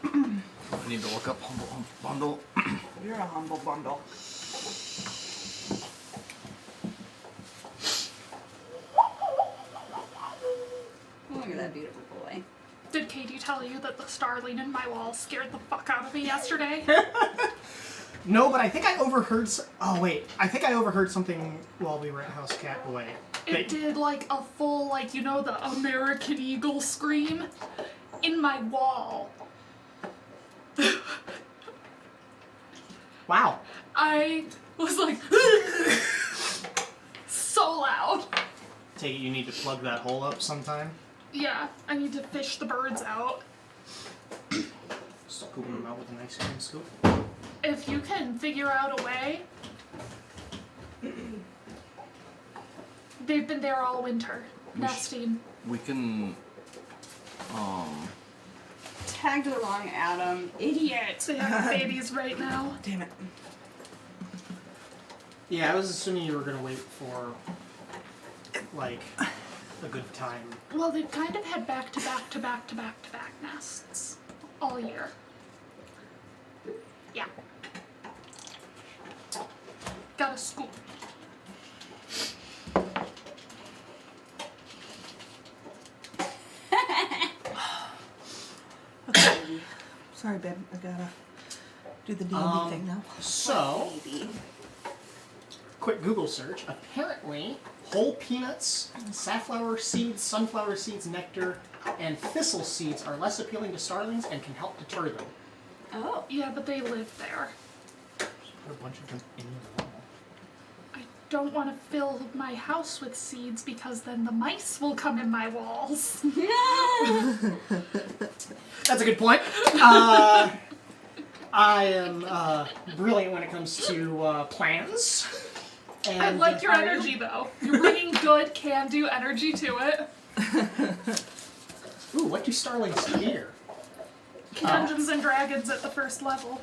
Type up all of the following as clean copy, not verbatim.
I need to look up humble bundle. You're a humble bundle. Look at that beautiful boy. Did Katie tell you that the starling in my wall scared the fuck out of me yesterday? No, but I think I overheard. Oh wait, I think I overheard something while we were at House Catboy. It did like a full, like, you know, the American Eagle scream in my wall. Wow. I was like, so loud. Take it you need to plug that hole up sometime. Yeah, I need to fish the birds out. Scoop them out with an ice cream scoop. If you can figure out a way. They've been there all winter, nesting. We can, Tagged along, Adam. Idiot. They have babies right now. Damn it. Yeah, I was assuming you were gonna wait for, like, a good time. Well, they've kind of had back-to-back-to-back-to-back-to-back nests all year. Yeah. Got a scoop. Okay, baby. Sorry, babe. I gotta do the D&D thing now. So, Baby. quick Google search. Apparently, whole peanuts, safflower seeds, sunflower seeds, nectar, and thistle seeds are less appealing to starlings and can help deter them. Oh. Yeah, but they live there. Just put a bunch of them in the wall. I don't want to fill my house with seeds because then the mice will come in my walls. That's a good point. I am brilliant when it comes to plans. And I like your energy, though. You're bringing good, can-do energy to it. Ooh, what do starlings fear? Dungeons and Dragons at the first level.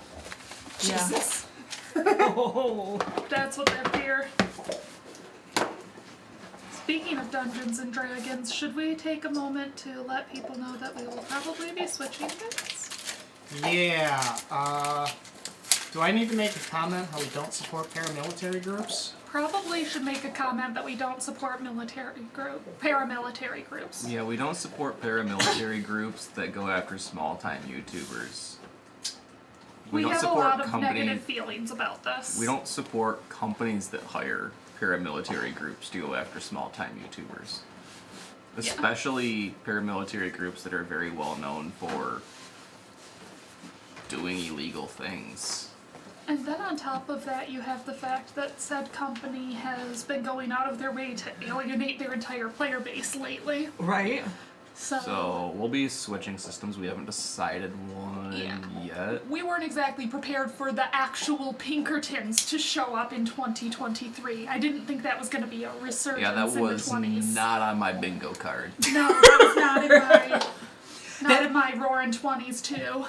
Jesus. That's what they fear. Speaking of Dungeons and Dragons, should we take a moment to let people know that we will probably be switching bits? Yeah, do I need to make a comment how we don't support paramilitary groups? Probably should make a comment that we don't support paramilitary groups. yeah, we don't support paramilitary groups that go after small-time YouTubers. We don't have a support lot of negative feelings about this. We don't support companies that hire paramilitary groups to go after small-time YouTubers. Especially paramilitary groups that are very well known for doing illegal things. And then on top of that, you have the fact that said company has been going out of their way to alienate their entire player base lately. Right? So we'll be switching systems. We haven't decided one yet. We weren't exactly prepared for the actual Pinkertons to show up in 2023. I didn't think that was going to be a resurgence Yeah, that in was the 20s. not on my bingo card. No, that was not in my roaring 20s too.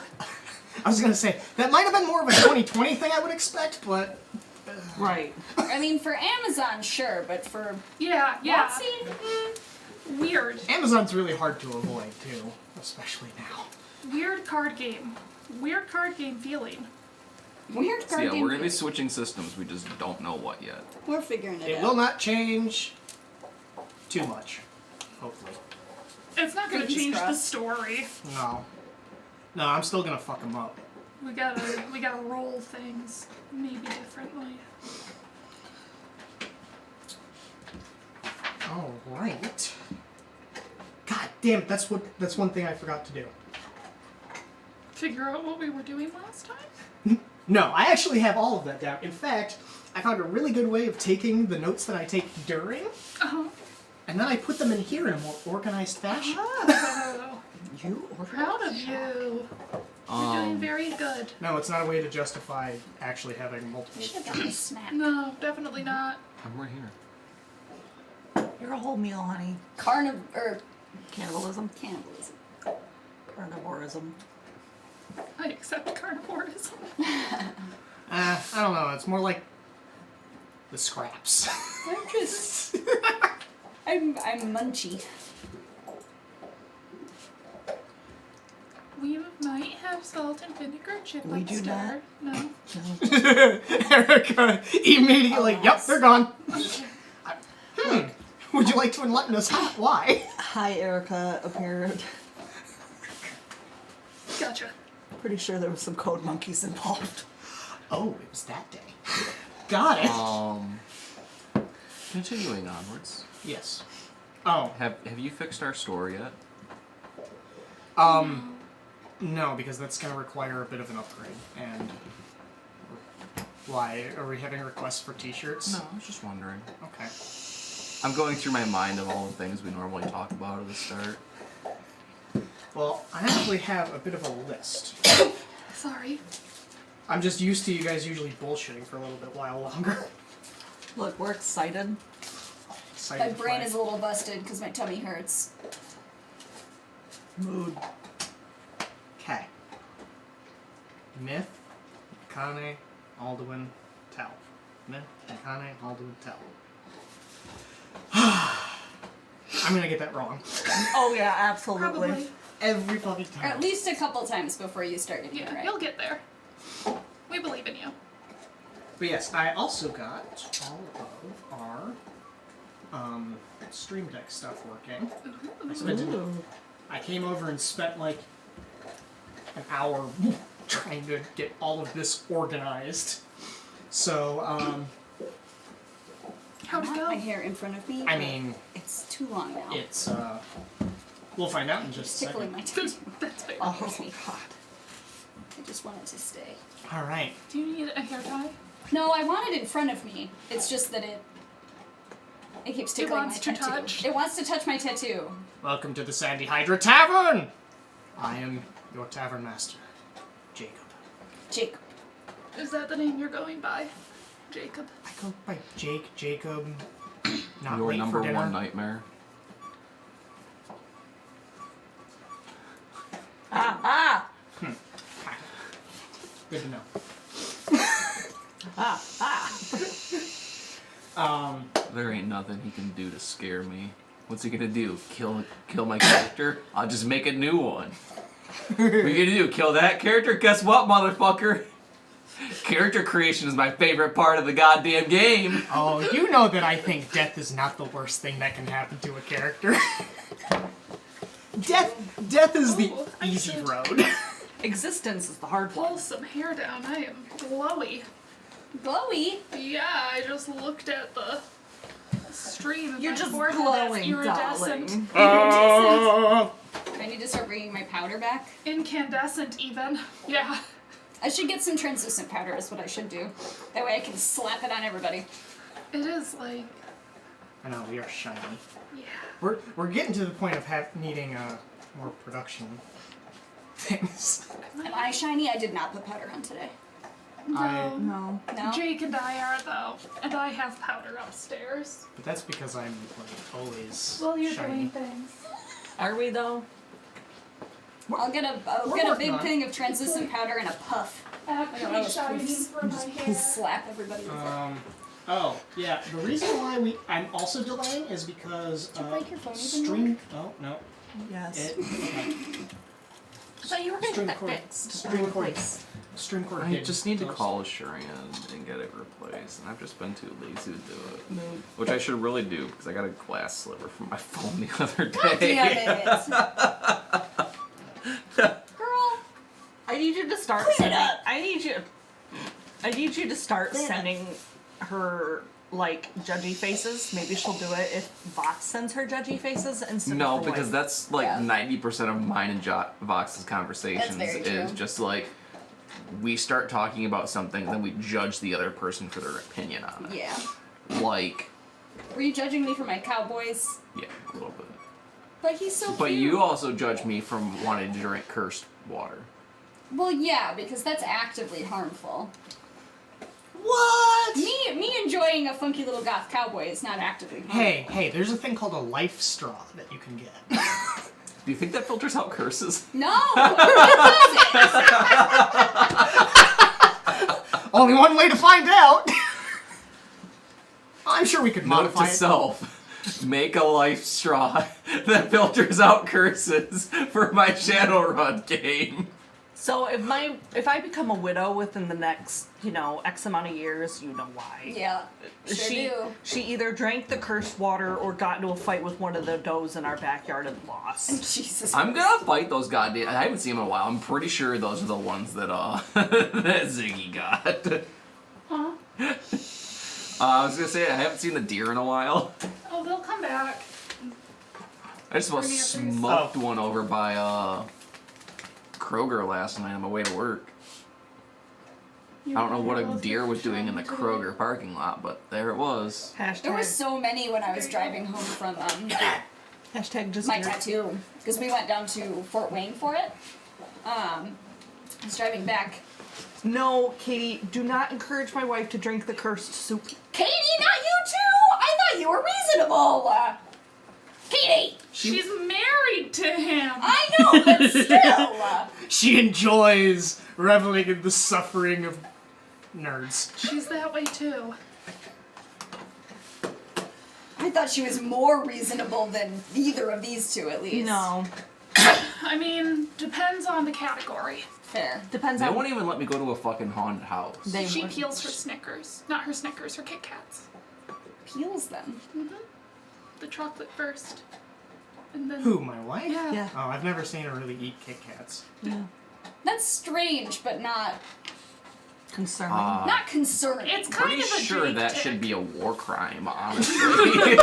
I was gonna say, that might have been more of a 2020 thing I would expect, but... Right. I mean, for Amazon, sure, but for Yeah. WotC? Weird. Amazon's really hard to avoid, too. Especially now. Weird card game. Weird card game feeling. Weird So card yeah, game. we're gonna be switching systems. We just don't know what yet. We're figuring it It out. will not change too much, hopefully. It's not going to Fingers change the crossed. story. No, I'm still gonna fuck them up. We gotta roll things maybe differently. Alright. God damn it, that's one thing I forgot to do. Figure out what we were doing last time? No, I actually have all of that down. In fact, I found a really good way of taking the notes that I take during, and then I put them in here in a more organized fashion. Oh, You proud of you. You're doing very good. No, it's not a way to justify actually having multiple. should have gotten a snack. No, definitely not. I'm right here. You're a whole meal, honey. Cannibalism. Carnivorism. I accept carnivorism. I don't know. It's more like the scraps. I'm just... I'm munchy. We might have have salt and vinegar chip We do stir? No. No. Erica immediately, yep, Alas. they're gone. Would you like to enlighten us? Why? Hi, Erica appeared. Gotcha. Pretty sure there was some code monkeys involved. Oh, it was that day. Got it. Continuing onwards. Yes. Oh, Have you fixed our store yet? no, because that's going to require a bit of an upgrade. And why? Are we having requests for t-shirts? No, I was just wondering. Okay. I'm going through my mind of all the things we normally talk about at the start. Well, I actually have a bit of a list. Sorry. I'm just used to you guys usually bullshitting for a little bit while longer. Look, we're excited. Excited My to brain play. is a little busted because my tummy hurts. Mood. Okay. Myth, Kane, Alduin, Tell. Myth, Kane, Alduin, Tell. I'm gonna get that wrong. Oh yeah, absolutely. Probably. Every fucking Or time. at least a couple times before you start getting Yeah, it right. you'll get there. We believe in you. But yes, I also got all of our Stream Deck stuff working. I came over and spent like an hour trying to get all of this organized. So, How'd it I want go? my hair in front of me. I but mean, it's too long now. it's, we'll find out in It's just a tickling second. my tattoo. That's fair. Oh Hurts me. god. I just want it to stay. Alright. Do you need a hair tie? No, I want it in front of me. It's just that it keeps tickling my wants to tattoo. touch. It wants to touch my tattoo. Welcome to the Sandy Hydra Tavern! I am your tavern master, Jacob. Jacob. Is that the name you're going by? Jacob. I go by Jake, Jacob, not Your late number for dinner. one nightmare. Ah! Good to know. Ah! There ain't nothing he can do to scare me. What's he gonna do? Kill my character? I'll just make a new one. What are you gonna do? Kill that character? Guess what, motherfucker? Character creation is my favorite part of the goddamn game. Oh, you know that I think death is not the worst thing that can happen to a character. Death is the Oh, I easy should- road. Existence is the hard one. Pull some hair down. I am glowy. Glowy. Yeah, I just looked at the stream. And You're my just forehead glowing, is iridescent. darling. I need to start bringing my powder back. Incandescent, even. Yeah. I should get some translucent powder is what I should do. That way I can slap it on everybody. It is like, I know, we are shiny. yeah. We're getting to the point of needing more production things. Am I shiny? I did not put powder on today. No. No. No? Jake and I are, though. And I have powder upstairs. But that's because I'm like always Well, you're shiny. doing things. Are we though? I'll get a working big on it. thing of translucent powder and a puff. Actually, those shiny poofs. for my hair. Slap everybody with it. Oh, yeah. The reason why I'm also delaying is because Did you break your phone even stream. Oh no. Yes. Okay. I thought you were gonna Stream get that cord. fixed. Stream cord. Stream cord. I did just need to close. call Ashurian and get it replaced, and I've just been too lazy to do it. Mood. Which I should really do, because I got a glass sliver from my phone the other day. Damn it. Girl. I need you to start Clean it sending. up. I need you to start Clean it up. sending her like judgy faces. Maybe she'll do it if Vox sends her judgy faces instead No, of her because wife. that's like Yeah. 90% of mine and Vox's conversations That's very is true. just like we start talking about something, then we judge the other person for their opinion on it. Yeah. Like, Were you judging me for my cowboys? yeah, a little bit. But he's so But cute. you also judge me from wanting to drink cursed water. Well, yeah, because that's actively harmful. What? Me enjoying a funky little goth cowboy is not actively harmful. Hey, there's a thing called a life straw that you can get. Do you think that filters out curses? No! It doesn't. Only one way to find out. I'm sure we could Note modify to it. self. Make a life straw that filters out curses for my Shadowrun game. So if I become a widow within the next, X amount of years, you know why. Yeah. Sure She either drank the cursed water or got into a fight with one of the does in our backyard and lost. Jesus. I'm gonna fight those goddamn. I haven't seen them in a while. I'm pretty sure those are the ones that that Ziggy got. Huh? I was gonna say I haven't seen the deer in a while. Oh, they'll come back. I just about Bring me a piece. smoked one over by Kroger last night on my way to work. I don't know what a deer was doing in the Kroger parking lot, but there it was. There were so many when I was driving home from Hashtag just my tattoo, because we went down to Fort Wayne for it. I was driving back. No, Katie, do not encourage my wife to drink the cursed soup. Katie, not you too! I thought you were reasonable! Katie! She's married to him. I know, but still! She enjoys reveling in the suffering of nerds. She's that way too. I thought she was more reasonable than either of these two, at least. No. I mean, depends on the category. Fair. Depends They on... won't even let me go to a fucking haunted house. She peels her Snickers. Not her Snickers, her Kit Kats. Peels them. The chocolate first. And then... Who, my wife? Yeah. Yeah. Oh, I've never seen her really eat Kit Kats. That's strange, but not Concerning. not concerning. It's kind Pretty of a sure Jake that tick. should be a war crime, honestly.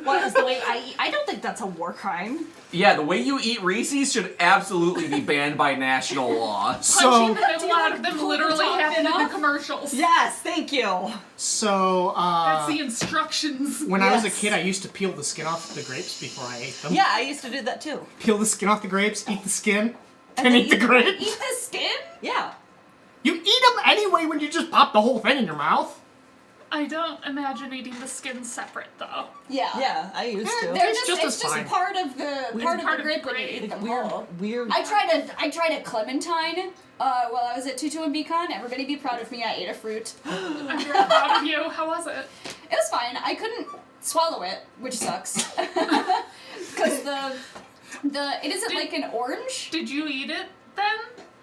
What is the way I eat? I don't think that's a war crime. Yeah, the way you eat Reese's should absolutely be banned by national law. Punching the Do middle you out like of them pull the literally top happen in the enough? commercials. Yes, thank you. So, That's the instructions. when I was a Yes. kid, I used to peel the skin off the grapes before I ate them. Yeah, I used to do that too. Peel the skin off the grapes, eat the skin, and then eat the eat the- grapes. Eat the skin? Yeah. You eat them anyway when you just pop the whole thing in your mouth. I don't imagine eating the skin separate though. Yeah. Yeah, I used to. They're It's just, just it's as just fine. part of the part of the grape when you grape. eat them Weird, whole. weird. I tried a clementine while I was at Tutu and Beacon. Everybody be proud of me. I ate a fruit. I'm very proud of you. How was it? It was fine. I couldn't swallow it, which sucks. Because it isn't like an orange. Did you eat it then?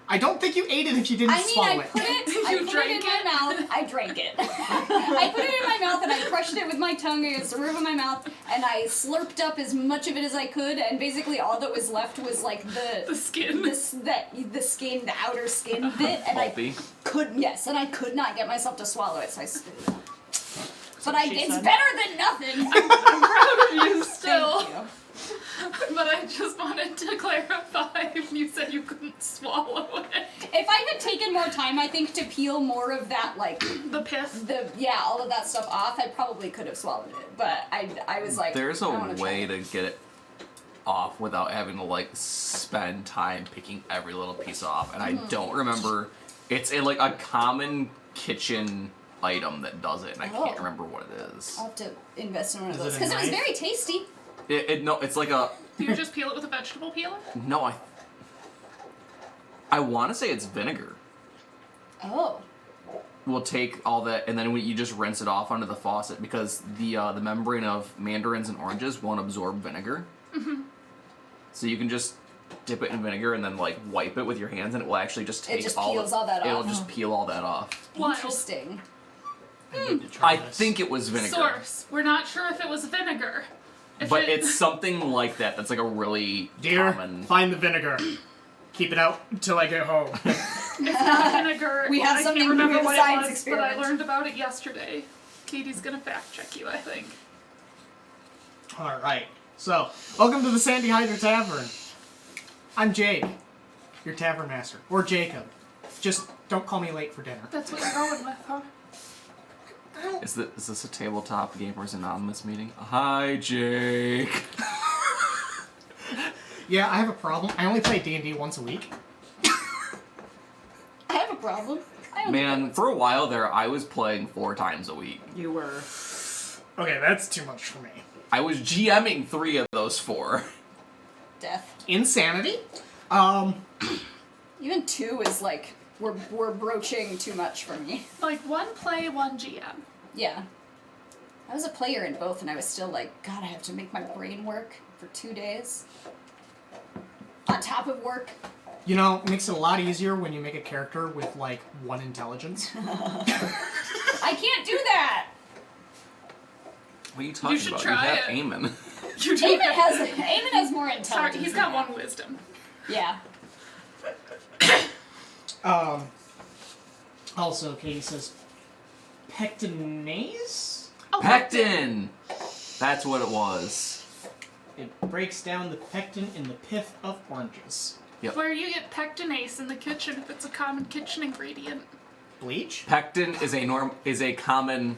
I don't think you ate it if you didn't I mean, swallow I it. put it. I You put it drank in my it? mouth. I drank it. I put it in my mouth and I crushed it with my tongue against the roof of my mouth, and I slurped up as much of it as I could. And basically, all that was left was like The skin. the skin, the outer skin bit, and Pulpy. I could not get myself to swallow it, so I spit it out. But it's said. better than nothing. I'm proud of you still. Thank you. But I just wanted to clarify. You said you couldn't swallow it. If I had taken more time, I think, to peel more of that, like, The pith. all of that stuff off, I probably could have swallowed it. But I was like, There's I a wanna try way it. to get it off without having to like spend time picking every little piece off, and I don't remember. It's like a common kitchen item that does it, and I can't Oh. remember what it is. I'll have to invest in one of Is it those a because it was knife? very tasty. No, it's like a Do you just peel it with a vegetable peeler? no. I want to say it's vinegar. Oh. We'll take all that, and then you just rinse it off onto the faucet because the membrane of mandarins and oranges won't absorb vinegar. So you can just dip it in vinegar and then like wipe it with your hands, and it will actually just take just all peels all that It'll off. just peel all that off. Wild. Interesting. I need to try I this. think it was vinegar, Source. We're not sure if it was vinegar. If but it- it's something like that. That's like a really Dear, common. find the vinegar. Keep it out until I get home. It's not vinegar. We have I something can't remember new in what science it was, but I experiment. learned about it yesterday. Katie's gonna fact check you, I think. Alright, so, welcome to the Sandy Hydra Tavern. I'm Jake, your tavern master. Or Jacob. Just don't call me late for dinner. That's what you're going with, huh? Is this a tabletop Gamers Anonymous meeting? Hi, Jake. Yeah, I have a problem. I only play D&D once a week. I have a problem. I don't Man, for a while there, I was playing 4 times a week. You were. Okay, that's too much for me. I was GMing 3 of those 4. Death. Insanity? Even 2 is like we're broaching too much for me. Like one play, one GM. Yeah. I was a player in both, and I was still like, God, I have to make my brain work for 2 days. On top of work. You know, it makes it a lot easier when you make a character with, like, 1 intelligence. I can't do that! What are you talking should about? try You it. have Eamon. You do Eamon has more intelligence. Sorry, he's got than that. 1 wisdom. Yeah. Also, Katie says, pectinase? Oh, Pectin! That's what it was. It breaks down the pectin in the pith of oranges. Yep. Where you get pectinase in the kitchen if it's a common kitchen ingredient. Bleach? Pectin is a common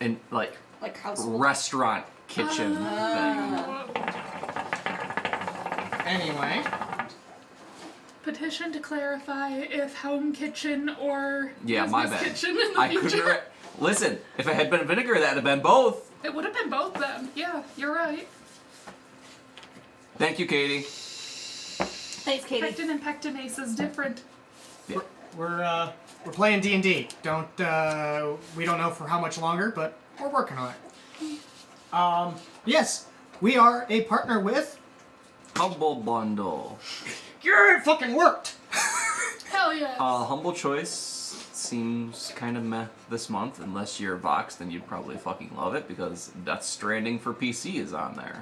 in like household. restaurant kitchen thing. Anyway. Petition to clarify if home kitchen or Yeah, my business bad. kitchen in the I future. couldn't. Listen, if it had been vinegar, that'd have been both. It would have been both then. Yeah, you're right. Thank you, Katie. Thanks, Katie. Pectin and pectinase is different. Yeah. We're playing D&D. We don't know for how much longer, but we're working on it. Yes, we are a partner with... Humble Bundle. Yeah, it fucking worked! Hell yes. Humble Choice seems kind of meh this month. Unless you're Vox, then you'd probably fucking love it because Death Stranding for PC is on there.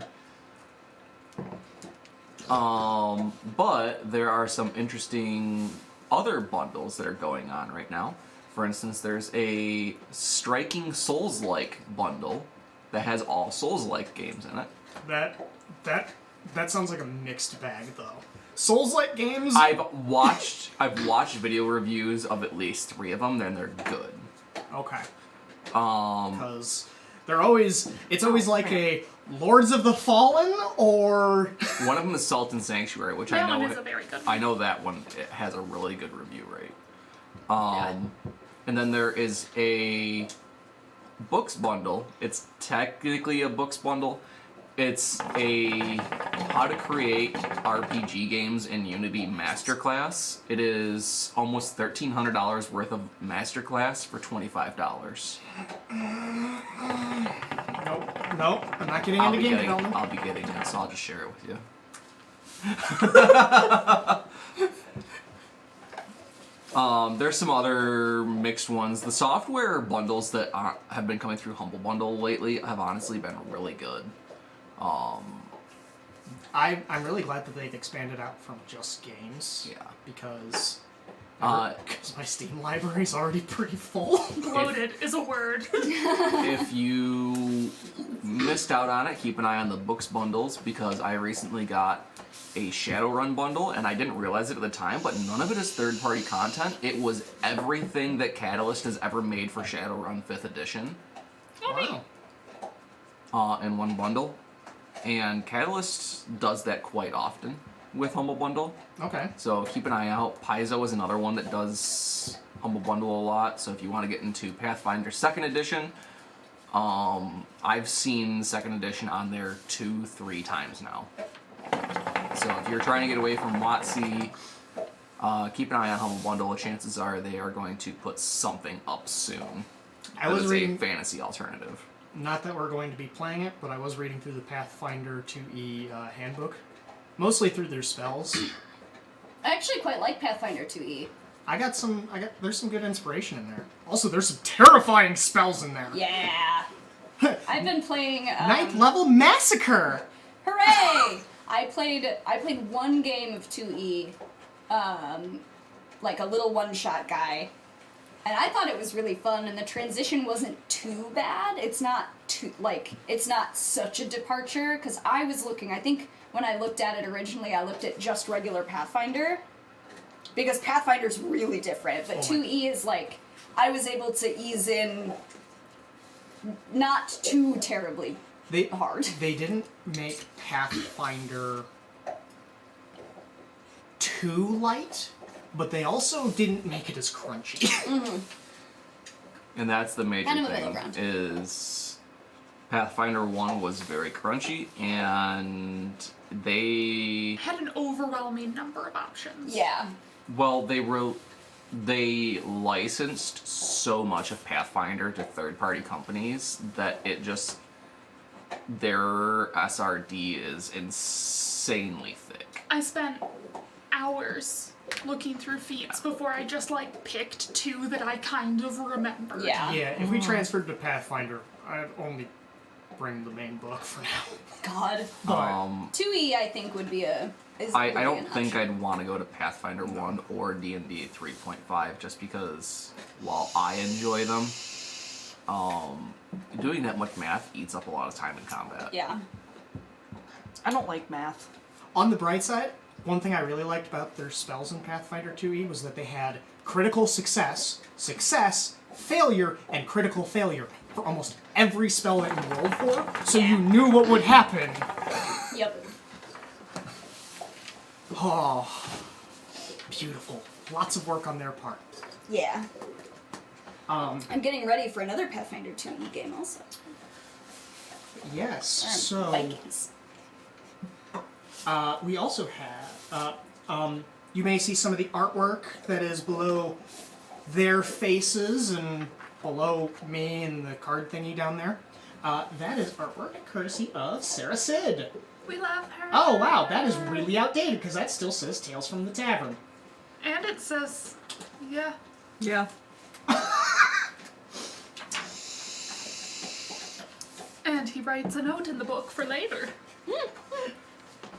But there are some interesting other bundles that are going on right now. For instance, there's a striking Souls-like bundle that has all Souls-like games in it. That sounds like a mixed bag, though. Souls-like games... I've watched video reviews of at least 3 of them, and they're good. Okay. Because it's always like a Lords of the Fallen, or... One of them is Sultan Sanctuary, which that I know one is a very good one. I know that one it has a really good review rate. And then there is a books bundle. It's technically a books bundle. It's a how to create RPG games in Unity masterclass. It is almost $1,300 worth of masterclass for $25. Nope, I'm not getting into game development. I'll be getting it, so I'll just share it with you. There's some other mixed ones. The software bundles that have been coming through Humble Bundle lately have honestly been really good. I'm really glad that they've expanded out from just games. Yeah. Because my Steam library is already pretty full. Bloated is a word. If you missed out on it, keep an eye on the books bundles because I recently got a Shadowrun bundle and I didn't realize it at the time, but none of it is third-party content. It was everything that Catalyst has ever made for Shadowrun 5th edition in one bundle. And Catalyst does that quite often with Humble Bundle. Okay. So keep an eye out. Paizo is another one that does Humble Bundle a lot. So if you want to get into Pathfinder 2nd edition, I've seen 2nd edition on there 2-3 times now. So if you're trying to get away from WotC, keep an eye on Humble Bundle. Chances are they are going to put something up soon. I was reading a fantasy alternative. Not that we're going to be playing it, but I was reading through the Pathfinder 2E handbook. Mostly through their spells. I actually quite like Pathfinder 2E. There's some good inspiration in there. Also, there's some terrifying spells in there. Yeah. I've been playing... 9th level Massacre! Hooray! I played one game of 2E, like a little one-shot guy. And I thought it was really fun, and the transition wasn't too bad. It's not such a departure, because I think when I looked at it originally, I looked at just regular Pathfinder, because Pathfinder's really different, but 2E is like, I was able to ease in not too terribly hard. They didn't make Pathfinder too light, but they also didn't make it as crunchy. Mm-hmm. And that's the major Kind of a middle thing, ground. is Pathfinder 1 was very crunchy, and they... Had an overwhelming number of options. Yeah. Well, they licensed so much of Pathfinder to third-party companies that it just... Their SRD is insanely thick. I spent hours looking through feats before I just like picked 2 that I kind of remembered. Yeah. Yeah, if we transferred to Pathfinder, I'd only bring the main book for now. God. But 2E, I think, would be a. I don't think I'd want to go to Pathfinder 1 or D&D 3.5 just because while I enjoy them, doing that much math eats up a lot of time in combat. Yeah. I don't like math. on the bright side, one thing I really liked about their spells in Pathfinder 2E was that they had critical success, success, failure, and critical failure for almost every spell that you rolled for, so you knew what would happen. Yep. Oh, beautiful. Lots of work on their part. Yeah. I'm getting ready for another Pathfinder 2E game also. Yes, so Vikings. we also have, you may see some of the artwork that is below their faces and below me and the card thingy down there. That is artwork courtesy of Sarah Sid. We love her. Oh wow, that is really outdated because that still says Tales from the Tavern. And it says, yeah. Yeah. And he writes a note in the book for later.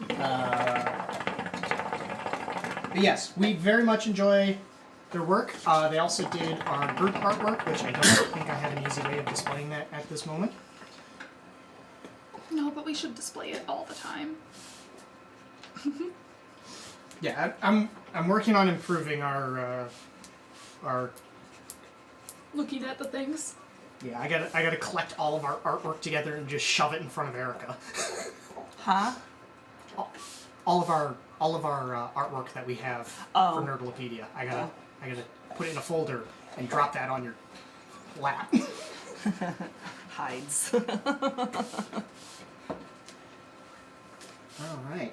But yes, we very much enjoy their work. They also did our group artwork, which I don't think I have an easy way of displaying that at this moment. No, but we should display it all the time. Yeah, I'm working on improving our Looking at the things. yeah, I gotta collect all of our artwork together and just shove it in front of Erica. Huh? all of our artwork that we have for Nerdlopedia. I gotta put it in a folder and drop that on your lap. Hides. All right.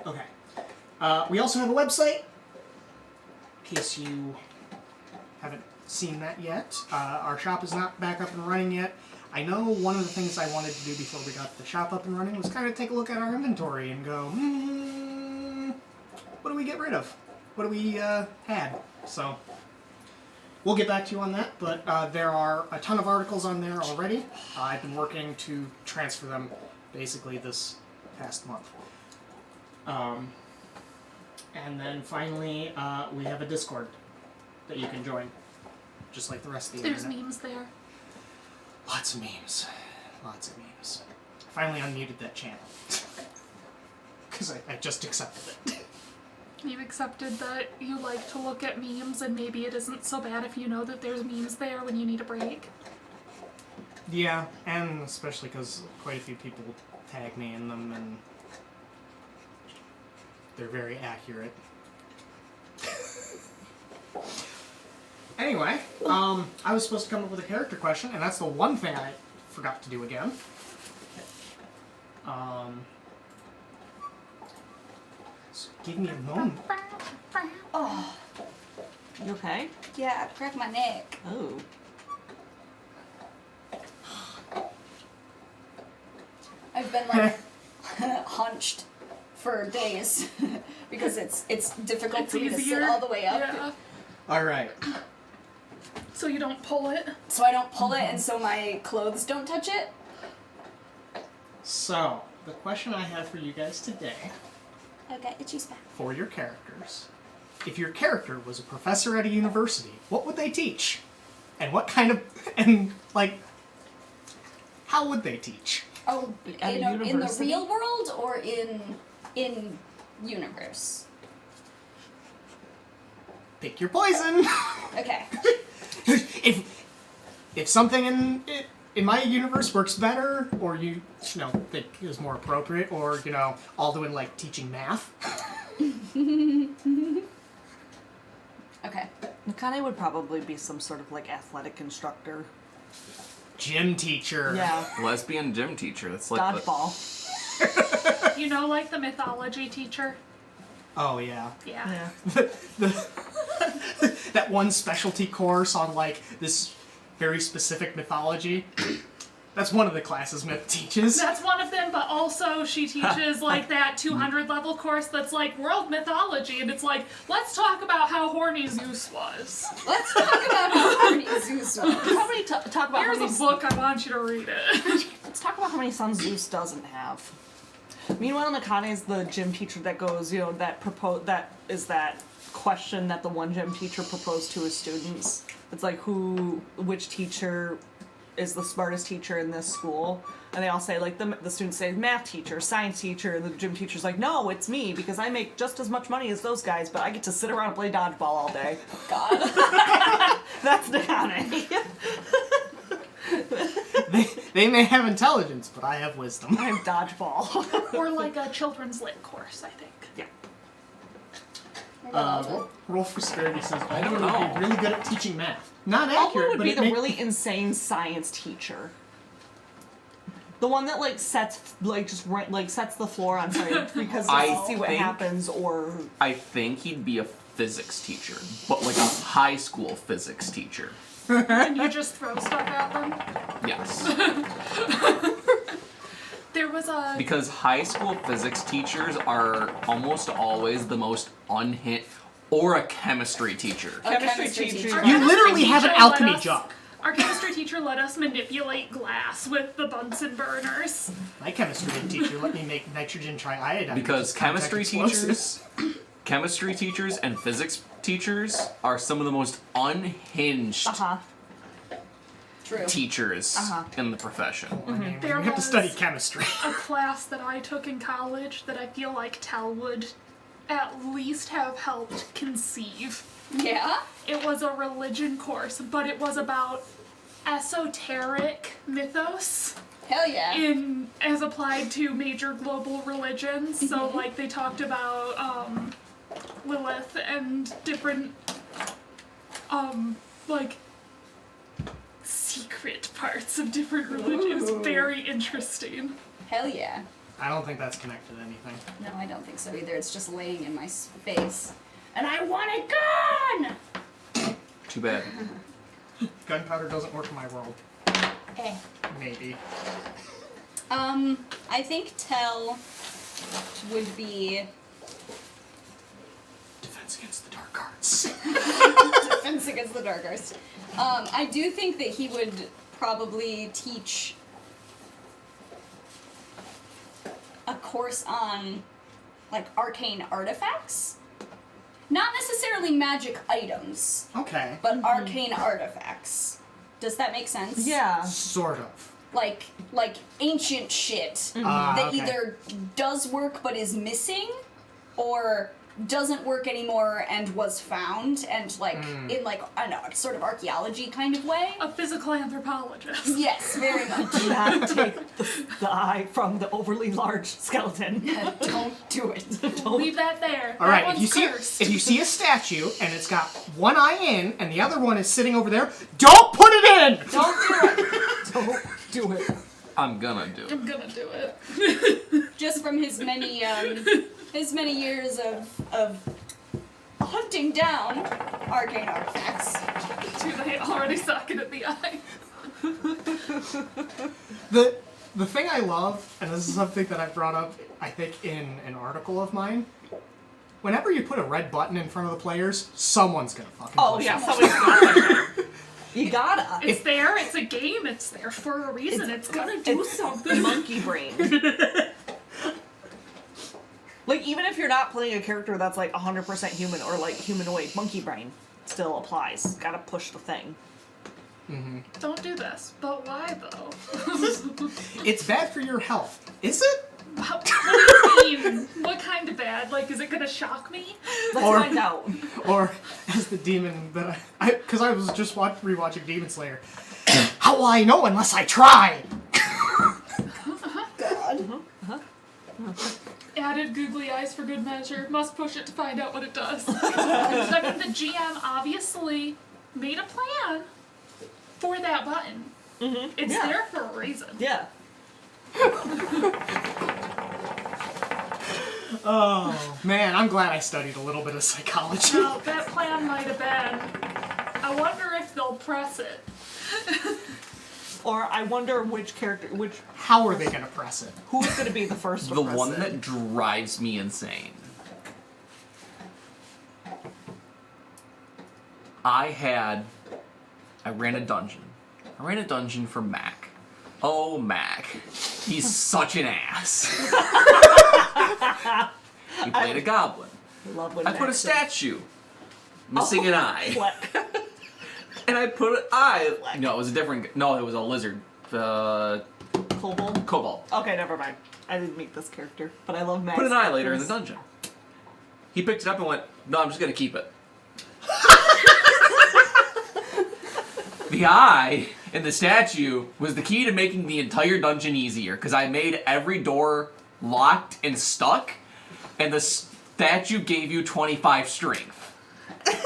Okay. We also have a website. In case you haven't seen that yet, our shop is not back up and running yet. I know one of the things I wanted to do before we got the shop up and running was kind of take a look at our inventory and go, what do we get rid of? What do we had? So we'll get back to you on that, but there are a ton of articles on there already. I've been working to transfer them basically this past month. And then finally, we have a Discord that you can join, just like the rest of the There's internet. memes there. Lots of memes. Lots of memes. Finally unmuted that channel. Because I just accepted it. You accepted that you like to look at memes and maybe it isn't so bad if you know that there's memes there when you need a break. Yeah, and especially because quite a few people tag me in them and they're very accurate. Anyway, I was supposed to come up with a character question, and that's the one thing I forgot to do again. So give me a moment. Oh, You okay? yeah, I cracked my neck. Oh. I've been like hunched for days because it's difficult It's for me to sit easier. all the way up. Yeah. All right. So you don't pull it. So I don't pull it and so my clothes don't touch it. So, the question I have for you guys today, Okay, itchy spot. for your characters, if your character was a professor at a university, what would they teach? And what kind of, and like, how would they teach? Oh, At a in the university? real world or in universe? Pick your poison. Okay. if something in my universe works better, or you know think is more appropriate, or I'll do in like teaching math. Okay. Nakane would probably be some sort of like athletic instructor. Gym teacher. Yeah. Lesbian gym teacher. That's like Dodgeball. You know, like the mythology teacher. Oh yeah. Yeah. Yeah. That one specialty course on like this very specific mythology. That's one of the classes Myth teaches. That's one of them, but also she teaches like that 200 level course that's like world mythology, and it's like, let's talk about how horny Zeus was. Let's talk about how horny Zeus was. How many talk about Here's how many a book, I want you to read it. Let's talk about how many sons Zeus doesn't have. Meanwhile, Nakane is the gym teacher that goes, that is that question that the one gym teacher proposed to his students. It's like, which teacher is the smartest teacher in this school? And they all say, like, the students say math teacher, science teacher, and the gym teacher's like, no, it's me, because I make just as much money as those guys, but I get to sit around and play dodgeball all day. God. That's Nakane. They may have intelligence, but I have wisdom. I have dodgeball. Or like a children's lit course, I think. Yeah. Roll for Severity says, I don't would know. be really good at teaching math. Not Alma accurate, would but be it the make- really insane science teacher. The one that sets the floor on fire because I to see what think- happens, or I think he'd be a physics teacher, but like a high school physics teacher. And you just throw stuff at them. Yes. There was a Because high school physics teachers are almost always the most unhinged, or a chemistry teacher. chemistry teacher. Our You chemistry literally have an teacher alchemy let us- job. Our chemistry teacher let us manipulate glass with the Bunsen burners. My chemistry teacher let me make nitrogen triiodide. Because which is contact chemistry teachers and physics teachers are some of the most unhinged True. teachers in the profession. You There have to study was- chemistry. A class that I took in college that I feel like Tel would at least have helped conceive. Yeah? It was a religion course, but it was about esoteric mythos Hell yeah. as applied to major global religions. So like they talked about Lilith and different like secret parts of different religions. Very interesting. Hell yeah. I don't think that's connected to anything. No, I don't think so either. It's just laying in my face. And I want a gun! Too bad. Gunpowder doesn't work in my world. Eh. Maybe. I think Tel would be Defense against the dark arts. Defense against the dark arts. I do think that he would probably teach a course on like arcane artifacts. Not necessarily magic items, Okay. but arcane artifacts. Does that make sense? Yeah. Sort of. Like ancient shit Ah, that okay. either does work but is missing, or doesn't work anymore and was found, and in I don't know, a sort of archaeology kind of way. A physical anthropologist. Yes, very much. Do not take the eye from the overly large skeleton. Don't do it. Leave that there. All That right. one's cursed. If you see a statue and it's got one eye in and the other one is sitting over there, don't put it in. Don't do it. Don't do it. I'm gonna do it. I'm gonna do it. Just from his many years of hunting down arcane artifacts. Too late, already suck it at the eye. The thing I love, and this is something that I've brought up, I think, in an article of mine. Whenever you put a red button in front of the players, someone's gonna fucking Oh push yeah, it. somebody's gonna. You gotta. It's there, it's a game, it's there for a reason, it's gonna do something. Monkey brain. Like, even if you're not playing a character that's like 100% human or like humanoid, monkey brain still applies. Gotta push the thing. Don't do this, but why though? It's bad for your health. Is it? What do you mean? What kind of bad? Like, is it gonna shock me? Let's Or- find out. Or as the demon that because I was just rewatching Demon Slayer. How will I know unless I try? God. Added googly eyes for good measure. Must push it to find out what it does. I mean, the GM obviously made a plan for that button. It's Yeah. there for a reason. Yeah. Oh man, I'm glad I studied a little bit of psychology. Well, that plan might have been. I wonder if they'll press it. Or I wonder which character, How are they going to press it? who's going to be the first to The press one it? that drives me insane. I ran a dungeon. I ran a dungeon for Mac. Oh, Mac. He's such an ass. He played a goblin. Love when I put a Max is- statue. Missing an eye. Fleck. And I put an eye. No, it was a different. No, it was a lizard. Kobold? Kobold. Okay, never mind. I didn't make this character, but I love Max. Put an eye later in the characters. dungeon. He picked it up and went, "No, I'm just gonna keep it." The eye in the statue was the key to making the entire dungeon easier, because I made every door locked and stuck, and the statue gave you 25 strength.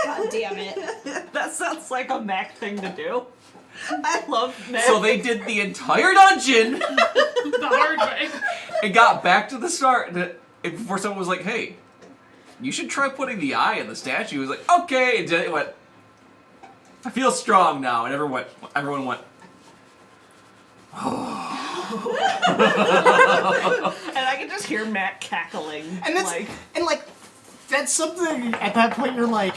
God damn it. That sounds like a Mac thing to do. I love Mac. So they did the entire dungeon The hard way. and got back to the start, and before someone was like, "Hey, you should try putting the eye in the statue." He was like, "Okay," and it went, "I feel strong now," and everyone went, And I can just hear Mac cackling. And that's that's something at that point you're like,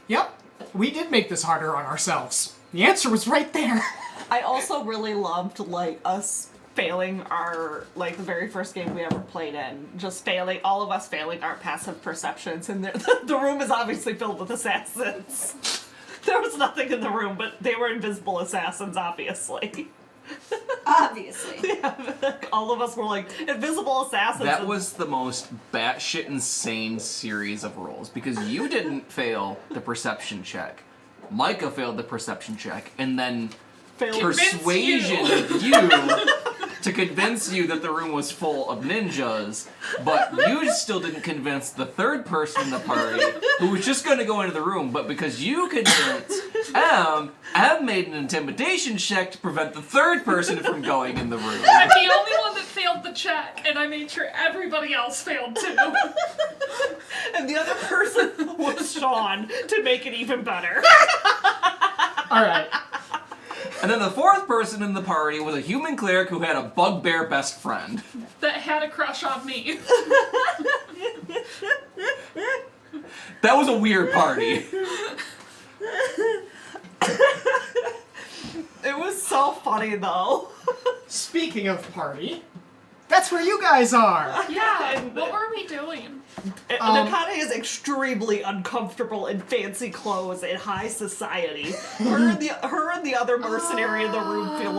yep, we did make this harder on ourselves. The answer was right there. I also really loved us failing our the very first game we ever played in. Just failing, all of us failing our passive perceptions, and the room is obviously filled with assassins. There was nothing in the room, but they were invisible assassins, obviously. Obviously. All of us were invisible assassins. That and- was the most batshit insane series of rolls, because you didn't fail the perception check. Micah failed the perception check, and then failed. persuasion you to convince you that the room was full of ninjas, but you still didn't convince the third person in the party who was just going to go into the room, but because you convinced M made an intimidation check to prevent the third person from going in the room. I'm the only one that failed the check, and I made sure everybody else failed too. And the other person was Sean to make it even better. All right. And then the fourth person in the party was a human cleric who had a bugbear best friend. That had a crush on me. That was a weird party. It was so funny though. Speaking of party, that's where you guys are. Yeah, what were we doing? Nakane is extremely uncomfortable in fancy clothes in high society. Her and the other mercenary in the room feel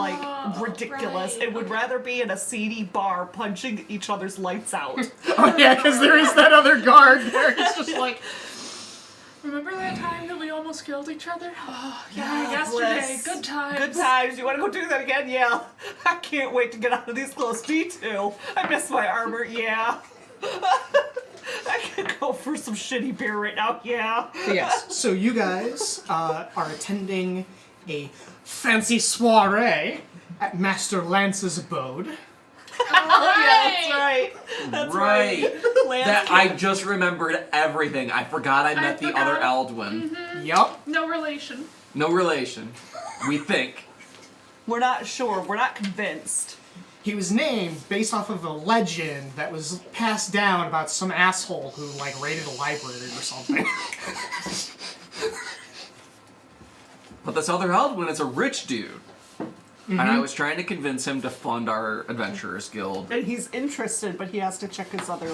ridiculous right. and would rather be in a seedy bar punching each other's lights out. Oh yeah, because there is that other guard there. It's just like, Remember that time that we almost killed each other? Oh, yeah, Yeah, yesterday. bliss. Good times. Good times. You want to go do that again? Yeah. I can't wait to get out of these clothes. Me too. I miss my armor. Yeah. I can go for some shitty beer right now. Yeah. yes. So you guys are attending a fancy soiree at Master Lance's abode. Oh, yeah, that's right. That's Right. Lance That came- I just remembered everything. I forgot I met the forgot. other Eldwin. Yup. No relation. No relation. We think. We're not sure. We're not convinced. He was named based off of a legend that was passed down about some asshole who raided a library or something. But this other Eldwin is a rich dude. And I was trying to convince him to fund our Adventurers Guild. And he's interested, but he has to check his other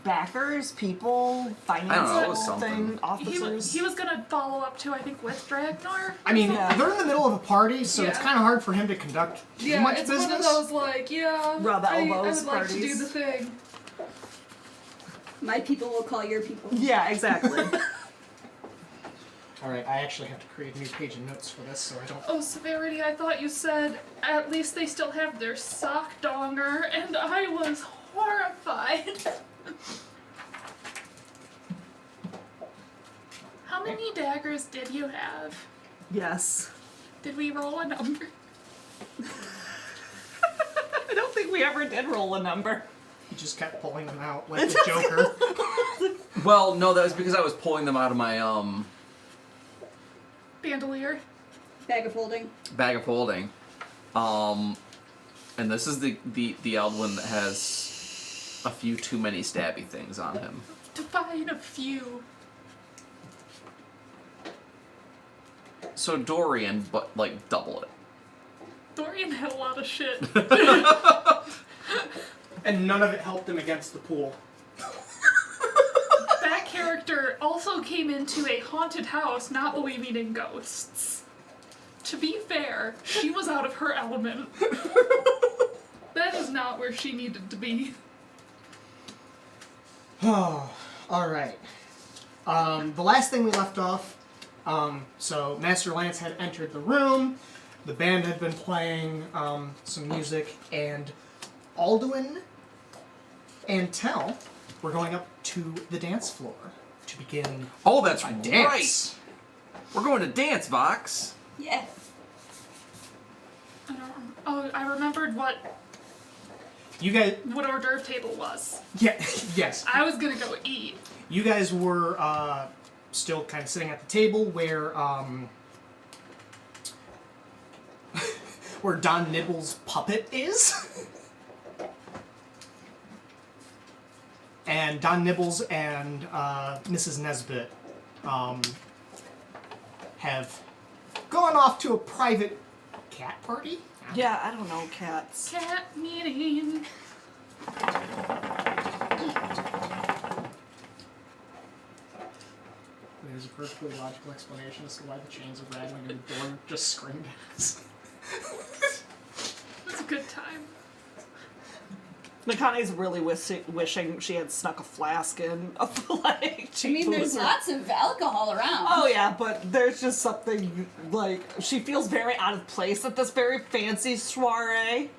backers, people, finance it was something. thing, officers. He was gonna follow up too, I think, with Dragnar. I mean, Yeah. they're in the middle of a party, so it's Yeah. kind of hard for him to conduct too Yeah, much it's business. one of those Rub I elbows would like to do parties. the thing. My people will call your people. Yeah, exactly. All right, I actually have to create a new page of notes for this, so I don't. Oh, Severity, I thought you said at least they still have their sock donger, and I was horrified. How many daggers did you have? Yes. Did we roll a number? I don't think we ever did roll a number. He just kept pulling them out like the Joker. Well, no, that was because I was pulling them out of my, Bandolier? Bag of holding. Bag of holding. And this is the Eldwin that has a few too many stabby things on him. Define a few. So Dorian, but like double it. Dorian had a lot of shit. And none of it helped him against the pool. That character also came into a haunted house not believing in ghosts. To be fair, she was out of her element. That is not where she needed to be. Oh, alright. The last thing we left off, so Master Lance had entered the room, the band had been playing some music, and Alduin and Tell were going up to the dance floor to begin Oh, that's a right. dance. We're going to dance, Vox. Yeah. I remembered what You guys, hors d'oeuvre table was. yeah, yes. I was gonna go eat. You guys were still kind of sitting at the table where where Don Nibble's puppet is. And Don Nibbles and Mrs. Nesbit have gone off to a private cat party. Yeah, I don't know, cats. Cat meeting. There's a perfectly logical explanation as to why the chains are rattling and the door just screamed at us. It's a good time. Nakane's really wishing she had snuck a flask in of like I mean, there's lots of alcohol around. Oh yeah, but there's just something like she feels very out of place at this very fancy soiree.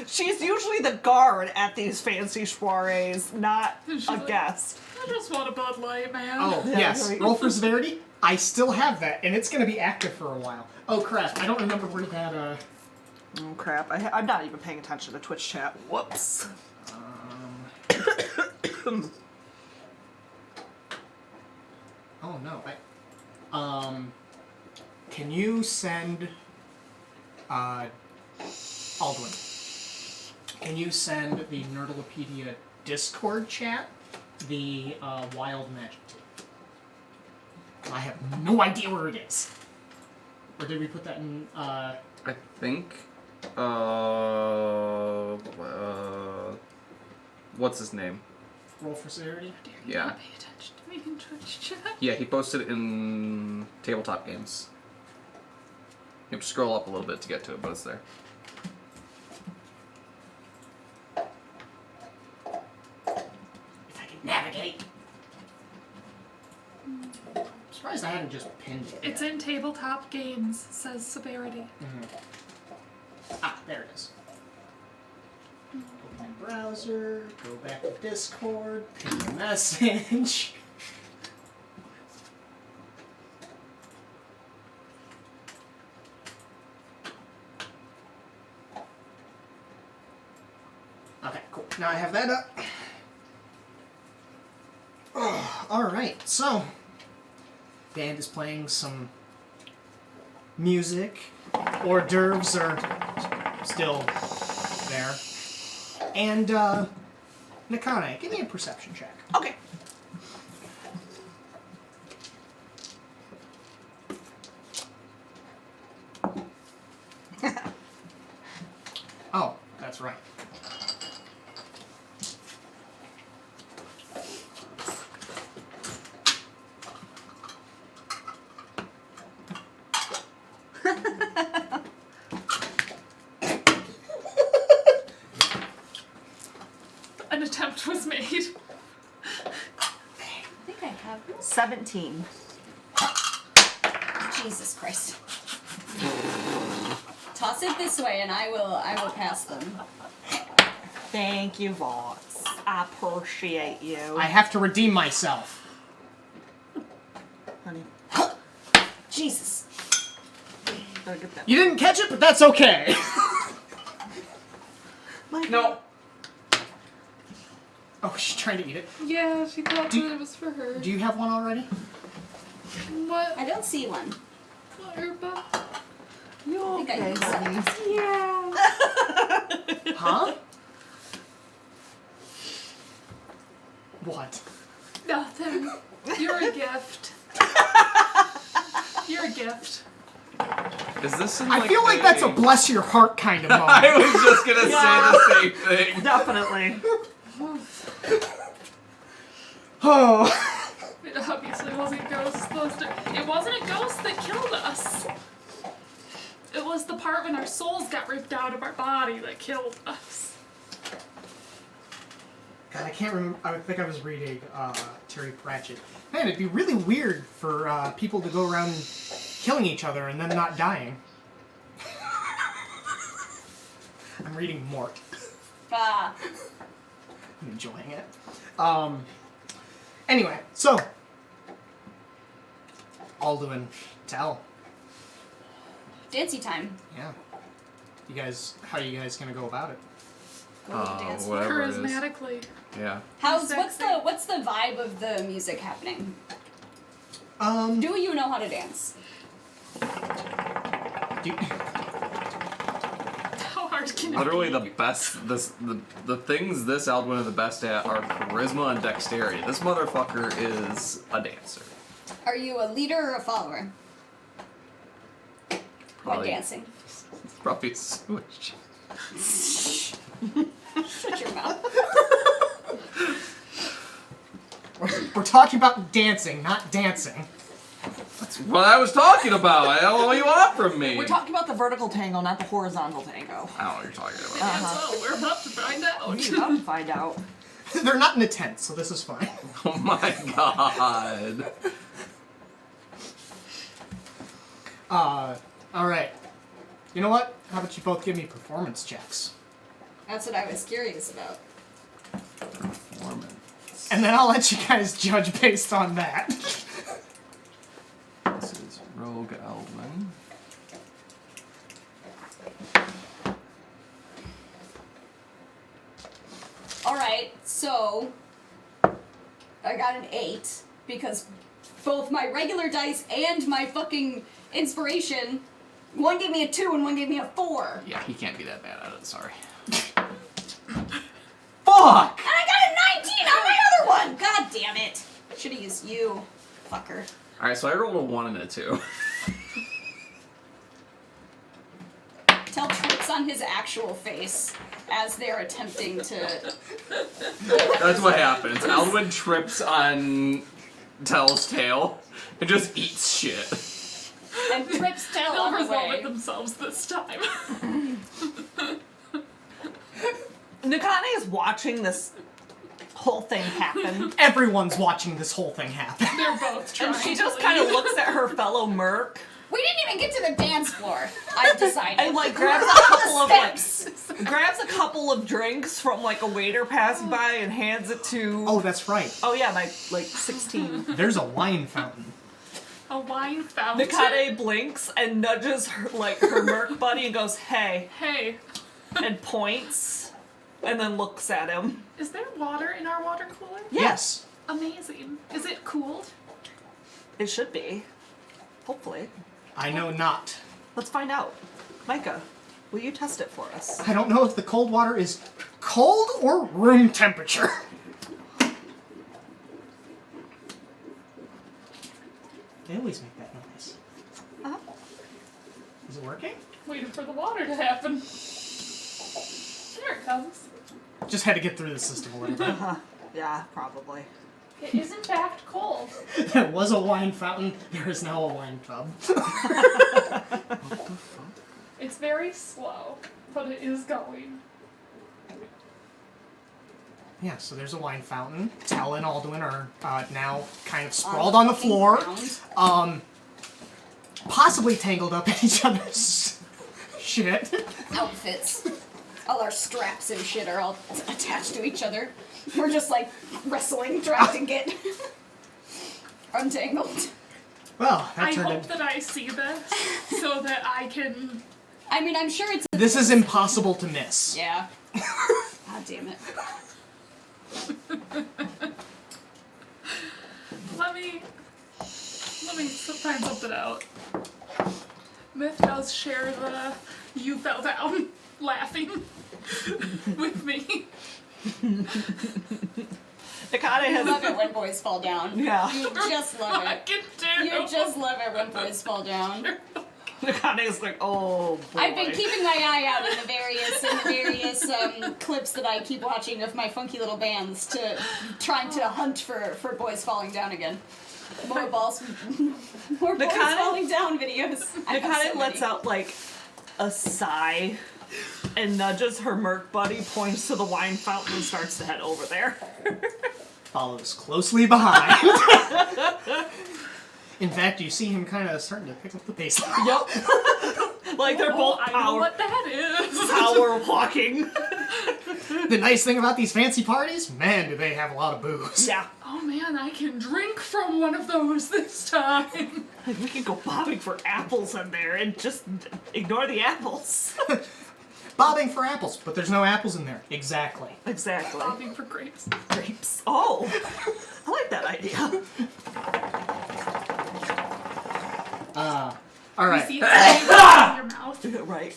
She's usually the guard at these fancy soirees, not She's a like, guest. I just want a Bud Light, man. Oh, Yeah, yes. right. Roll for severity. I still have that, and it's going to be active for a while. Oh, crap. I don't remember where that, Oh crap! I'm not even paying attention to Twitch chat. Whoops. Oh, no. Can you send, Aldwin, can you send the Nerdalopedia Discord chat the, Wild Magic Tape? I have no idea where it is. Or did we put that in, I think. What's his name? Roll for severity? Yeah. Not pay attention to me in Twitch chat. Yeah, he posted it in tabletop games. You have to scroll up a little bit to get to it, but it's there. If I can navigate. I'm surprised I haven't just pinned it. It's in tabletop games, says severity. Ah, there it is. Open my browser, go back to Discord, pin the message. Okay, cool. Now I have that up. Oh, alright, so band is playing some music. Hors d'oeuvres are still there. And, Nakane, give me a perception check. Okay. Oh, that's right. An attempt was made. I think I have 17. Jesus Christ. Toss it this way and I will pass them. Thank you, Vox. I appreciate you. I have to redeem myself. Honey, Jesus. better get that. You didn't catch it, but that's okay. No. Oh, she's trying to eat it. Yeah, she thought Do- that it was for her. Do you have one already? What? I don't see one. Herba. You I think I okay, used honey? that. Huh? What? Nothing. You're a gift. You're a gift. Is this in, I feel like that's a bless your heart kind of moment. I was just gonna Yeah. say the same thing. Definitely. Oh. It obviously wasn't a ghost. It wasn't a ghost that killed us. It was the part when our souls got ripped out of our body that killed us. God, I can't remember. I think I was reading Terry Pratchett. Man, it'd be really weird for people to go around killing each other and then not dying. I'm reading Mort. Ah. I'm enjoying it. Anyway, so Alduin, tell. Dancy time. Yeah. You guys, how are you guys gonna go about it? Go to the dance. Whatever it is. Charismatically. Yeah. What's the vibe of the music happening? Do Do you know how to dance? you, How hard can it Literally be? the best. The things this Alduin is the best at are charisma and dexterity. This motherfucker is a dancer. Are you a leader or a follower? While Probably- dancing. Probably a switch. Shut your mouth. we're talking about dancing, not dancing. That's what I was talking about. I don't know what you want from me. We're talking about the vertical tango, not the horizontal tango. I don't know what you're talking about. And so we're about to find out. You're about to find out. They're not in a tent, so this is fine. Oh my god. Alright. You know what? How about you both give me performance checks? That's what I was curious about. Performance. And then I'll let you guys judge based on that. This is Rogue Alduin. Alright, so I got an 8 because both my regular dice and my fucking inspiration, one gave me a 2 and one gave me a 4. Yeah, he can't be that bad at it. Sorry. Fuck! And I got a 19 on my other one! God damn it. Should have used you, fucker. All right, so I rolled a 1 and a 2. Tell Trips on his actual face as they're attempting to. That's what happens. Alduin trips on Tell's tail and just eats shit. And Trips tell They'll on the resolve way. it themselves this time. Nakane is watching this whole thing happen. Everyone's watching this whole thing happen. They're both trying And she to just leave. kind of looks at her fellow merc We didn't even get to the dance floor. I've decided. and like grabs a We're on couple the of like, steps. grabs a couple of drinks from like a waiter passing by and hands it to. Oh, that's right. Oh yeah, my like 16. There's a wine fountain. A wine fountain. Nakane blinks and nudges her like her merc buddy and goes, "Hey," Hey, and points, and then looks at him. is there water in our water cooler? Yes. Amazing. Is it cooled? It should be. Hopefully. I know not. Let's find out. Micah, will you test it for us? I don't know if the cold water is cold or room temperature. They always make that noise. Uh-huh. Is it working? Waiting for the water to happen. There it comes. Just had to get through the system a little bit. Huh. Yeah, probably. It is in fact cold. There was a wine fountain. There is now a wine tub. It's very slow, but it is going. Yeah, so there's a wine fountain. Tell and Alduin are now kind of sprawled on the floor, possibly tangled up in each other's shit. Outfits. All our straps and shit are all attached to each other. We're just like wrestling, trying to get untangled. Well, that I turned hope into... that I see this so that I can. I mean, I'm sure it's. This is impossible to miss. Yeah. God damn it. Let me find something out. Myth does share the you fell down laughing with me. Nakane You has love it when boys fall down. Yeah. You just love it. Fucking do. You just love it when boys fall down. Nakane is like, oh boy. I've been keeping my eye out in the various clips that I keep watching of my funky little bands to trying to hunt for boys falling down again. More boys falling down videos. I have Nakane so lets many. out like a sigh and nudges her merc buddy, points to the wine fountain, and starts to head over there. Follows closely behind. In fact, you see him kind of starting to pick up the pace. Yep. Like they're both I know what that is. power walking. The nice thing about these fancy parties, man, do they have a lot of booze. Yeah. Oh man, I can drink from one of those this time. Like we could go bobbing for apples in there and just ignore the apples. Bobbing for apples, but there's no apples in there. Exactly. Exactly. Bobbing for grapes. Grapes. Oh, I like that idea. All You right. see it in your mouth. Right.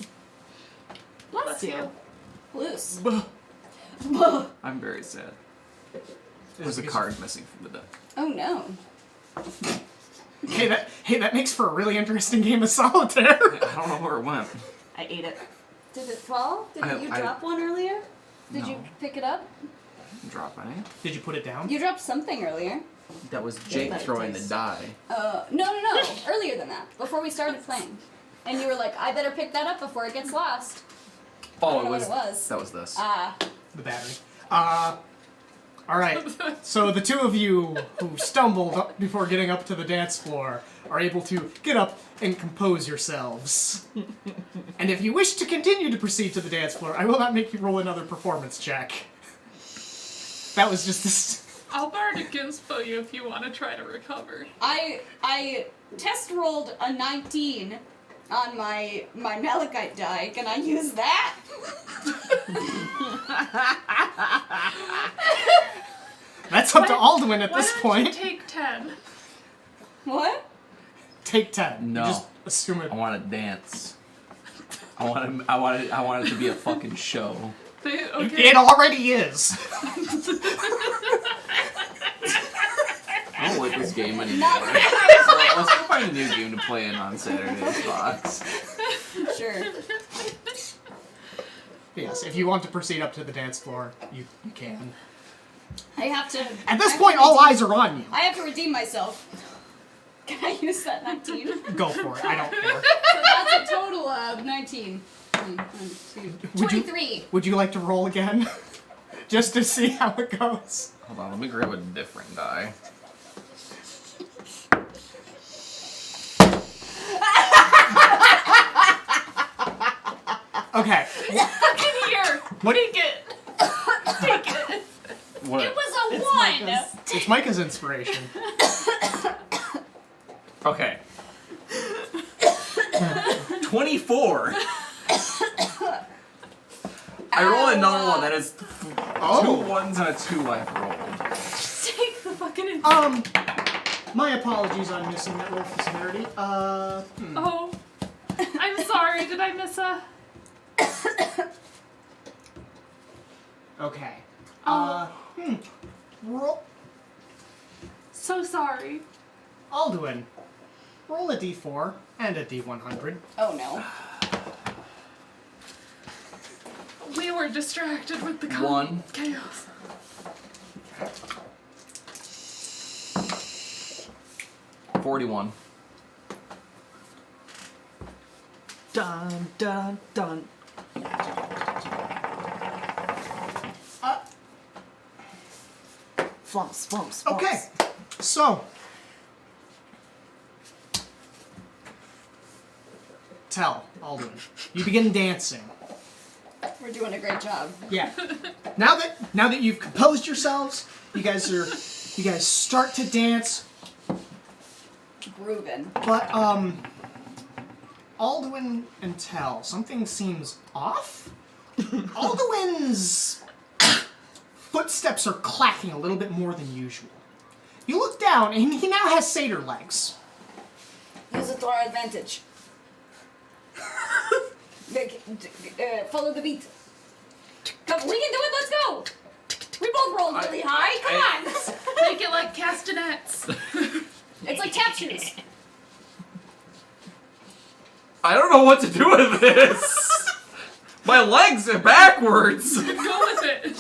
Bless you. Loose. I'm very sad. There's a card missing from the deck. Oh no. Hey, that makes for a really interesting game of solitaire. I don't know where it went. I ate it. Did it fall? Didn't you drop one earlier? Did you No. pick it up? Drop any? Did you put it down? You dropped something earlier. That was Jake that throwing the taste. die. No. Earlier than that. Before we started playing. And you were like, I better pick that up before it gets lost. Oh, don't know what it was. That was this. The battery. All right. So the two of you who stumbled up before getting up to the dance floor are able to get up and compose yourselves. And if you wish to continue to proceed to the dance floor, I will not make you roll another performance check. That was just this. I'll bardic inspo you if you want to try to recover. I test rolled a 19 on my malachite die. Can I use that? That's up to Alduin at Why this don't point. you take 10? What? Take 10. No. You just assume it. I want to dance. I want it to be a fucking show. Okay. It already is. I don't like this game anymore. Not Let's go find a new game to play in on Saturday's box. Sure. Yes, if you want to proceed up to the dance floor, you can. I have to. At this I have point, to all redeem- eyes are on you. I have to redeem myself. Can I use that 19? So Go for it. I don't care. that's a total of 19. 23. Would you like to roll again? Just to see how it goes. Hold on, let me grab a different die. Okay. Fucking here! What? Take it! Take it! What? It was a 1! It's Micah's inspiration. Okay. 24. I roll another one that is two ones and a 2 I've rolled. Take the fucking My apologies on missing that roll for severity. Oh. I'm sorry, did I miss a... Okay. Oh. Roll. So sorry. Alduin. Roll a d4 and a d100. Oh no. We were distracted with the One. chaos. Dun dun dun. Flumps, flumps, flumps. Okay. So. Tell, Alduin. You begin dancing. We're doing a great job. Yeah. Now that you've composed yourselves, you guys start to dance. Groovin'. But Alduin and Tell, something seems off. Alduin's footsteps are clacking a little bit more than usual. You look down, and he now has satyr legs. Use it to our advantage. Follow the beat. Come, we can do it. Let's go. We both rolled really high. Come on. Make it like castanets. It's like tap shoes. I don't know what to do with this. My legs are backwards. Go with it.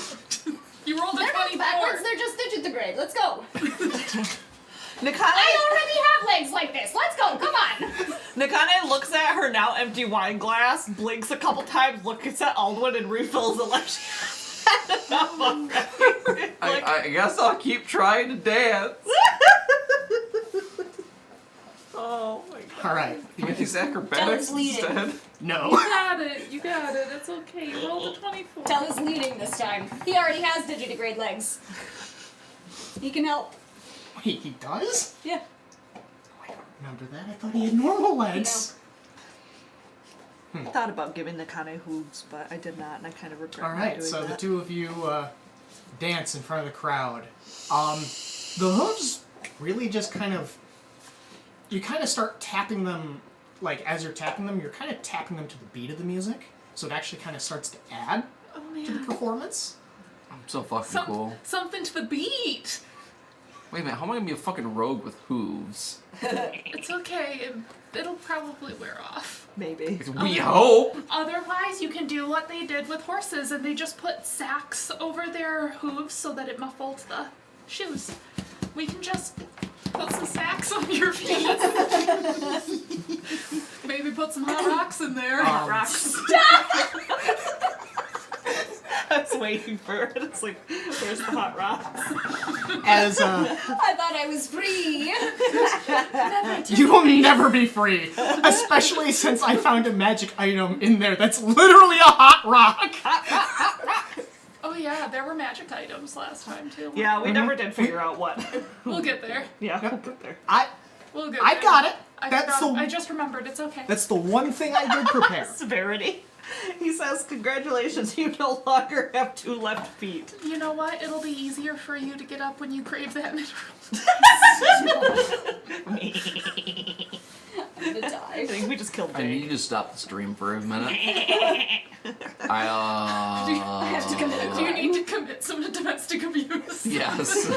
You rolled a They're 24. not backwards. They're just digitigrade. Let's go. Nakane I already have legs like this. Let's go. Come on. Nakane looks at her now empty wine glass, blinks a couple times, looks at Aldwin, and refills it like she had enough already. I guess I'll keep trying to dance. Oh my god. All right. Can we use acrobatics Della's leading. instead? No. You got it. You got it. It's okay. You rolled a 24. Tella's leading this time. He already has digitigrade legs. He can help. Wait, he does? Yeah. Oh, I don't remember that. I thought he had normal legs. I thought about giving Nakane hooves, but I did not, and I kind of regret All not right, doing so that. the two of you dance in front of the crowd. The hooves really just kind of... You kind of start tapping them, like, as you're tapping them, you're kind of tapping them to the beat of the music, so it actually kind of starts to add Oh to the man. performance. I'm so fucking cool. Something to the beat. Wait a minute, how am I gonna be a fucking rogue with hooves? It's okay. It'll probably wear off. Maybe. We hope! Otherwise, you can do what they did with horses, and they just put sacks over their hooves so that it muffled the shoes. We can just put some sacks on your feet. Maybe put some hot rocks in there. Hot rocks. I was waiting for it. It's like, where's the hot rocks? As, I thought I was free. you will never be free, especially since I found a magic item in there that's literally a hot rock. Oh yeah, there were magic items last time too. Yeah, we never did figure out what. We'll get there. Yeah, we'll get there. We'll get I there. got it. I That's forgot- the I just remembered. It's okay. that's the one thing I did prepare. Severity. He says, congratulations, you no longer have 2 left feet. You know what? It'll be easier for you to get up when you crave that mineral. I'm gonna I die. think we just killed I need Jake. to stop the stream for a minute. I have to commit a Do you crime. need to commit some domestic abuse? Yes.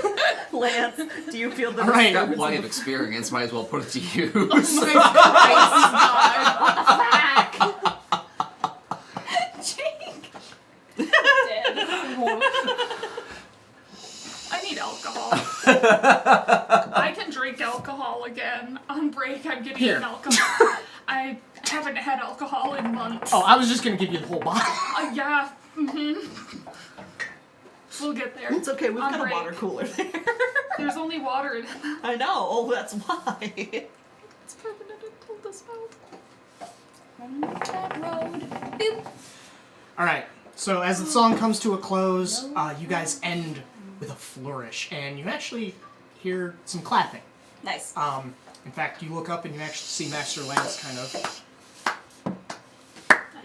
Lance, do you feel the All right. Got plenty of experience, might as well put it to use. Jake. Dead. I need alcohol. I can drink alcohol again. On break, I'm getting Here. alcohol. I haven't had alcohol in months. Oh, I was just gonna give you the whole bottle. Yeah. We'll get there. It's okay, we've On got break. a water cooler there. There's only water in it. I know, oh, that's why. It's permanent until this melt. That road. Boop. All right. So as the song comes to a close, you guys end with a flourish, and you actually hear some clapping. Nice. In fact, you look up and you actually see Master Lance kind of.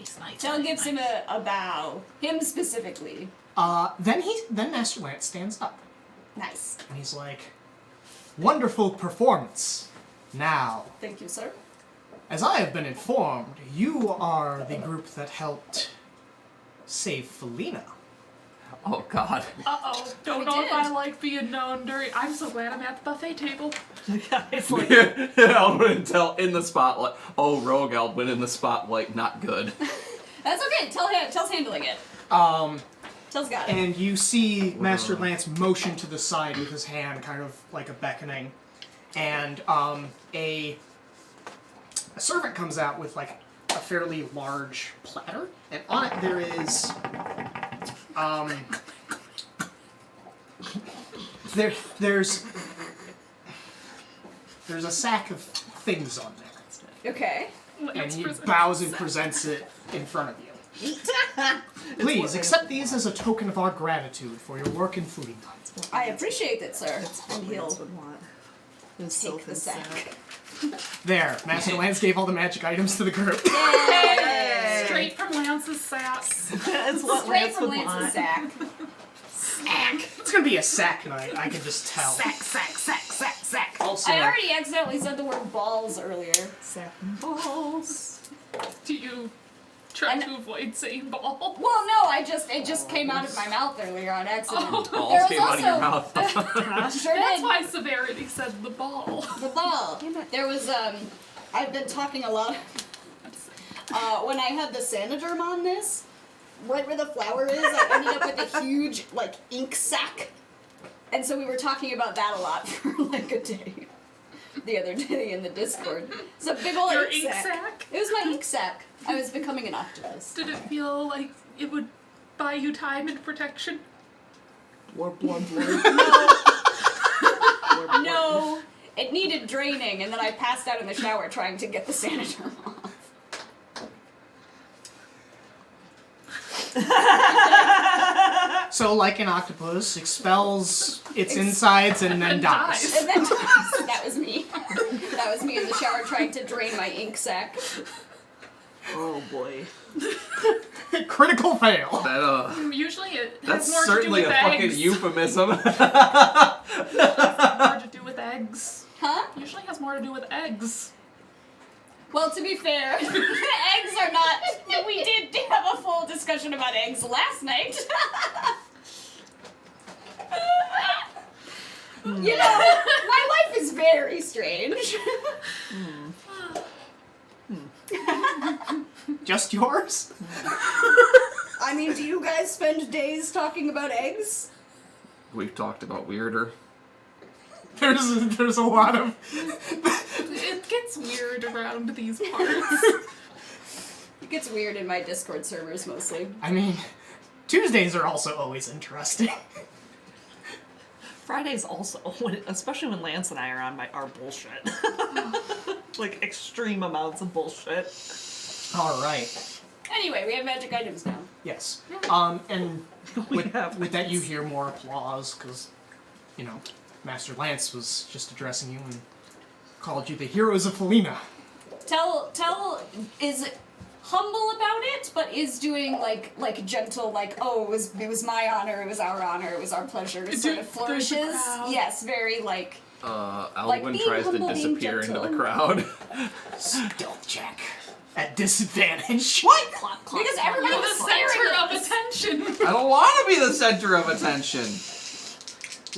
Nice. Jill gives him a bow. Him specifically. Then Master Lance stands up, Nice. and he's like, "Wonderful performance. Now, Thank you, sir. as I have been informed, you are the group that helped save Felina." Oh god. Uh-oh. Don't We know if did. I like being known during... I'm so glad I'm at the buffet table. It's like, Aldwin in the spotlight. Oh, Rogue Aldwin in the spotlight, not good. That's okay. Tell's handling it. Tell's got it. And you see Master Lance motion to the side with his hand, kind of like a beckoning, and a servant comes out with like a fairly large platter, and on it there is there's a sack of things on there, Okay. and he Present. bows and presents it in front of you. Please accept these as a token of our gratitude for your work in Felina. I appreciate it, sir. And Lance he'll would want. His take silken the sack. There, Master Lance gave all the magic items to the group. Yay! Straight from Lance's sack. It's what Straight Lance from would Lance's want. sack. It's gonna be a sack night, I can just tell. Sack. Also, I already accidentally said the word balls earlier. Sack and balls. Do you Trying to avoid saying ball. Well, no, it just came out of my mouth earlier on accident. Oh. Balls There was came out of your also- mouth. Sure That's did. why Severity said the ball. The ball. There was I've been talking a lot. When I had the Sanaderm on this, right where the flower is, I ended up with a huge ink sac, and so we were talking about that a lot for a day. The other day in the Discord, it's a big old Your ink sac. It was my ink sac. I was becoming an octopus. Did it feel like it would buy you time and protection? Warp blood. No, it needed draining, and then I passed out in the shower trying to get the Sanaderm off. So, like an octopus, expels its insides and then dies. And then that was me. That was me in the shower trying to drain my ink sac. Oh boy. Critical fail. That, Usually it has that's more to do certainly with a fucking eggs. euphemism. More to do with eggs. Huh? Usually has more to do with eggs. Well, to be fair, eggs are not. We did have a full discussion about eggs last night. You know, my life is very strange. Just yours? I mean, do you guys spend days talking about eggs? We've talked about weirder. There's a lot of... It gets weird around these parts. It gets weird in my Discord servers mostly. I mean, Tuesdays are also always interesting. Fridays also, especially when Lance and I are on are bullshit. Extreme amounts of bullshit. Alright. Anyway, we have magic items now. Yes. And with that you hear more applause, because, Master Lance was just addressing you and called you the heroes of Felina. Tell is humble about it, but is doing like gentle, oh, it was my honor, it was our honor, it was our pleasure, sort of flourishes. Yes, very Alwyn being tries to humble, being disappear into the gentle. crowd. Stealth check. At disadvantage. What? Clop, clop, Because clop. everybody You're was the staring center at of us. attention. I don't want to be the center of attention.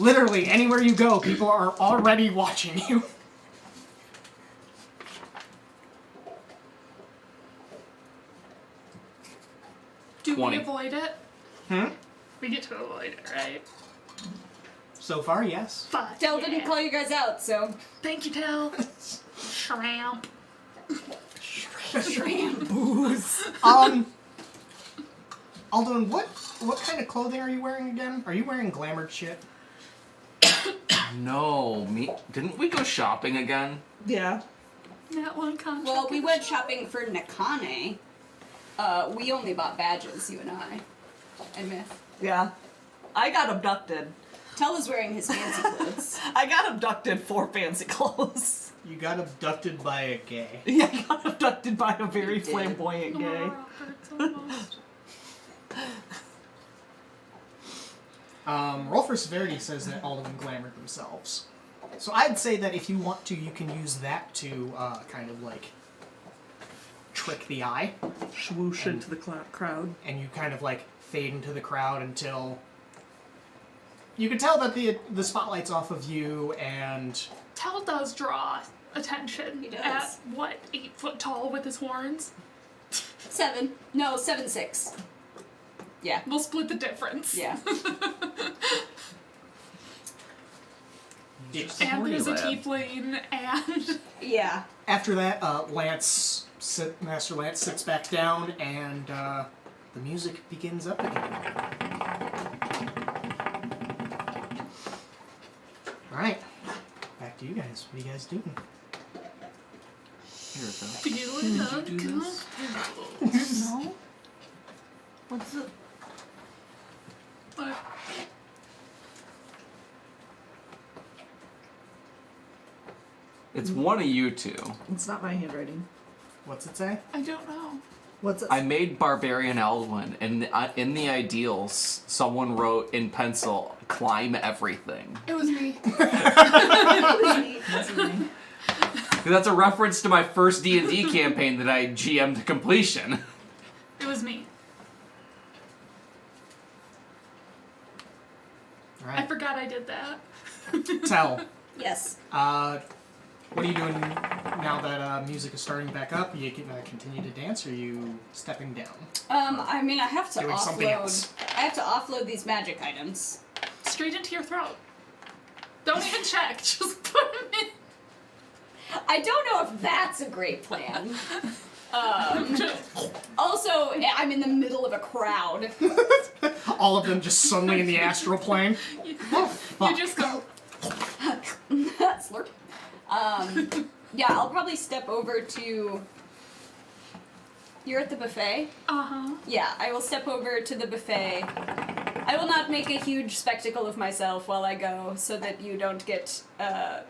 Literally, anywhere you go, people are already watching you. Do 20. we avoid it? We get to avoid it, right? So far, yes. Fuck Del yeah. didn't call you guys out, so. Thank you, Del. Shramp. Alden, what kind of clothing are you wearing again? Are you wearing glamored shit? No, didn't we go shopping again? Yeah. That one contract. Well, we went shopping for Nakane. We only bought badges, you and I. And Myth. Yeah. I got abducted. Tell is wearing his fancy clothes. I got abducted for fancy clothes. You got abducted by a gay. Yeah, I got abducted by a very You did. flamboyant gay. Nora Roberts almost. Roll for Severity says that all of them glamored themselves. So I'd say that if you want to, you can use that to kind of trick the eye. Swoosh into the crowd. And you kind of fade into the crowd until you can tell that the spotlight's off of you, and Tel does draw attention. He does. At what, 8 foot tall with his horns? 7. No, 7'6". Yeah. We'll split the difference. Yeah. Just a And horny there's a lad. tiefling, and Yeah. after that, Master Lance sits back down, and the music begins up again. Alright, back to you guys. What are you guys doing? Here it goes. feeling do this? uncomfortable. No? What's it? What? It's one of you two. It's not my handwriting. What's it say? I don't know. What's it? I made Barbarian Elwyn, and in the ideals, someone wrote in pencil, "Climb everything." It was me. That's me. That's a reference to my first D&D campaign that I GM'd to completion. was me. All I right. forgot I did that. Tell. Yes. What are you doing now that music is starting back up? You can continue to dance, or are you stepping down? I mean, I have to Doing something else. I have to offload these magic items. Straight into your throat. Don't even check. Just put them in. I don't know if that's a great plan. Also, I'm in the middle of a crowd. All of them just suddenly in the astral plane. You Fuck. just go. Slurp. Yeah, I'll probably step over to. You're at the buffet? Uh-huh. Yeah, I will step over to the buffet. I will not make a huge spectacle of myself while I go, so that you don't get a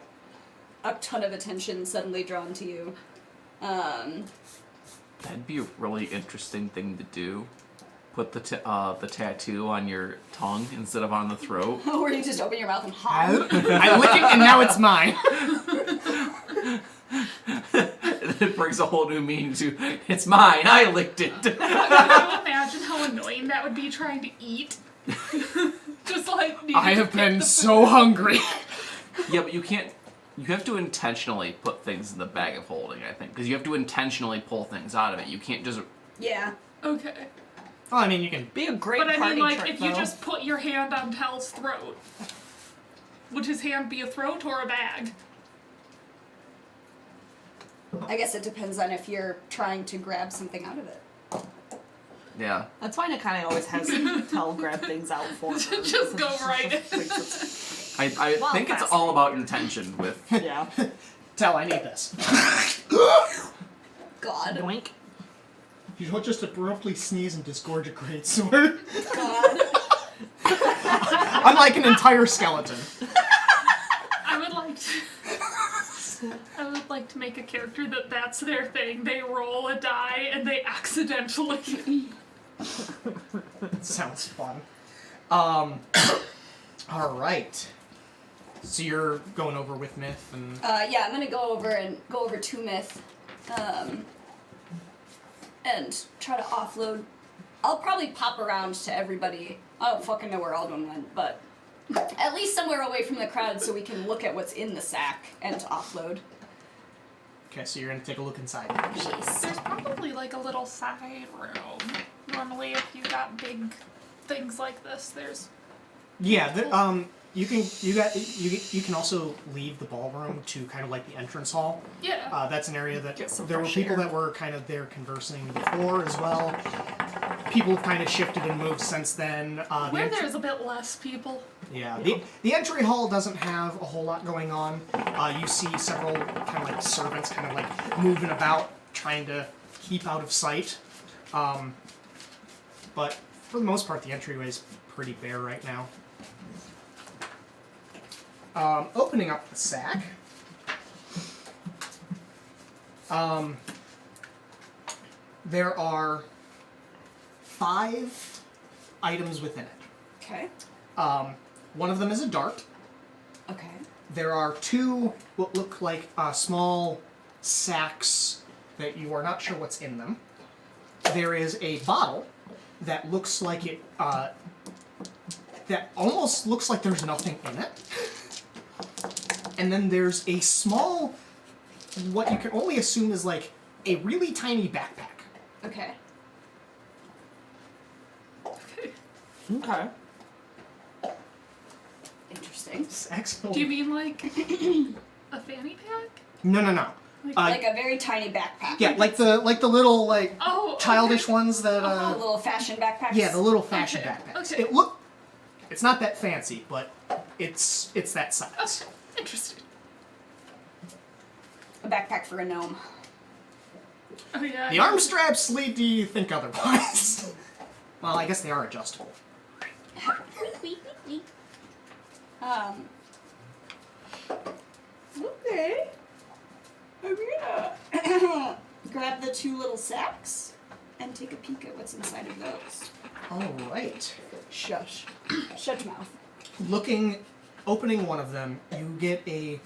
ton of attention suddenly drawn to you. That'd be a really interesting thing to do. Put the tattoo on your tongue instead of on the throat. Or you just open your mouth and I hop. lick it, and now it's mine. It brings a whole new meaning to it's mine. I licked it. Can you imagine how annoying that would be trying to eat? Just like I have been so hungry. Yeah, but you can't. You have to intentionally put things in the bag of holding, I think, because you have to intentionally pull things out of it. You can't just. Yeah. Okay. Well, I mean, you can. Be a great But I party mean, like, trick, if you though. just put your hand on Tel's throat, would his hand be a throat or a bag? I guess it depends on if you're trying to grab something out of it. Yeah. That's why Nakane always has Tell grab things out for her. Just go right in. I Well, think it's fast. all about intention with. Yeah. Tell, I need this. God. Doink. You don't just abruptly sneeze and disgorge a great sword. God. Unlike an entire skeleton. I would like to make a character that's their thing. They roll a die and they accidentally. Sounds fun. Alright. So you're going over with Myth and... Yeah, I'm gonna go over to Myth, and try to offload. I'll probably pop around to everybody. I don't fucking know where Aldwin went, but at least somewhere away from the crowd so we can look at what's in the sack and offload. Okay, so you're gonna take a look inside. Yes. There's probably like a little side room. Normally, if you got big things like this, there's. Yeah, you can also leave the ballroom to kind of like the entrance hall. Yeah. That's an area that Get some there were fresh people air. that were kind of there conversing before as well. People have kind of shifted and moved since then. The Where entry- there's a bit less people. Yeah, the entry hall doesn't have a whole lot going on. You see several kind of like servants kind of like moving about, trying to keep out of sight. But for the most part, the entryway is pretty bare right now. Opening up the sack. There are 5 items within it. Okay. One of them is a dart. Okay. There are 2 what look like small sacks that you are not sure what's in them. There is a bottle that looks like it, that almost looks like there's nothing in it. And then there's a small, what you can only assume is like a really tiny backpack. Okay. Okay. Interesting. Sacks. Do you mean like a fanny pack? No. Like a very tiny backpack. Yeah, like the little like Oh, okay. childish ones that Little fashion backpacks. yeah, the little fashion Okay, backpacks. okay. It's not that fancy, but it's that size. Okay, interesting. A backpack for a gnome. Oh yeah. The arm straps lead to you think otherwise. Well, I guess they are adjustable. Okay. I'm gonna grab the 2 little sacks and take a peek at what's inside of those. Alright. Shush. Shut your mouth. Opening one of them, you get a...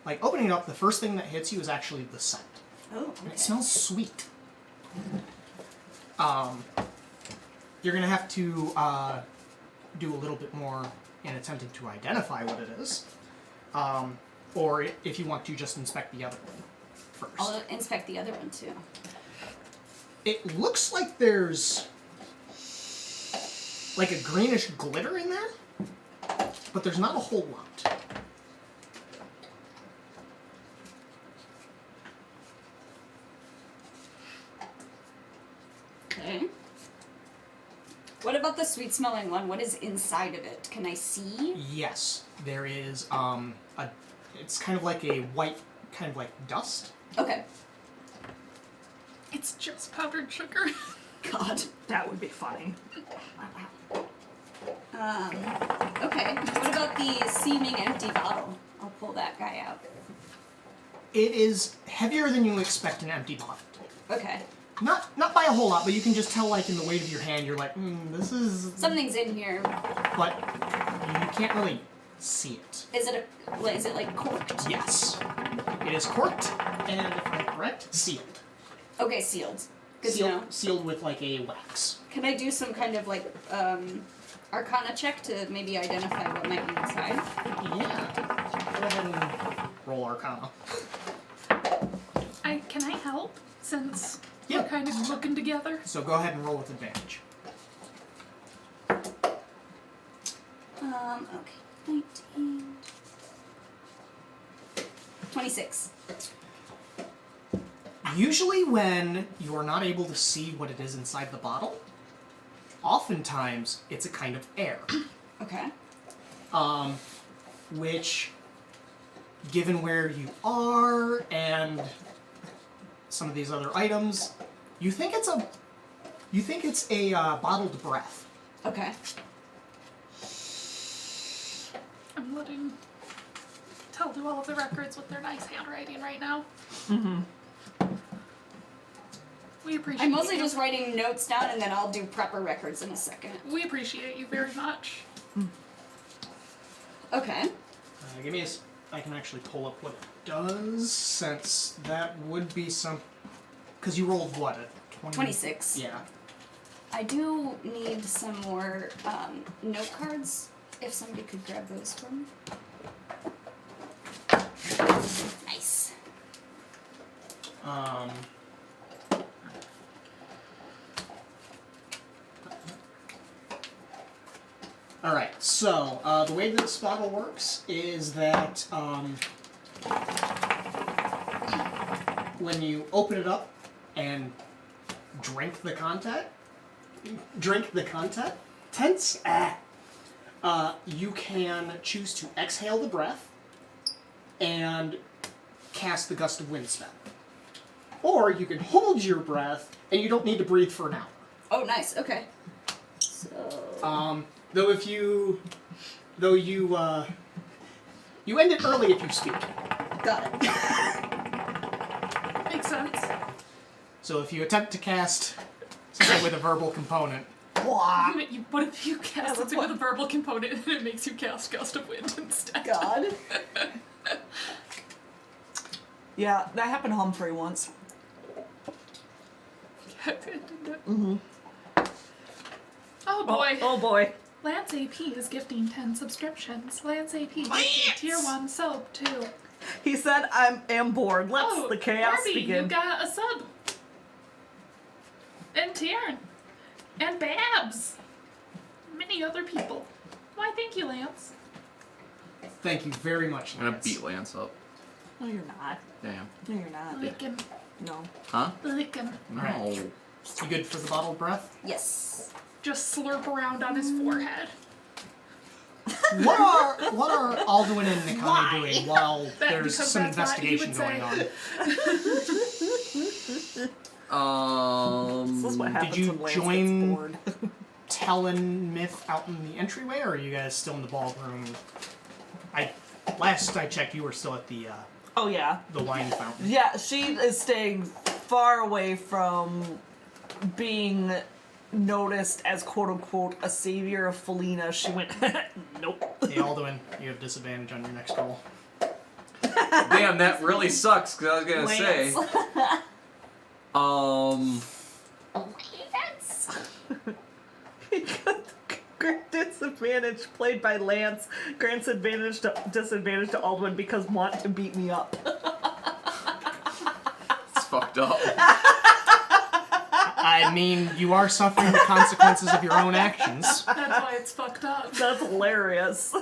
Like, opening it up, the first thing that hits you is actually the scent. Oh, And okay. it smells sweet. You're going to have to do a little bit more in attempting to identify what it is. Or if you want to just inspect the other one first. I'll inspect the other one too. It looks like there's like a greenish glitter in there, but there's not a whole lot. Okay. What about the sweet smelling one? What is inside of it? Can I see? Yes, there is it's kind of like a white, kind of like dust. Okay. It's just powdered sugar. God. That would be funny. Okay. What about the seeming empty bottle? I'll pull that guy out. It is heavier than you expect an empty bottle. Okay. Not by a whole lot, but you can just tell, like, in the weight of your hand, you're like, this is... Something's in here. But you can't really see it. Is it like corked? Yes. It is corked, and if I'm correct, sealed. Okay, sealed. Good to know. Sealed with, like, a wax. Can I do some kind of like Arcana check to maybe identify what might be inside? Yeah. Go ahead and roll Arcana. Can I help? Since Yeah. we're kind of looking together. So go ahead and roll with advantage. Okay. 19. 26. Usually when you are not able to see what it is inside the bottle, oftentimes it's a kind of air. Okay. Which, given where you are and some of these other items, you think it's a bottled breath. Okay. I'm letting Tell do all of the records with their nice handwriting right now. Mm-hmm. We appreciate I'm mostly you. just writing notes down and then I'll do proper records in a second. We appreciate you very much. Okay. Give me I can actually pull up what it does, since that would be some... Because you rolled what, a 20? 26. Yeah. I do need some more note cards. If somebody could grab those for me. Nice. Alright, so the way that this bottle works is that when you open it up and drink the contents, you can choose to exhale the breath and cast the Gust of Wind spell. Or you can hold your breath and you don't need to breathe for an hour. Oh, nice. Okay. So. Though you end it early if you speak. Got it. Makes sense. So if you attempt to cast something with a verbal component, What if you cast something with a verbal component and it makes you cast Gust of Wind instead? God. Yeah, that happened to Humphrey once. Mm-hmm. Oh boy. Oh boy. Lance AP is gifting 10 subscriptions. Lance AP gifting tier 1 sub too. He said, I am bored. Let's the chaos Barbie, begin. you got a sub. And Tieran. And Babs. Many other people. Why, thank you, Lance. thank you very much, I'm gonna Lance. beat Lance up. No, you're not. Damn. No, you're not. Lick him. No. Huh? Lick him. No. Alright. You good for the bottled breath? Yes. Just slurp around on his forehead. What are Alduin and Nikani doing while there's because some that's what he investigation would going say. on? This is what happens did you when Lance join gets bored. Talon Myth out in the entryway, or are you guys still in the ballroom? Last I checked, you were still at the Oh, yeah. wine fountain. Yeah, she is staying far away from being noticed as quote-unquote a savior of Felina. She went, nope. Hey Alduin, you have disadvantage on your next roll. Damn, that really sucks, because I was gonna say. Lance. Um. Okay then. disadvantage played by Lance grants disadvantage to Aldwin because want to beat me up. It's fucked up. I mean, you are suffering the consequences of your own actions. That's why it's fucked up. That's hilarious.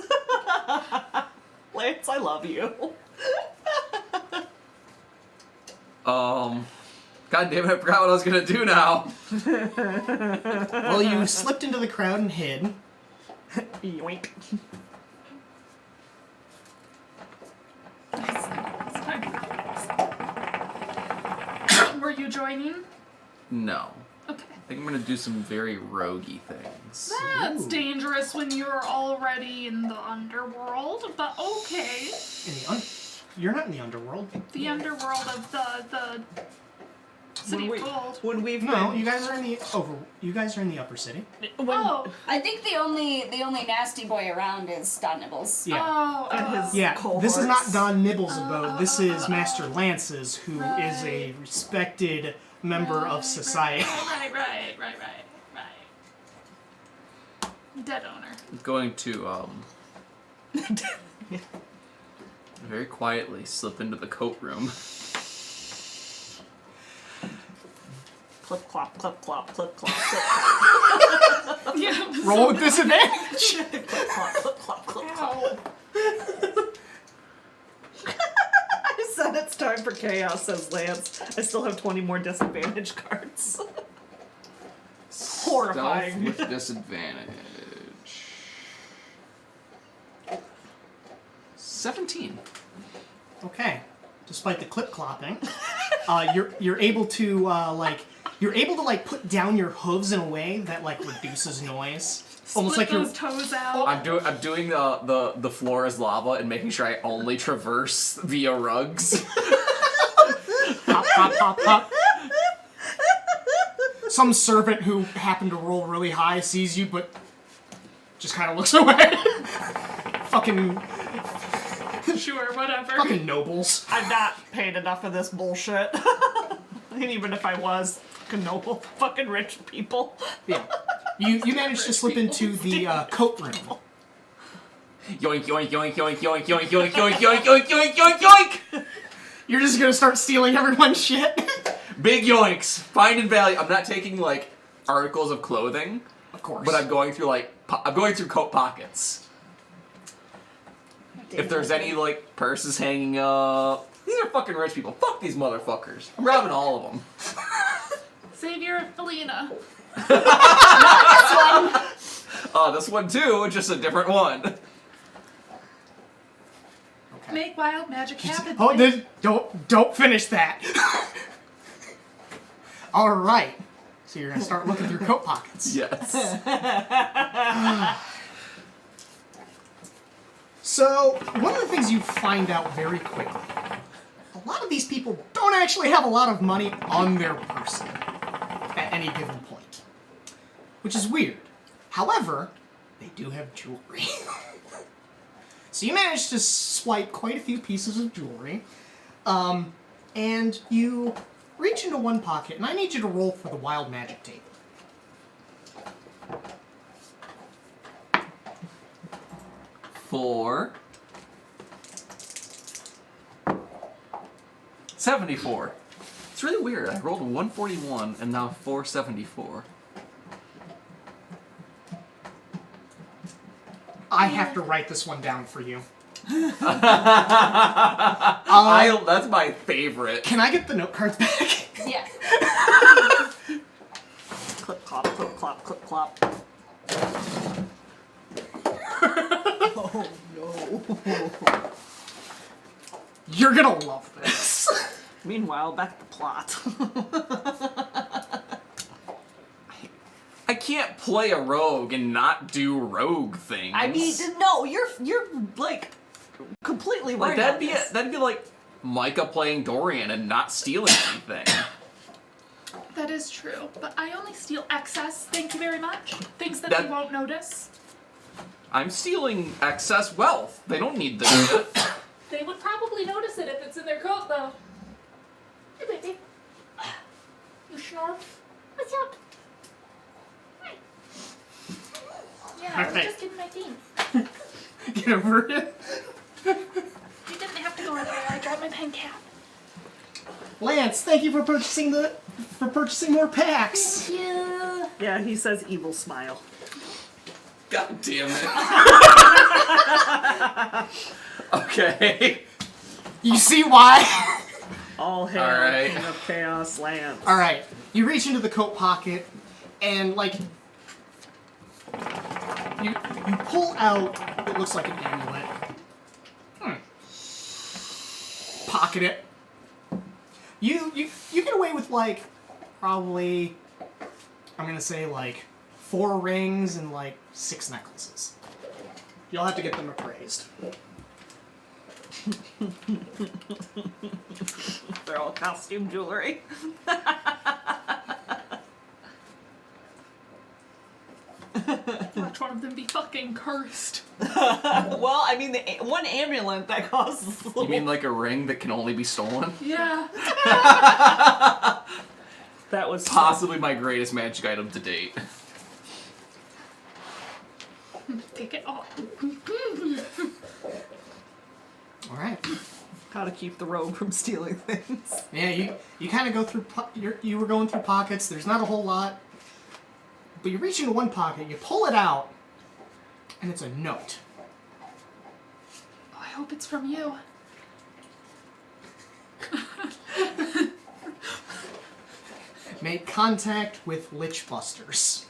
Lance, I love you. God damn it, I forgot what I was gonna do now. Well, you slipped into the crowd and hid. Yoink. Were you joining? No. Okay. I think I'm gonna do some very roguey things. That's Ooh. dangerous when you're already in the underworld, but okay. You're not in the underworld. The underworld of the City of Gold. When we've No, been, you guys are in the upper city. Oh. I think the only nasty boy around is Don Nibbles. Yeah. Oh. and Oh. his Yeah, cohorts. this is not Don Nibbles' abode. This is Master Lance's, who is a respected member of society. Right. Dead owner. I'm going to very quietly slip into the coat room. Clip clop, clip clop, clip clop, clip clop. Yeah. Roll with disadvantage. Clip clop, clip clop, clip clop. Ow. I said it's time for chaos, says Lance. I still have 20 more disadvantage cards. Horrifying. Stealth with disadvantage. 17. Okay. Despite the clip clopping, you're able to put down your hooves in a way that like reduces noise. Almost Split like you're those toes out. I'm doing the floor is lava and making sure I only traverse via rugs. pop, pop, pop, pop. Some servant who happened to roll really high sees you, but just kind of looks away. Fucking Sure, whatever. fucking nobles. I'm not paying enough of this bullshit. And even if I was, fucking noble, fucking rich people. Yeah. You managed to slip into the coat room. Yoink, yoink, yoink, yoink, yoink, yoink, yoink, yoink, yoink, yoink, yoink, yoink, yoink! You're just gonna start stealing everyone's shit. Big yoinks. Find and value. I'm not taking like articles of clothing, Of course. but I'm going through I'm going through coat pockets. If there's any like purses hanging up, these are fucking rich people. Fuck these motherfuckers. I'm robbing all of them. Savior Alina. This one too, just a different one. Okay. Make wild magic happen. Oh, don't finish that. All right. So you're gonna start looking through coat pockets. Yes. So one of the things you find out very quickly, a lot of these people don't actually have a lot of money on their person at any given point, which is weird. However, they do have jewelry. So you manage to swipe quite a few pieces of jewelry, and you reach into one pocket, and I need you to roll for the wild magic table. For 74. It's really weird. I rolled a 141 and now 474. I have to write this one down for you. That's my favorite. Can I get the note cards back? Yeah. Clip clop, clip clop, clip clop. Oh no. You're gonna love this. Meanwhile, back to the plot. I can't play a rogue and not do rogue things. I mean, no, you're like completely like right. that'd be like Micah playing Dorian and not stealing anything. That is true, but I only steal excess. Thank you very much. Things that That- they won't notice. I'm stealing excess wealth. They don't need this shit. They would probably notice it if it's in their coat, though. Hey, baby. You snore? What's up? Hi. Yeah, I was Alright. just getting my thing. Get over it. You didn't have to go anywhere. I dropped my pen cap. Lance, thank you for purchasing more packs. Thank you. Yeah, he says evil smile. God damn it. Okay. You see why? All hail Alright. King of Chaos Lance. All right. You reach into the coat pocket, and like you pull out what looks like an amulet. Pocket it. You get away with like probably I'm gonna say like 4 rings and like 6 necklaces. You'll have to get them appraised. They're all costume jewelry. Watch one of them be fucking cursed. Well, I mean, the one amulet that costs. You mean like a ring that can only be stolen? Yeah. that was Possibly my greatest magic item to date. Take it off. All right. how to keep the rogue from stealing things. Yeah, you kind of go through. You were going through pockets. There's not a whole lot, but you reach into one pocket, you pull it out, and it's a note. Oh, I hope it's from you. Make contact with Lichbusters.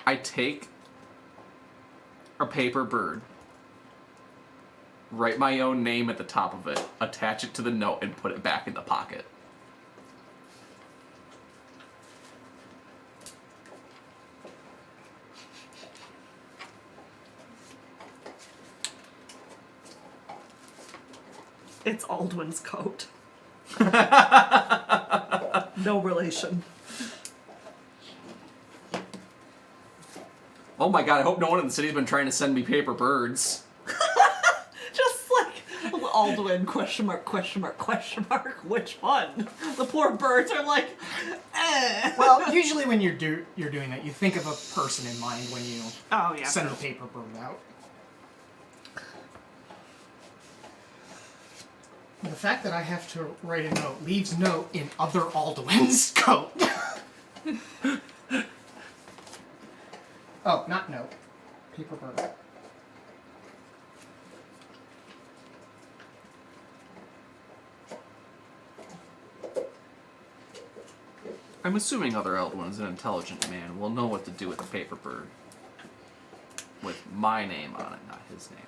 I take a paper bird, write my own name at the top of it, attach it to the note, and put it back in the pocket. It's Aldwin's coat. No relation. Oh my god, I hope no one in the city's been trying to send me paper birds. Just like Aldwin, question mark, question mark, question mark, which one? The poor birds are like, eh. Well, usually when you're doing that, you think of a person in mind when you Oh, yeah. send the paper bird out. The fact that I have to write a note leaves note in other Aldwin's coat. Oh, not note. Paper bird. I'm assuming other Eldwin's an intelligent man will know what to do with a paper bird. With my name on it, not his name.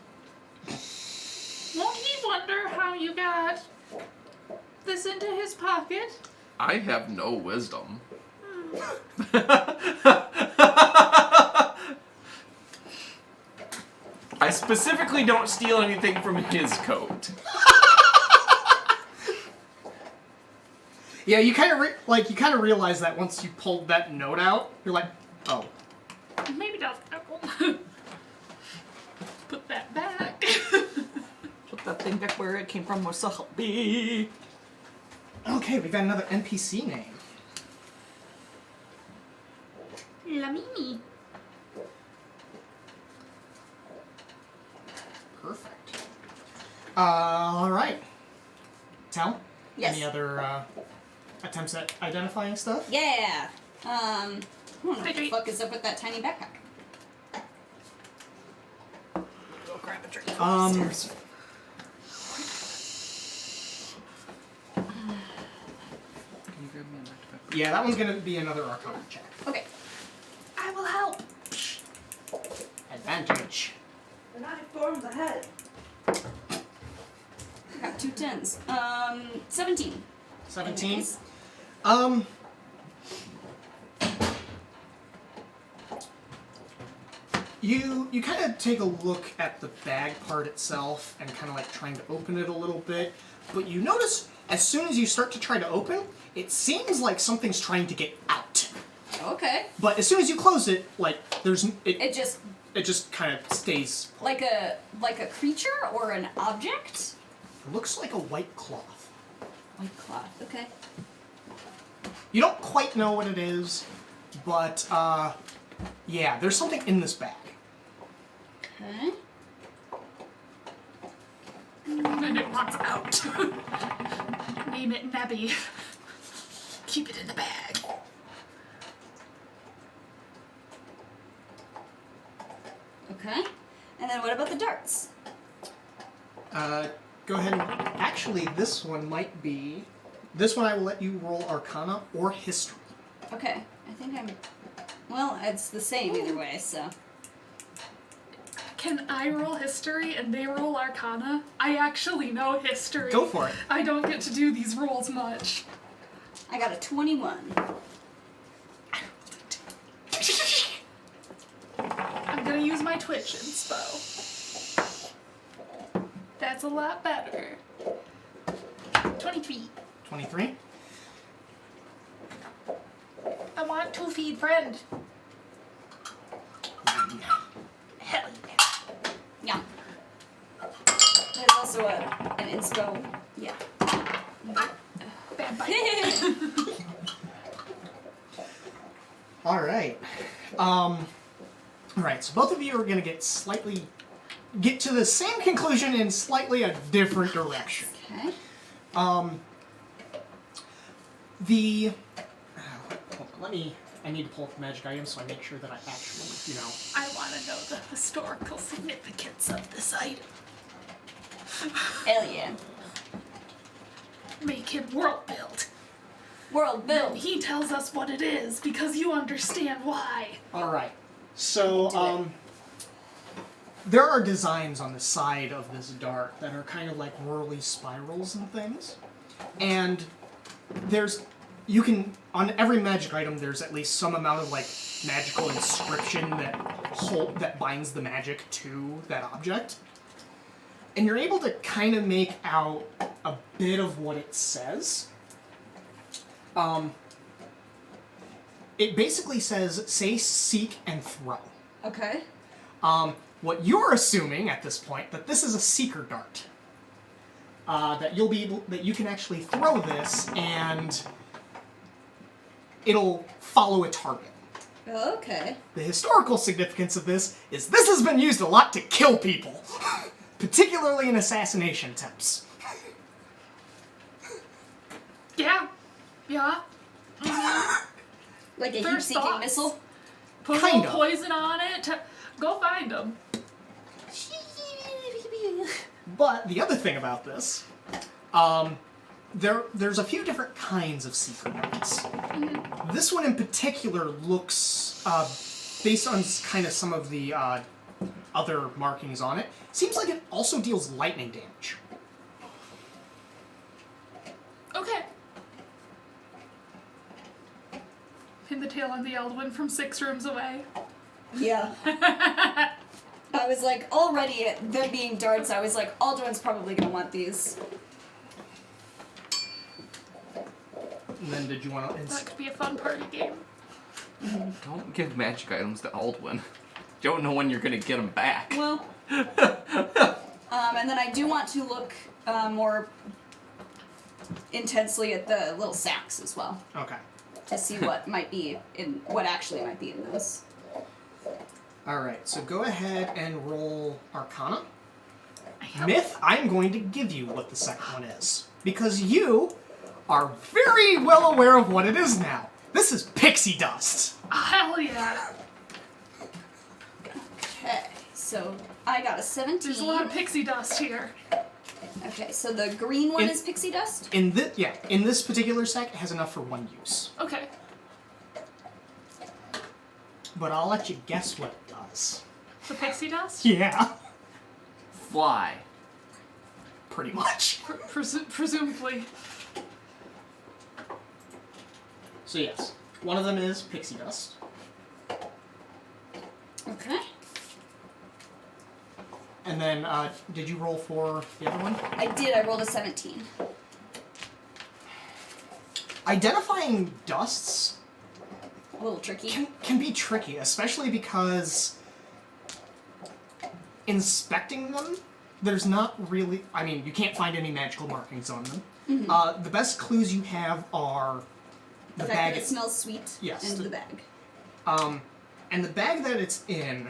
Won't he wonder how you got this into his pocket? I have no wisdom. I specifically don't steal anything from his coat. Yeah, you kind of realize that once you pulled that note out, you're like, oh. Maybe not that one. Put that back. Put that thing back where it came from, Wasabi. Okay, we've got another NPC name. Lamini. Perfect. All right. Tell? Yes. Any other attempts at identifying stuff? Yeah. What the Hydrate. fuck is up with that tiny backpack? Go grab a drink. Can you grab me a backpack? Yeah, that one's gonna be another Arcana check. Okay. I will help. Advantage. The knife forms ahead. Got 2 10s. 17. 17. Anyways. You kind of take a look at the bag part itself and kind of like trying to open it a little bit, but you notice as soon as you start to try to open, it seems like something's trying to get out. Okay. But as soon as you close it, like it It just it just kind of stays. Like a creature or an object? Looks like a white cloth. White cloth. Okay. You don't quite know what it is, but yeah, there's something in this bag. Okay. And it wants out. Name it Nebby. Keep it in the bag. Okay. And then what about the darts? Go ahead and actually, this one might be. This one I will let you roll Arcana or History. Okay. I think I'm. Well, it's the same either way, so. Can I roll history and they roll arcana? I actually know history. Go for it. I don't get to do these rolls much. I got a 21. I'm gonna use my Twitch inspo. That's a lot better. 23. 23. I want to feed friend. Hell yeah. Yeah. There's also an inspo. Yeah. Bad bite. All right. All right. So both of you are going to get to the same conclusion in slightly a different direction. Okay. I need to pull up the magic item so I make sure that I actually, I want to know the historical significance of this item. Hell yeah. Make him world build. World Then build. he tells us what it is because you understand why. All right. So, there are designs on the side of this dart that are kind of like whirly spirals and things. And on every magic item, there's at least some amount of like magical inscription that binds the magic to that object. And you're able to kind of make out a bit of what it says. It basically says, say, seek, and throw. Okay. What you're assuming at this point, that this is a seeker dart. That you can actually throw this and it'll follow a target. Okay. The historical significance of this is this has been used a lot to kill people, particularly in assassination attempts. Yeah. Yeah. Like a First heat-seeking thoughts. missile? Put a Kind little of. poison on it. Go find him. But the other thing about this, there's a few different kinds of seeker darts. This one in particular looks, based on kind of some of the other markings on it, seems like it also deals lightning damage. Okay. Pin the tail on the Eldwin from 6 rooms away. Yeah. I was like, already, them being darts, I was like, Alduin's probably gonna want these. And then did you want to... That could be a fun party game. Don't give magic items to Aldwin. You don't know when you're gonna get them back. Well. And then I do want to look more intensely at the little sacks as well. Okay. To see what what actually might be in those. Alright, so go ahead and roll Arcana. I have Myth, I'm going to give you what the second one is. Because you are very well aware of what it is now. This is pixie dust. hell yeah. Okay, so I got a 17. There's a lot of pixie dust here. Okay, so the green one is pixie dust? In this particular sack, it has enough for one use. Okay. But I'll let you guess what it does. The pixie dust? Yeah. Fly. Pretty much. Presumably. So yes, one of them is pixie dust. Okay. And then, did you roll for the other one? I did, I rolled a 17. Identifying dusts A little tricky. can be tricky, especially because inspecting them, there's not really... I mean, you can't find any magical markings on them. The best clues you have are the fact bag... that it smells sweet. Yes, And the- the bag. And the bag that it's in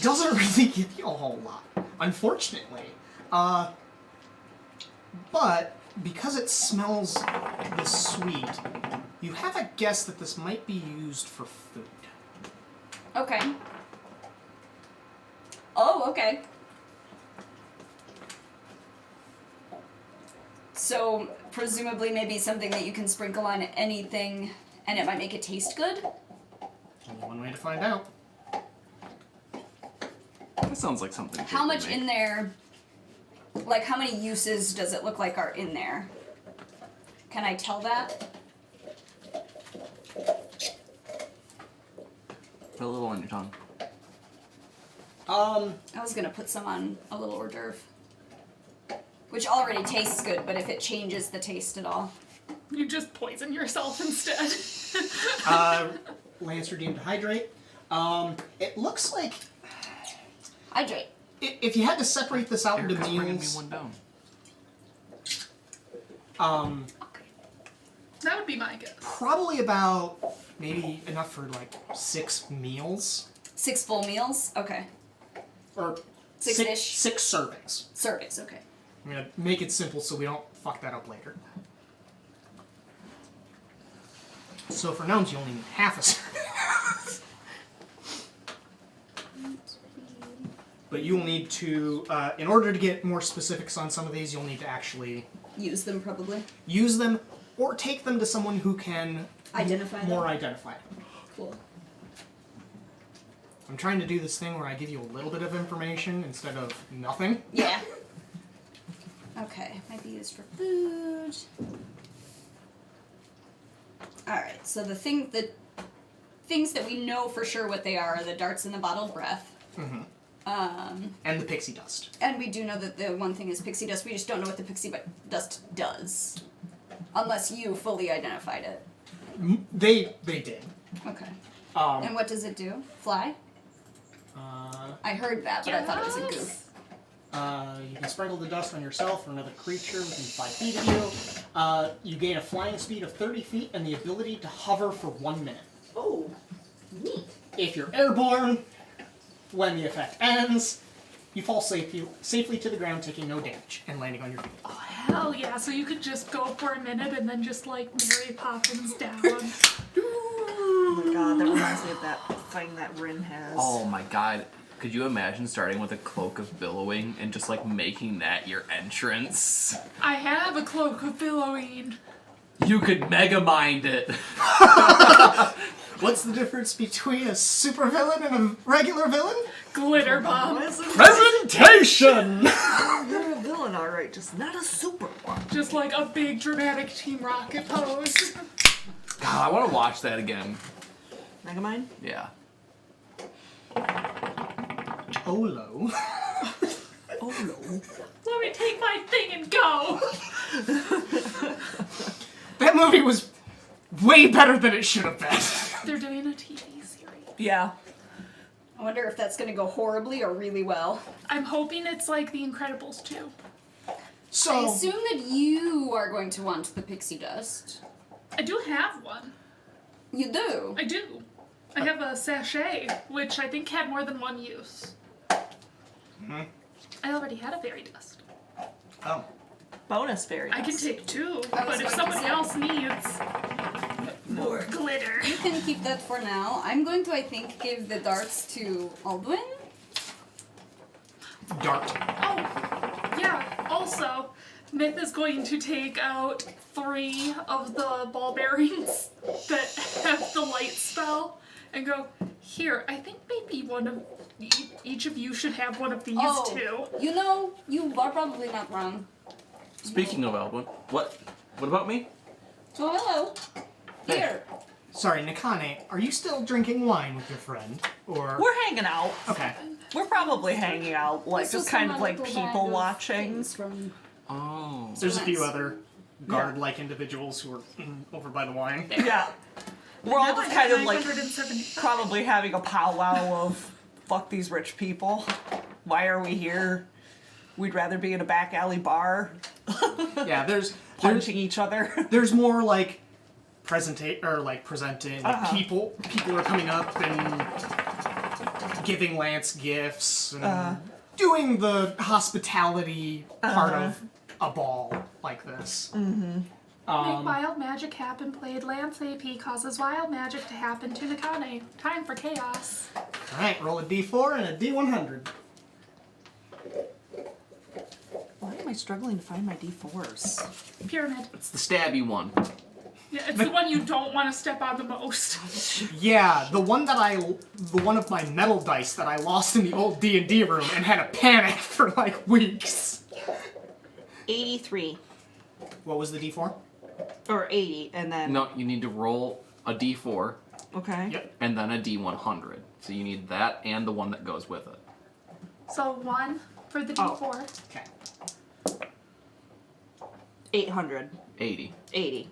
doesn't really give you a whole lot, unfortunately. But because it smells this sweet, you have a guess that this might be used for food. Okay. Oh, okay. So, presumably maybe something that you can sprinkle on anything and it might make it taste good? Only one way to find out. That sounds like something. How much in there, like how many uses does it look like are in there? Can I tell that? Put a little on your tongue. I was gonna put some on a little hors d'oeuvre. Which already tastes good, but if it changes the taste at all. You just poison yourself instead. Lance redeemed to hydrate. It looks like Hydrate. if you had to separate this out into Erica's bringing me meals, one down. Okay. That would be my guess. probably about maybe enough for like 6 meals. 6 full meals? Okay. Or Six six, dish? 6 servings. Cervix, okay. I'm gonna make it simple so we don't fuck that up later. So for gnomes, you only need half a serving. But you'll need to, in order to get more specifics on some of these, you'll need to actually Use them probably. use them or take them to someone who can Identify them? more identify them. Cool. I'm trying to do this thing where I give you a little bit of information instead of nothing. Yeah. Okay, might be used for food. Alright, so the things that we know for sure what they are the darts and the bottled breath. And the pixie dust. And we do know that the one thing is pixie dust, we just don't know what the pixie dust does. Unless you fully identified it. They did. Okay. And what does it do? Fly? I heard that, but I thought it was a goof. You can sprinkle the dust on yourself or another creature within 5 feet of you. You gain a flying speed of 30 feet and the ability to hover for 1 minute. Oh, neat. If you're airborne, when the effect ends, you fall safely to the ground, taking no damage, and landing on your feet. Oh, hell yeah. So you could just go for a minute and then just like Mary Poppins down. Oh my god, that reminds me of that thing that Rin has. Oh my god. Could you imagine starting with a cloak of billowing and just like making that your entrance? I have a cloak of billowing. You could mega mind it. What's the difference between a supervillain and a regular villain? Glitter bomb. Presentation! You're a villain, alright, just not a super one. Just like a big dramatic Team Rocket pose. God, I want to watch that again. Megamind? Yeah. Olo. Oh no. Let me take my thing and go. That movie was way better than it should have been. They're doing a TV series. Yeah. I wonder if that's gonna go horribly or really well. I'm hoping it's like The Incredibles 2. I So, assume that you are going to want the pixie dust. I do have one. You do? I do. I have a sachet, which I think had more than one use. I already had a fairy dust. oh. Bonus fairy. I can dust. take 2, I was but going if to someone say. else needs more glitter. You can keep that for now. I'm going to, I think, give the darts to Aldwin. Dart. Oh, yeah. Also, Myth is going to take out 3 of the ball bearings that have the light spell and go, here, I think maybe one of each of you should have one of these too. You know, you are probably not wrong. Speaking of Elwin, what about me? So hello. Here. Sorry, Nakane, are you still drinking wine with your friend? Or... We're hanging out. Okay. We're probably hanging out, like, This just was kind from of a like little bag people of watching. things From Oh. There's a few Nice. other guard-like individuals who are over by the wine. Yeah. We're all Now just I kind have of like 975. probably having a powwow of fuck these rich people. Why are we here? We'd rather be in a back alley bar Yeah, there's punching each other. there's more like presenting like people are coming up and giving Lance gifts and doing the hospitality part of a ball like this. Make wild magic happen. Played Lance AP causes wild magic to happen to Nakane. Time for chaos. Alright, roll a d4 and a d100. Why am I struggling to find my D4s? Pyramid. It's the stabby one. Yeah, it's the one you don't want to step on the most. Yeah, the one of my metal dice that I lost in the old D&D room and had a panic for like weeks. 83. What was the d4? Or 80, and then... No, you need to roll a d4 Okay. Yep. and then a d100. So you need that and the one that goes with it. So 1 for the D4. Okay. 800. 80. 80.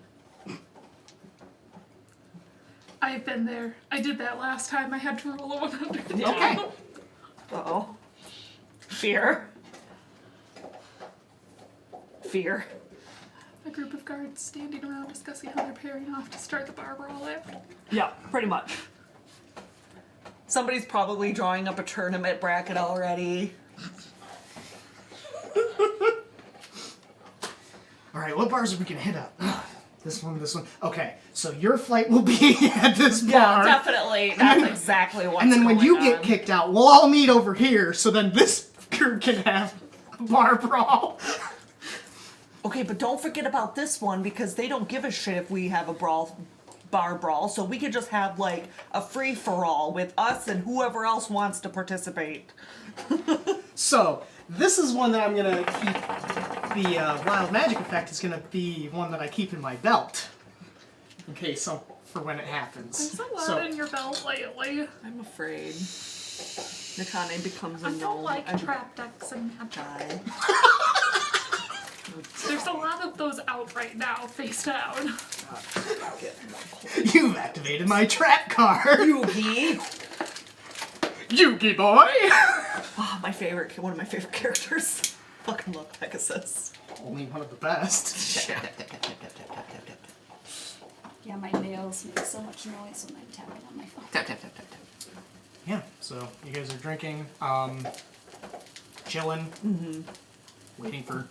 I've been there. I did that last time. I had to roll a 100. Okay. Uh-oh. Fear. Fear. A group of guards standing around discussing how they're pairing off to start the bar brawl after. Yeah, pretty much. Somebody's probably drawing up a tournament bracket already. Alright, what bars are we gonna hit up? This one, this one. Okay, so your flight will be at this bar. Yeah, definitely. That's exactly what's And then when going you get on. kicked out, we'll all meet over here, so then this group can have a bar brawl. Okay, but don't forget about this one because they don't give a shit if we have a bar brawl. So we could just have like a free for all with us and whoever else wants to participate. So, this is one that I'm gonna keep. The wild magic effect is gonna be one that I keep in my belt. In case for when it happens. There's a lot So, in your belt lately. I'm afraid. Nakane becomes a I don't gnome like and trap decks and magic. die. There's a lot of those out right now, face down. you've activated my trap card! Yugi! Yugi boy! Oh, one of my favorite characters. Fucking love Pegasus. Only one of the best. Yeah, my nails make so much noise when I'm tapping on my phone. Tap, tap, tap, tap, tap. Yeah, so you guys are drinking, chilling, waiting for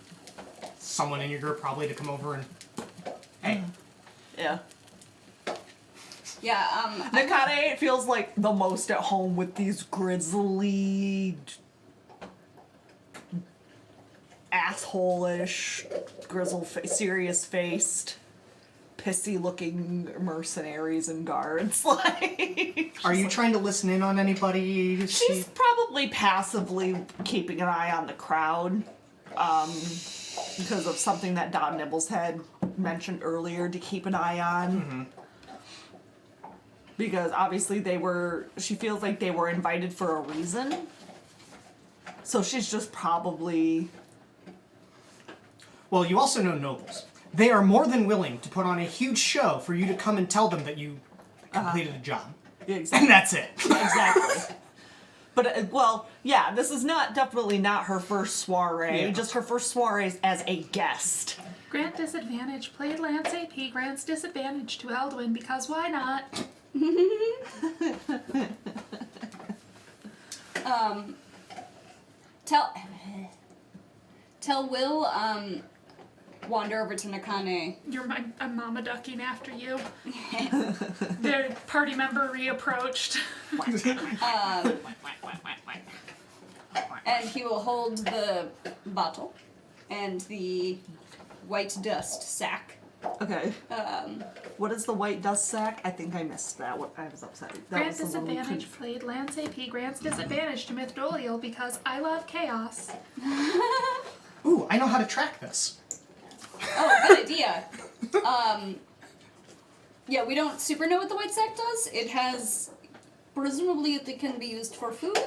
someone in your group probably to come over and, hey, Yeah. Yeah, Nakane feels like the most at home with these grizzly, asshole-ish, serious-faced, pissy-looking mercenaries and guards. Like, are you trying to listen in on anybody? to see- she's probably passively keeping an eye on the crowd, because of something that Don Nibbles had mentioned earlier to keep an eye on. Because obviously she feels like they were invited for a reason. So she's just probably... Well, you also know nobles. They are more than willing to put on a huge show for you to come and tell them that you completed a job. Yeah, And exactly. that's it. Exactly. But, well, yeah, this is definitely not her first soiree. Yeah. Just her first soiree as a guest. Grant disadvantage. Played Lance AP grants disadvantage to Eldwin because why not? Tell Will, wander over to Nakane. I'm mama ducking after you. Their party member reapproached. And he will hold the bottle and the white dust sack. Okay. What is the white dust sack? I think I missed that. I was upset. That Grant was the one we disadvantage. Played Lance AP grants disadvantage to Mythdolial because I love chaos. Ooh, I know how to track this. Oh, good idea. Yeah, we don't super know what the white sack does. It has, presumably it can be used for food.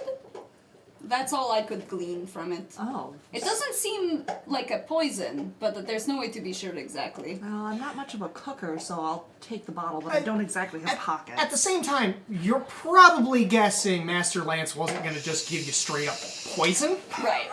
That's all I could glean from it. Oh. It doesn't seem like a poison, but there's no way to be sure exactly. Well, I'm not much of a cooker, so I'll take the bottle, but I don't exactly have pockets. At the same time, you're probably guessing Master Lance wasn't going to just give you straight up poison. Right.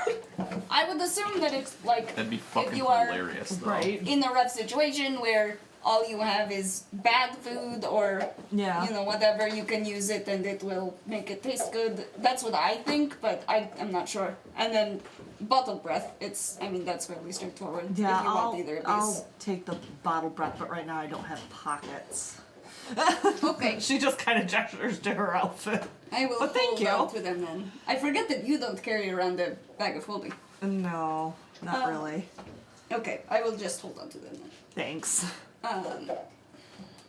I would assume that it's like That'd be fucking if you are hilarious, though. Right. in the rough situation where all you have is bad food or Yeah. you know whatever, you can use it and it will make it taste good. That's what I think, but I'm not sure. And then bottled breath, that's fairly straightforward. Yeah, if you want either of these. I'll take the bottle breath, but right now I don't have pockets. Okay. She just kind of gestures to her outfit. I will But thank hold you. on to them then. I forget that you don't carry around a bag of holding. No, not really. Okay, I will just hold on to them then. Thanks.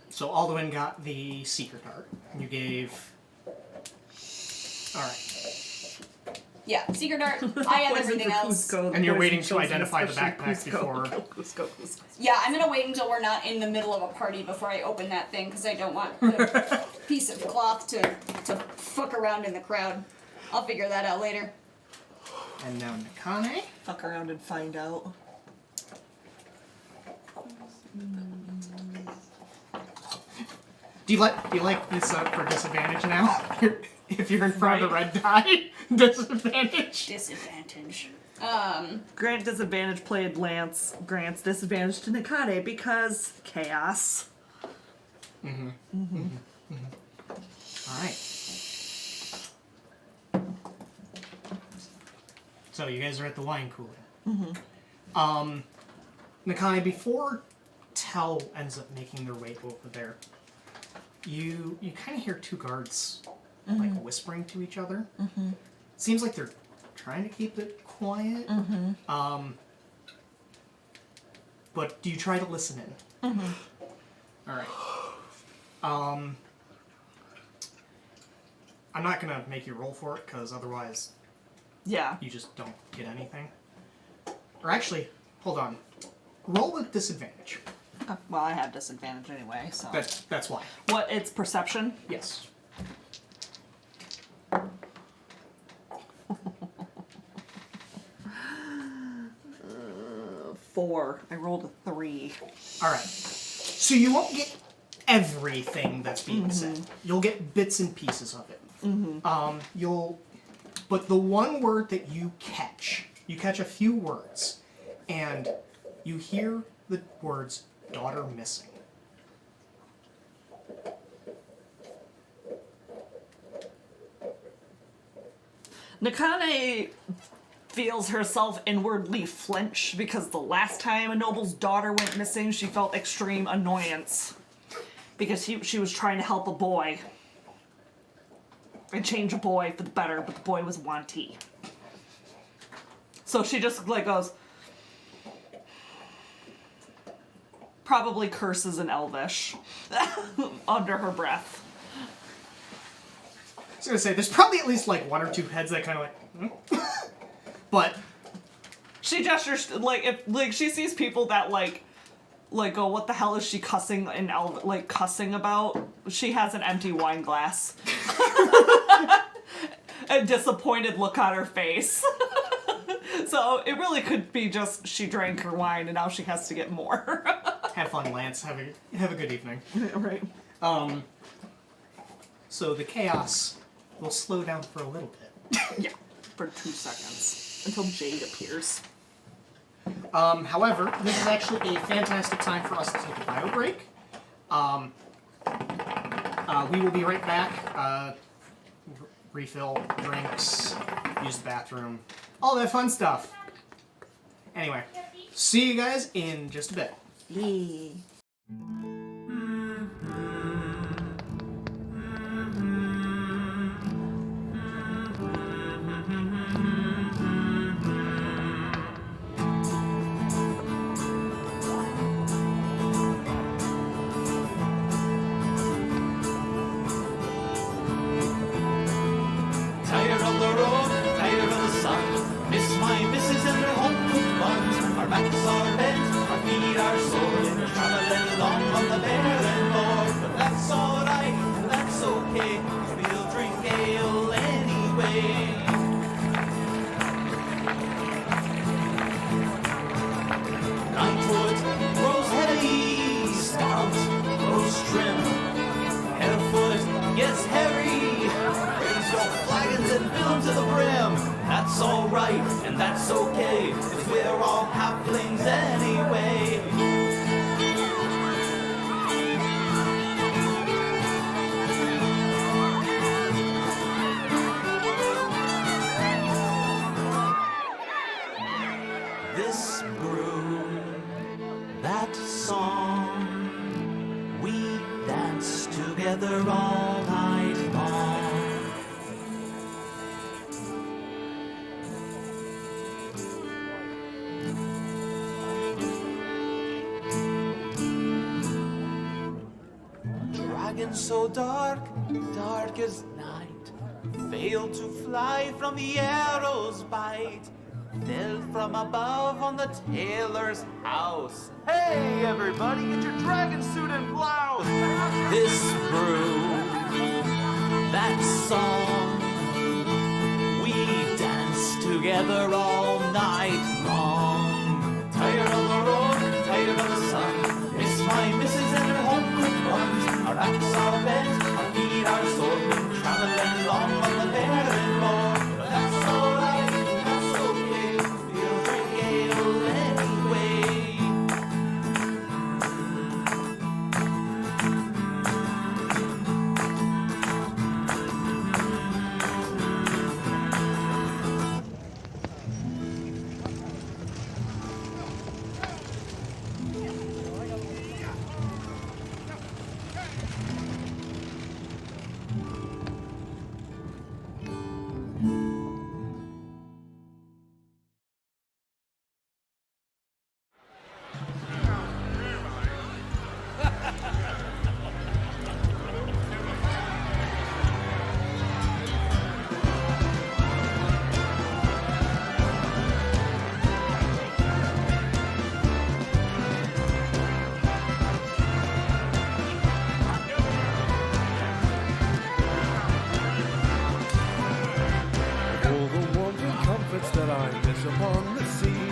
So Alduin got the secret art. You gave... Alright. Yeah, secret art. I have everything else. And you're waiting to identify the backpack before... Cusco. Yeah, I'm gonna wait until we're not in the middle of a party before I open that thing, because I don't want the piece of cloth to fuck around in the crowd. I'll figure that out later. And now Nakane. Fuck around and find out. Do you like this for disadvantage now? If you're in front of the red die, disadvantage. Disadvantage. Grant disadvantage played Lance. Grants disadvantage to Nakane because chaos. Alright. So you guys are at the wine cooler. Nakane, before Tell ends up making their way over there, you kind of hear two guards like whispering to each other. Seems like they're trying to keep it quiet. But do you try to listen in? All right. I'm not gonna make you roll for it because otherwise Yeah. you just don't get anything. Or actually, hold on. Roll with disadvantage. Well, I have disadvantage anyway, so. That's why. What? It's perception? Yes. Four. I rolled a 3. All right. So you won't get everything that's being said. You'll get bits and pieces of it. But the one word that you catch a few words, and you hear the words "daughter missing." Nakane feels herself inwardly flinch because the last time a noble's daughter went missing, she felt extreme annoyance because she was trying to help a boy and change a boy for the better, but the boy was wanty. So she just like goes, probably curses in Elvish under her breath. I was gonna say there's probably at least like one or two heads that kind of like, but She gestures like if like she sees people that like go, what the hell is she cussing in cussing about? She has an empty wine glass. A disappointed look on her face. So it really could be just she drank her wine and now she has to get more. have fun, Lance. Have a good evening. Right. So the chaos will slow down for a little bit. Yeah. For 2 seconds. Until Jade appears. However, this is actually a fantastic time for us to take a bio break. We will be right back. Refill drinks, use the bathroom, all that fun stuff. Anyway, see you guys in just a bit. Yay. Tired of the road, tired of the sun. Miss my missus and her home cooked buns. Our backs are bent, our feet are sore. We're traveling along on that's okay, 'cause we're all halflings anyway. This brew, that song, we dance together all night long. Dragon so dark, dark as night, failed to fly from the arrow's bite, fell from above on the tailor's house. Hey everybody, get your dragon suit and blouse! This brew, that song, we dance together all night long. Tired of the road, tired of the sun, miss my missus and her home quick runs. Our backs are bent, our feet are sore, been traveling long on the barren road. But that's alright, that's okay, feels like gale anyway. All the warmth and comforts that I miss upon the sea,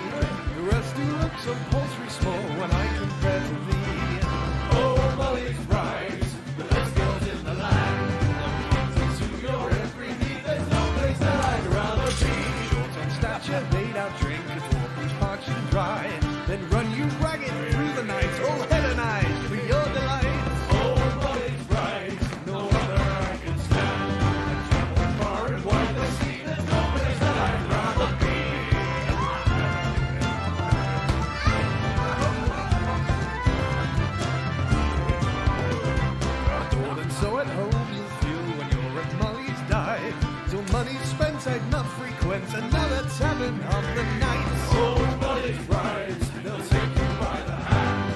the rest do look so paltry small when I compare to thee. Oh, Molly's bride, the best girls in the land, and to your every need, there's no place that I'd rather be. Short in stature, laid out drink, a dwarf who's parched and dry, then run you ragged through the night, all head and eyes for your delight. Oh, Molly's bride, no other I can stand, and travel far and wide the sea, there's no place that I'd rather be. Adored and so at home you'll feel when you're at Molly's dive, till money's spent I'd not frequent another tavern of the night. Oh, Molly's brides, they'll take you by the hand,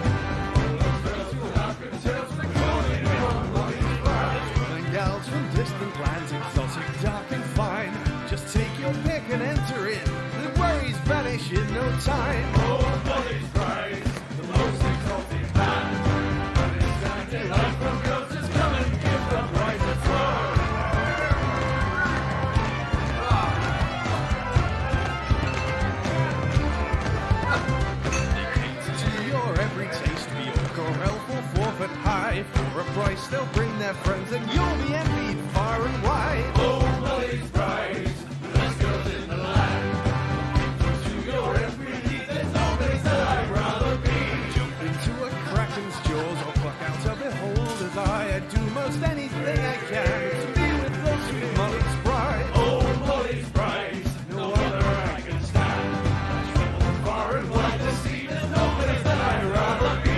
all those girls who laugh and tales for calling on Molly's brides. Calling gals from distant lands, exotic, dark and fine, just take your pick and enter in, the worries vanish in no time. Oh, Molly's brides, the most exalted band, understanding life from girls is come and give the bride a twirl. To your every taste, be orc or elf or forfeit high. For a price they'll bring their friends and you'll be envied far and wide. Oh, Molly's brides, the best girls in the land, to your every need, there's no place that I'd rather be. Jump into a kraken's jaws or pluck out a beholder's eye. I'd do most anything I can to be with those sweet Molly's bride. Oh, Molly's bride, no other I can stand. Travel far and wide the sea, there's no place that I'd rather be.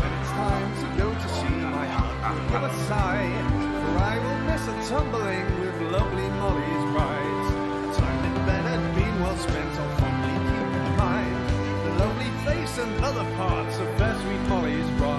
When it's time to go to sea, my heart will give a sigh, for I will miss a tumbling with lovely Molly's brides. Time in bed had been well spent, I'll fondly keep in mind the lovely face and other parts of fair sweet Molly's bride.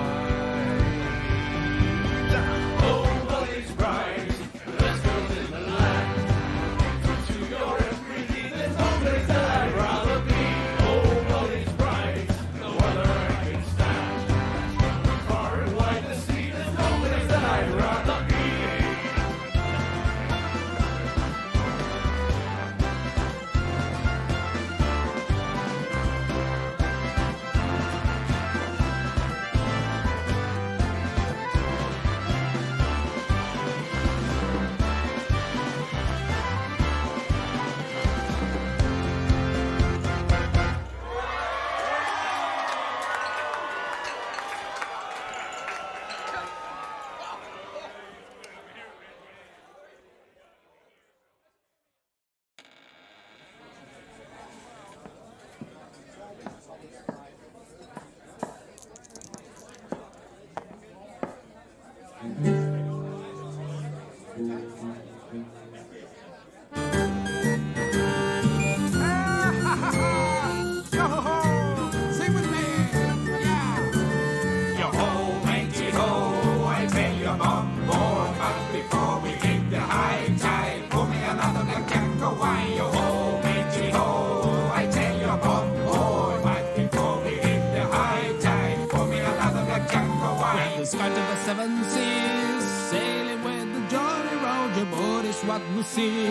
sky to the seven seas, sailing with the Jolly Roger boat is what we see.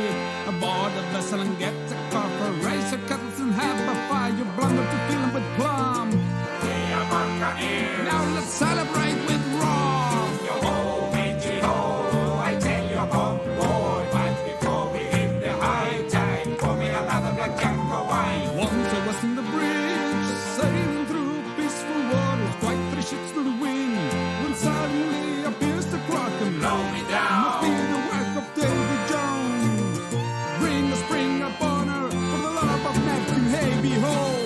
Aboard the vessel and get a copper, raise your kettles and have a fire. You blunder to fill 'em with plum. Now let's celebrate with rum. Yo-ho, matey ho, I tell you about boy, but before we hit the high tide, pour me another black jungle wine. Once I was in the bridge, sailing through peaceful waters, quite fresh it's to the wind, when suddenly appears the Kraken. Blow me down. Must be the work of Davy Jones. Bring a spring upon her, for the love of Neptune, hey behold.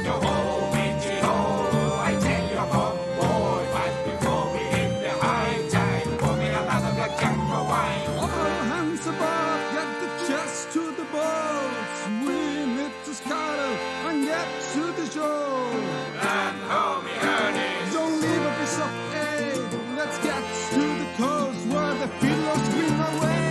Yo-ho, matey ho, I tell you about boy, but before we hit the high tide, pour me another black jungle wine. All hands above, get the chest to the boats. We need to scuttle and get to the shore. And hold me earnings. Don't leave a piece of egg. Let's get to the coast where the fiddlers swing away.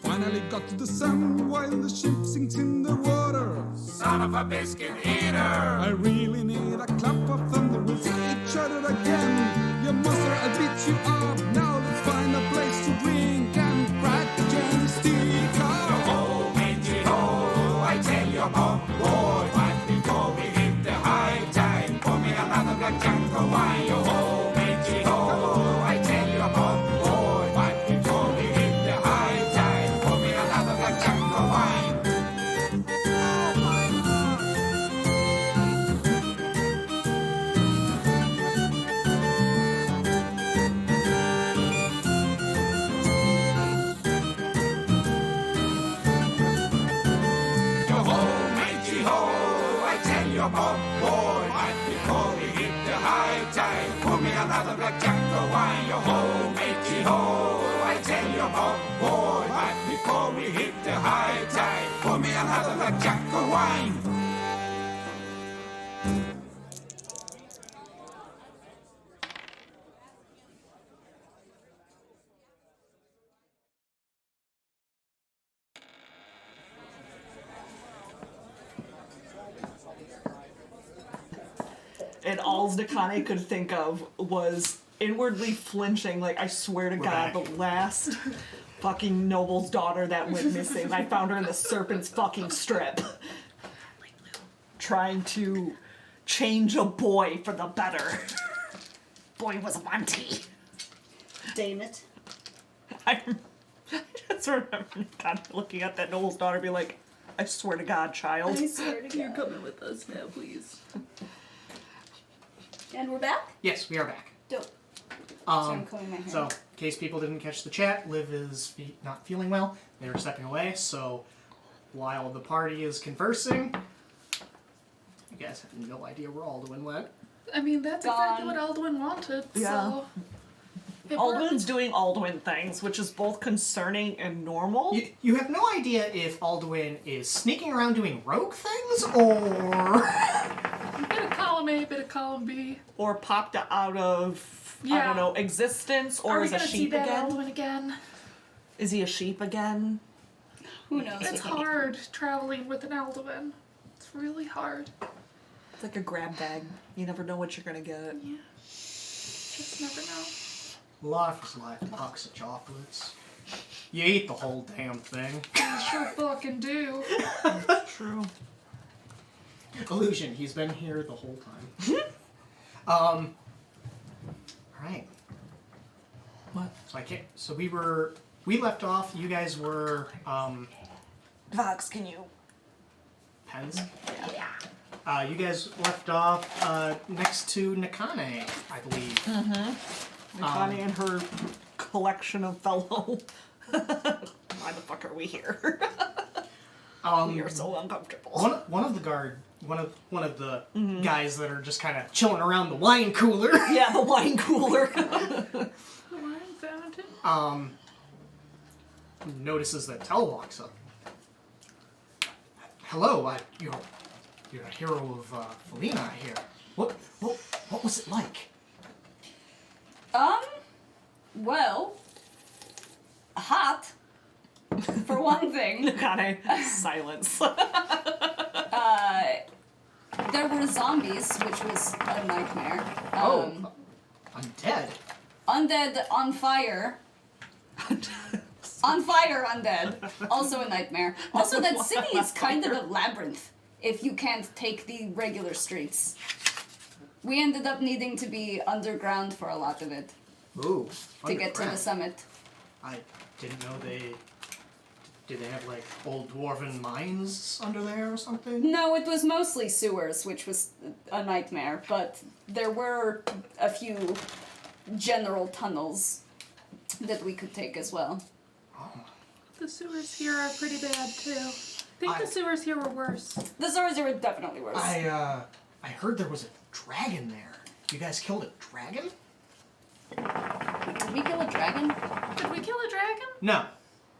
Finally got to the sun while the ship sinks in the water. Son of a biscuit eater. I really need a clap of thunder. We'll see each other again. You monster, I'll beat you up. Now let's find a place to drink and crack the Jenny stick up. Yo-ho, matey ho, I tell you about boy, but before we hit the high tide, pour me another black jungle wine. Yo-ho, matey ho, I tell you about boy, but before we hit the high tide, pour me another black jungle wine. Yo-ho, matey ho, I tell you about boy, but before we hit the high tide, pour me another black jungle wine. Yo-ho, matey ho, I tell you about boy, but before we hit the high tide, pour me another black jungle wine. And all Nakane could think of was inwardly flinching, like, I swear to God, back. the last fucking noble's daughter that went missing, I found her in the serpent's fucking strip. Trying to change a boy for the better. Boy was wanty. Damn it. I just remember God looking at that noble's daughter be like, I swear to God, child. I swear to You're God. coming with us now, please. And we're back? Yes, we are back. Dope. So I'm combing my hair. So, in case people didn't catch the chat, Liv is not feeling well. They were stepping away, so while the party is conversing, you guys have no idea where Alduin went. I mean, that's Gone. exactly what Alduin wanted, Yeah. so... it Alduin's worked. doing Alduin things, which is both concerning and normal. You have no idea if Alduin is sneaking around doing rogue things, or... Bit of column A, bit of column B. Or popped out of, I Yeah. don't know, existence, or Are we is a gonna see sheep that again? Alduin again? Is he a sheep again? Who knows? It's hard traveling with an Alduin. It's really hard. It's like a grab bag. You never know what you're gonna get. Yeah. Just never know. Life's like a box of chocolates. You eat the whole damn thing. I sure fucking do. True. Illusion, he's been here the whole time. Alright. What? So we left off, you guys were, Vox, can you? pens? Yeah. You guys left off, next to Nakane, I believe. Nakane and her collection of fellow. Why the fuck are we here? We are so uncomfortable. One of the guys that are just kind of chilling around the wine cooler. Yeah, the wine cooler. The wine fountain? Notices that Tel walks up. hello, you're a hero of Felina, I hear. What was it like? Well, hot, for one thing. Nakane, silence. There were zombies, which was a nightmare. Undead? Undead on fire. On fire, undead. Also a nightmare. Also, that city is kind of a labyrinth if you can't take the regular streets. We ended up needing to be underground for a lot of it Ooh. to get to the summit. I didn't know did they have like old dwarven mines under there or something? No, it was mostly sewers, which was a nightmare, but there were a few general tunnels that we could take as well. The sewers here are pretty bad too. I think the sewers here were worse. The sewers were definitely worse. I heard there was a dragon there. You guys killed a dragon? Did we kill a dragon? Did we kill a dragon? No.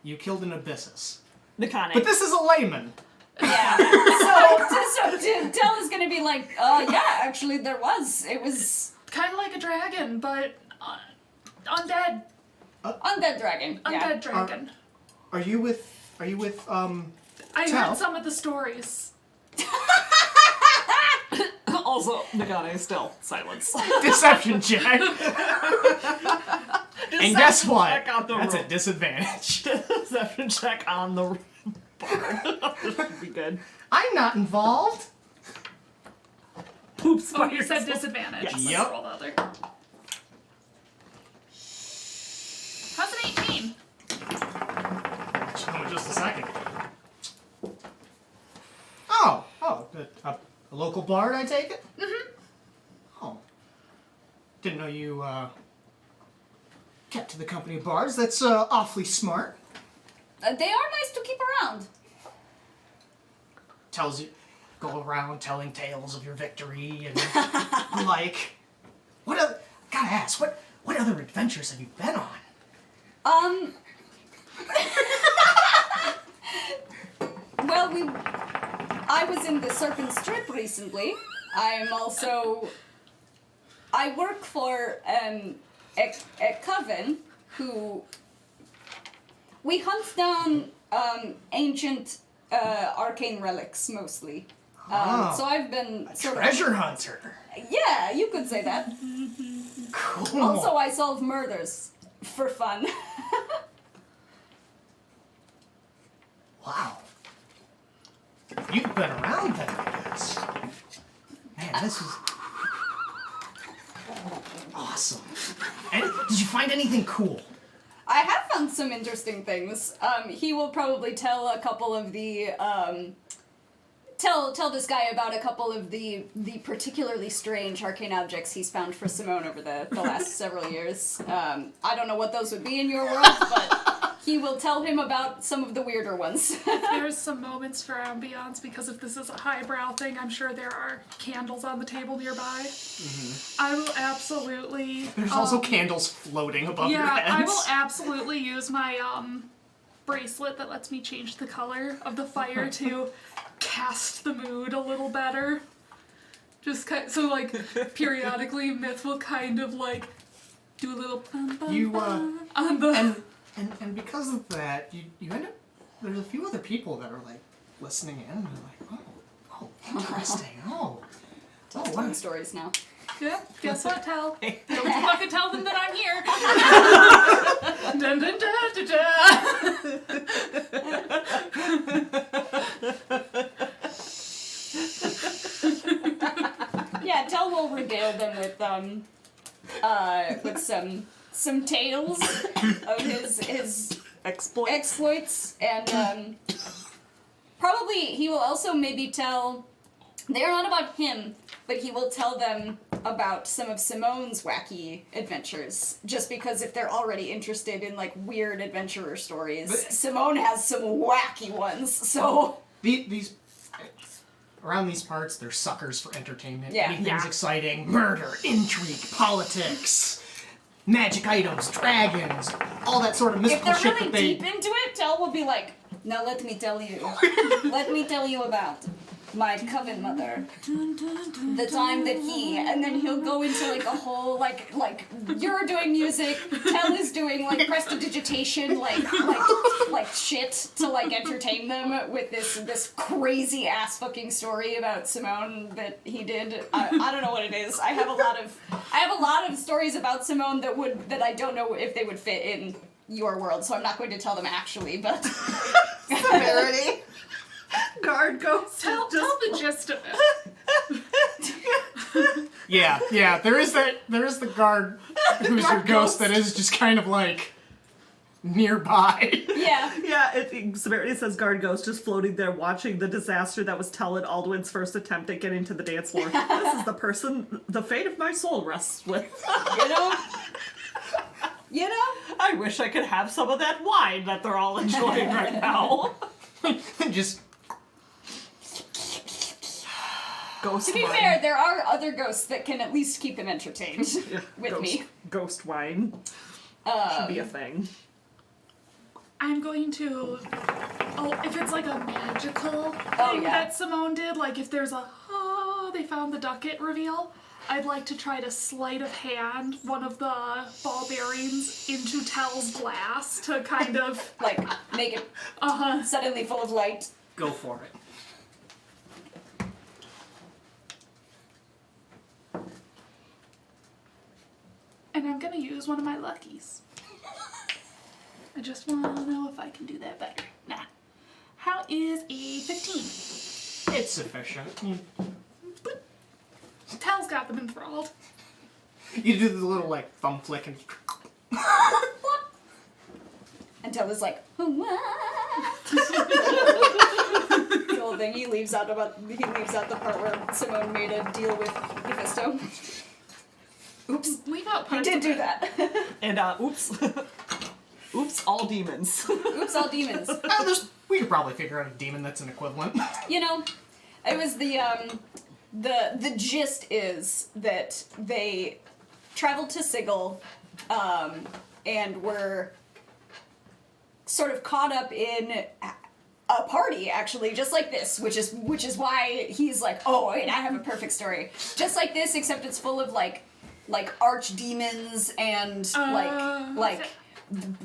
You killed an abyssus. Nakane. But this is a layman. Yeah. so Del is gonna be like, yeah, actually there was. It was Kind of like a dragon, but undead. undead dragon. Undead Yeah. dragon. Are you with I Tell. heard some of the stories. Also, Nakane, still silence. deception check? And guess what? check on the That's a roll. disadvantage. Deception check on the board. This should be good. I'm not involved. Oops, Oh, you said disadvantage. Yes. Let's Yep. roll the other. How's an 18? Oh, just a second. A local bard, I take it? Mm-hmm. Oh. Didn't know you, kept to the company of bards. That's, awfully smart. They are nice to keep around. Tells you, go around telling tales of your victory and, like, gotta ask, what other adventures have you been on? Well, I was in the Serpent Strip recently. I work for a coven who we hunt down ancient arcane relics mostly. So I've been Treasure hunter. Yeah, you could say that. Cool. Also, I solve murders for fun. Wow. You've been around then, I guess. Man, this is awesome. And did you find anything cool? I have found some interesting things. He will probably tell a couple of the tell this guy about a couple of the particularly strange arcane objects he's found for Simone over the last several years. I don't know what those would be in your world, but he will tell him about some of the weirder ones. There's some moments for ambiance because if this is a highbrow thing, I'm sure there are candles on the table nearby. Mm-hmm. I will absolutely. There's also candles floating above your heads. Yeah, I will absolutely use my bracelet that lets me change the color of the fire to cast the mood a little better. Just so like periodically, Myth will kind of like do a little on the. And because of that, you end up, there's a few other people that are like listening in and they're like, oh, interesting, Tell fun stories now. Yeah, guess what, Tell? Don't you fucking tell them that I'm here. Dun, dun, dun, dun, dun. Yeah, Tell will regale them with some tales of his exploits, and probably he will also maybe tell. They are not about him, but he will tell them about some of Simone's wacky adventures. Just because if they're already interested in like weird adventurer stories, Simone has some wacky ones. So these around these parts, they're suckers for entertainment. Yeah. Anything's exciting: murder, intrigue, politics, magic items, dragons, all that sort of if mystical they're shit really that they. deep into it, Tell will be like, Now let me tell you. Let me tell you about my coven mother. The time that and then he'll go into like a whole like you're doing music, Tell is doing like prestidigitation, like shit to like entertain them with this crazy ass fucking story about Simone that he did. I don't know what it is. I have a lot of stories about Simone that I don't know if they would fit in your world, so I'm not going to tell them actually, but Severity. Guard ghost. Tell the gist of it. Yeah. There is the guard who's your ghost that is just kind of like nearby. yeah. Yeah, Severity says guard ghost just floating there watching the disaster that was Tell and Aldwin's first attempt at getting to the dance floor. This is the person the fate of my soul rests with. You know? I wish I could have some of that wine that they're all enjoying right now. Just Ghost To be wine. fair, there are other ghosts that can at least keep him entertained with me. Ghost wine. Should be a thing. I'm going to. Oh, if it's like a magical Oh, thing yeah. that Simone did, like if there's they found the ducat reveal, I'd like to try to sleight of hand one of the ball bearings into Tell's glass to kind of. Like, make it suddenly full of light. go for it. And I'm gonna use one of my luckies. I just want to know if I can do that better. Nah. How is a 15? It's sufficient. Tell's got them enthralled. You do the little like thumb flick and Until it's like, the whole thing. He leaves out the part where Simone made a deal with Mephisto. Oops. Leave out He parts did of do it. that. And oops. Oops, all demons. Oops, all demons. we could probably figure out a demon that's an equivalent. You know, it was the gist is that they traveled to Sigil, and were sort of caught up in a party, actually, just like this, which is why he's like, oh, wait, I have a perfect story. Just like this, except it's full of like archdemons and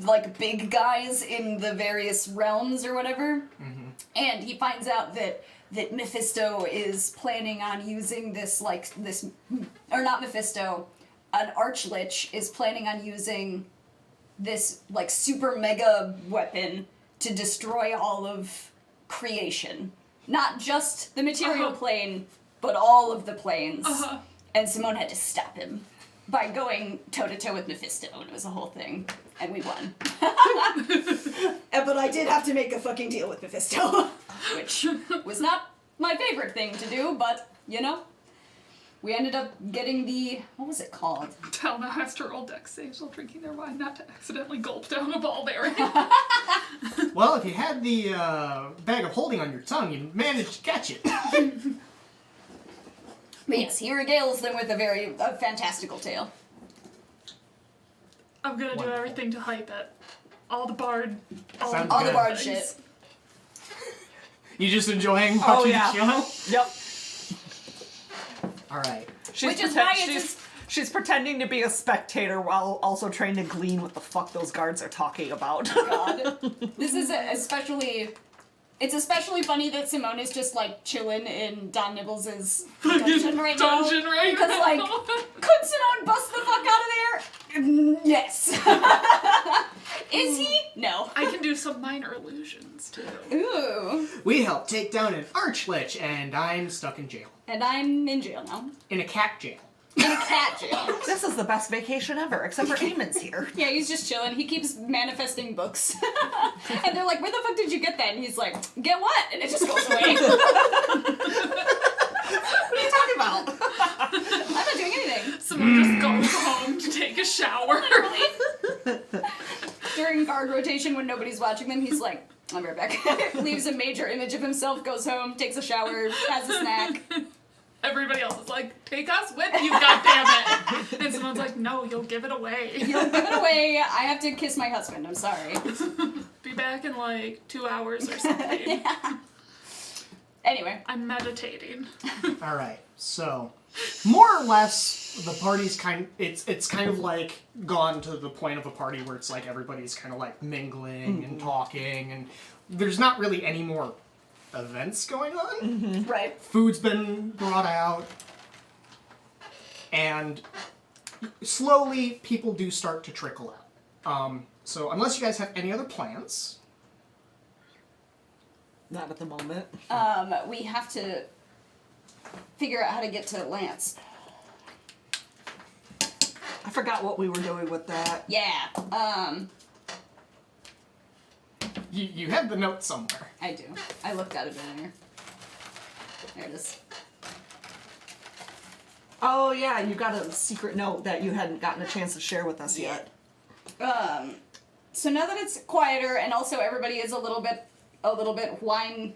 like big guys in the various realms or whatever. Mm-hmm. And he finds out that Mephisto is planning on using or not Mephisto, an Archlich is planning on using this like super mega weapon to destroy all of creation. Not just the material plane, but all of the planes. And Simone had to stop him by going toe-to-toe with Mephisto, and it was a whole thing. And we won. But I did have to make a fucking deal with Mephisto. Which was not my favorite thing to do, but, you know. We ended up getting what was it called? Tell now has to roll dex saves while drinking their wine not to accidentally gulp down a ball bearing. Well, if you had the bag of holding on your tongue, you managed to catch it. But yes, he regales them with a fantastical tale. I'm gonna do everything to hype it. All the bard. Sounds All the good. bard shit. You just enjoying Oh, watching yeah. the show? Yep. Alright. Which is why it's she's pretending to be a spectator while also trying to glean what the fuck those guards are talking about. God. This is it's especially funny that Simone is just like chilling in Don Nibbles' dungeon right now. Because like, could Simone bust the fuck out of there? Yes. Is he? No. I can do some minor illusions too. Ooh. We helped take down an Archlich, and I'm stuck in jail. And I'm in jail now. In a cat jail. In a cat jail. This is the best vacation ever, except for Eamon's here. Yeah, he's just chilling. He keeps manifesting books. And they're like, where the fuck did you get that? And he's like, get what? And it just goes away. What are you talking about? I'm not doing anything. Someone just goes home to take a shower. During guard rotation when nobody's watching them, he's like, I'll be right back. Leaves a major image of himself, goes home, takes a shower, has a snack. Everybody else is like, take us with you, goddammit. And someone's like, no, you'll give it away. You'll give it away. I have to kiss my husband. I'm sorry. Be be back in like 2 hours or something. Anyway. I'm meditating. All right, so more or less, the party's it's kind of like gone to the point of a party where it's like everybody's kind of like mingling and talking, and there's not really any more events going on. Right. Food's been brought out, and slowly people do start to trickle out. So unless you guys have any other plans, Not at the moment. We have to figure out how to get to Lance. I forgot what we were doing with that. Yeah. you have the note somewhere. I do. I looked at it earlier. There it is. Oh yeah, you got a secret note that you hadn't gotten a chance to share with us yet. So now that it's quieter and also everybody is a little bit wine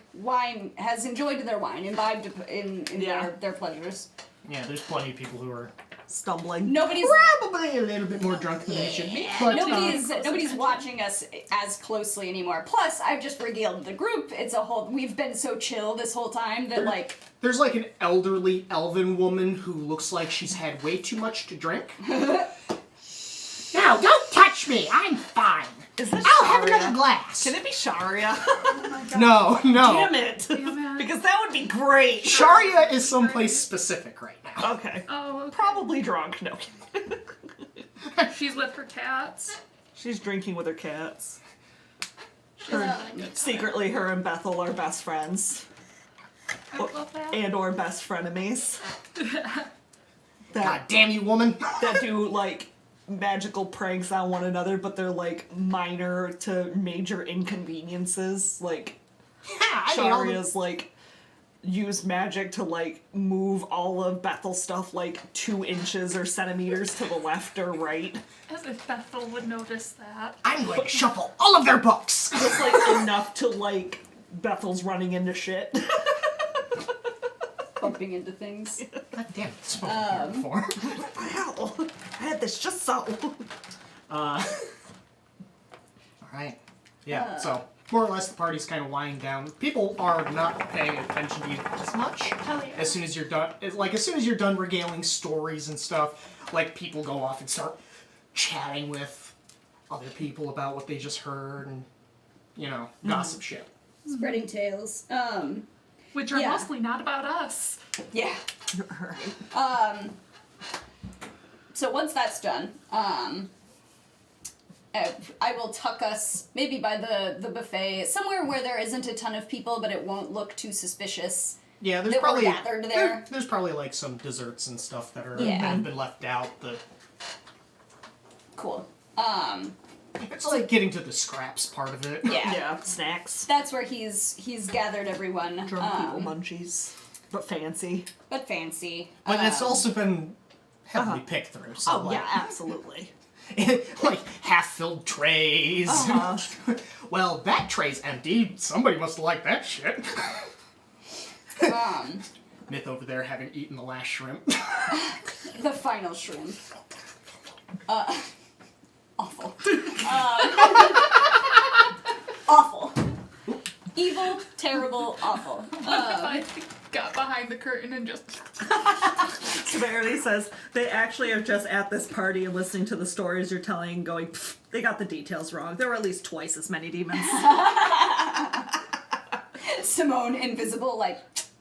has enjoyed their wine, imbibed in Yeah. their pleasures. Yeah, there's plenty of people who are Stumbling. Nobody's probably a little bit more drunk than they should be. But, nobody's watching us as closely anymore. Plus, I've just regaled the group. We've been so chill this whole time that like there's like an elderly elven woman who looks like she's had way too much to drink. Now, don't touch me. I'm fine. Is this I'll have Sharia? another glass. Can it be Sharia? No. Damn it. Damn it. Because that would be great. Sharia is someplace specific right now. Okay. Oh, okay. Probably drunk. No. She's with her cats. She's drinking with her cats. She's having a good time. Secretly, her and Bethel are best friends. I love that. And or best frenemies. God damn you, woman. That do, like, magical pranks on one another, but they're, like, minor to major inconveniences. Like, Sharia's, like, use magic to, like, move all of Bethel's stuff, like, 2 inches or centimeters to the left or right. As if Bethel would notice that. I'm going to shuffle all of their books. Just, like, enough to, like, Bethel's running into shit. bumping into things. God damn, it's spoken here before. Wow, I had this just so. Alright. Yeah, so more or less the party's kind of winding down. People are not paying attention to you as much. Hell yeah. As soon as you're done, as soon as you're done regaling stories and stuff, like people go off and start chatting with other people about what they just heard and, you know, gossip shit. Spreading tales. Which are Yeah. mostly not about us. Yeah. Right. So once that's done, I will tuck us maybe by the buffet, somewhere where there isn't a ton of people, but it won't look too suspicious. Yeah, there's That we're probably gathered there. there's probably like some desserts and stuff that are Yeah. that have been left out. That Cool. it's like getting to the scraps part of it. Yeah. Yeah, snacks. That's where he's gathered everyone. Drunk people munchies. But fancy. But fancy. But it's also been heavily Uh-huh. picked through. So Oh, like, yeah, absolutely. like half-filled trays. Well, that tray's empty. Somebody must have liked that shit. Myth over there having eaten the last shrimp. The final shrimp. Awful. Awful. Evil, terrible, awful. If I got behind the curtain and just... Severity says, they actually are just at this party and listening to the stories you're telling and going, they got the details wrong. There were at least twice as many demons. Simone, invisible, like,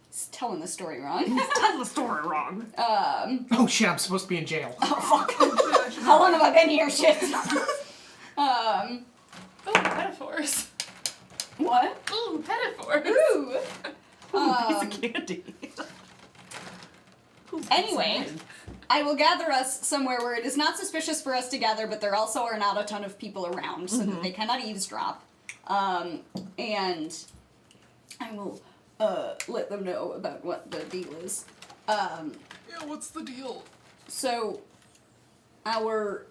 he's telling the story wrong. Tell the story wrong. Oh shit, I'm supposed to be in jail. How long have I been here, shit? Oh, metaphors. What? Ooh, metaphors. Ooh. Piece of candy. Anyway, I will gather us somewhere where it is not suspicious for us to gather, but there also are not a ton of people around, so that they cannot eavesdrop. And I will let them know about what the deal is. Yeah, what's the deal? So, our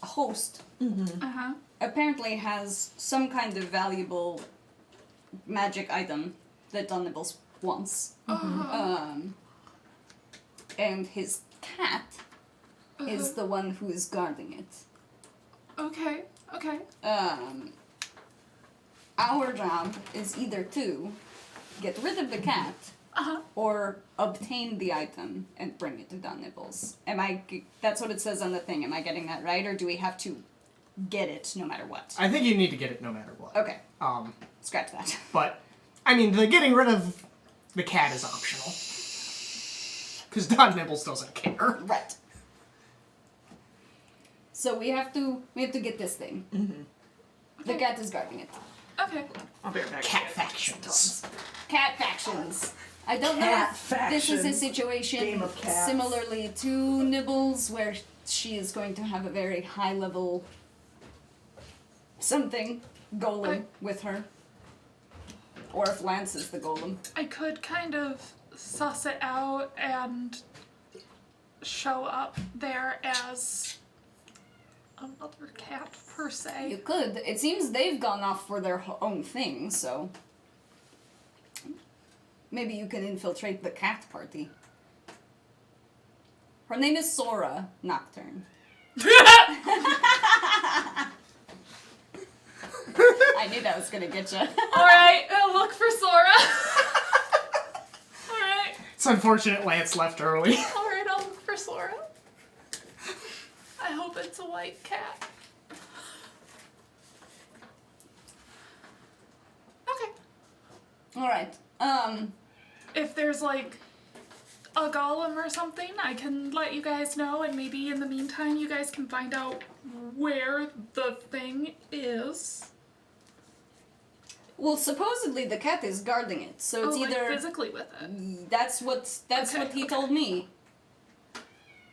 host Uh-huh. apparently has some kind of valuable magic item that Don Nibbles wants. And his cat is the one who is guarding it. Okay, okay. our job is either to get rid of the cat or obtain the item and bring it to Don Nibbles. That's what it says on the thing. Am I getting that right, or do we have to get it no matter what? I think you need to get it no matter what. Okay. Scratch that. But, I mean, the getting rid of the cat is optional. Because Don Nibbles doesn't care. Right. So we have to get this thing. Mm-hmm. The cat is guarding it. Okay. I'll be right back. Cat factions. Cat factions. I don't know Cat if this is a factions. situation Game of cats. similarly to Nibbles, where she is going to have a very high level something golem with her. Or if Lance is the golem. I could kind of suss it out and show up there as another cat, per You se. could. It seems they've gone off for their own thing, so maybe you can infiltrate the cat party. Her name is Sora Nocturne. I knew that was gonna get you. Alright, I'll look for Sora. Alright. It's unfortunate Lance left early. Alright, I'll look for Sora. I hope it's a white cat. Okay. Alright. If there's like a golem or something, I can let you guys know, and maybe in the meantime you guys can find out where the thing is. Well, supposedly the cat is guarding it, so it's like either physically with it. that's what he told me.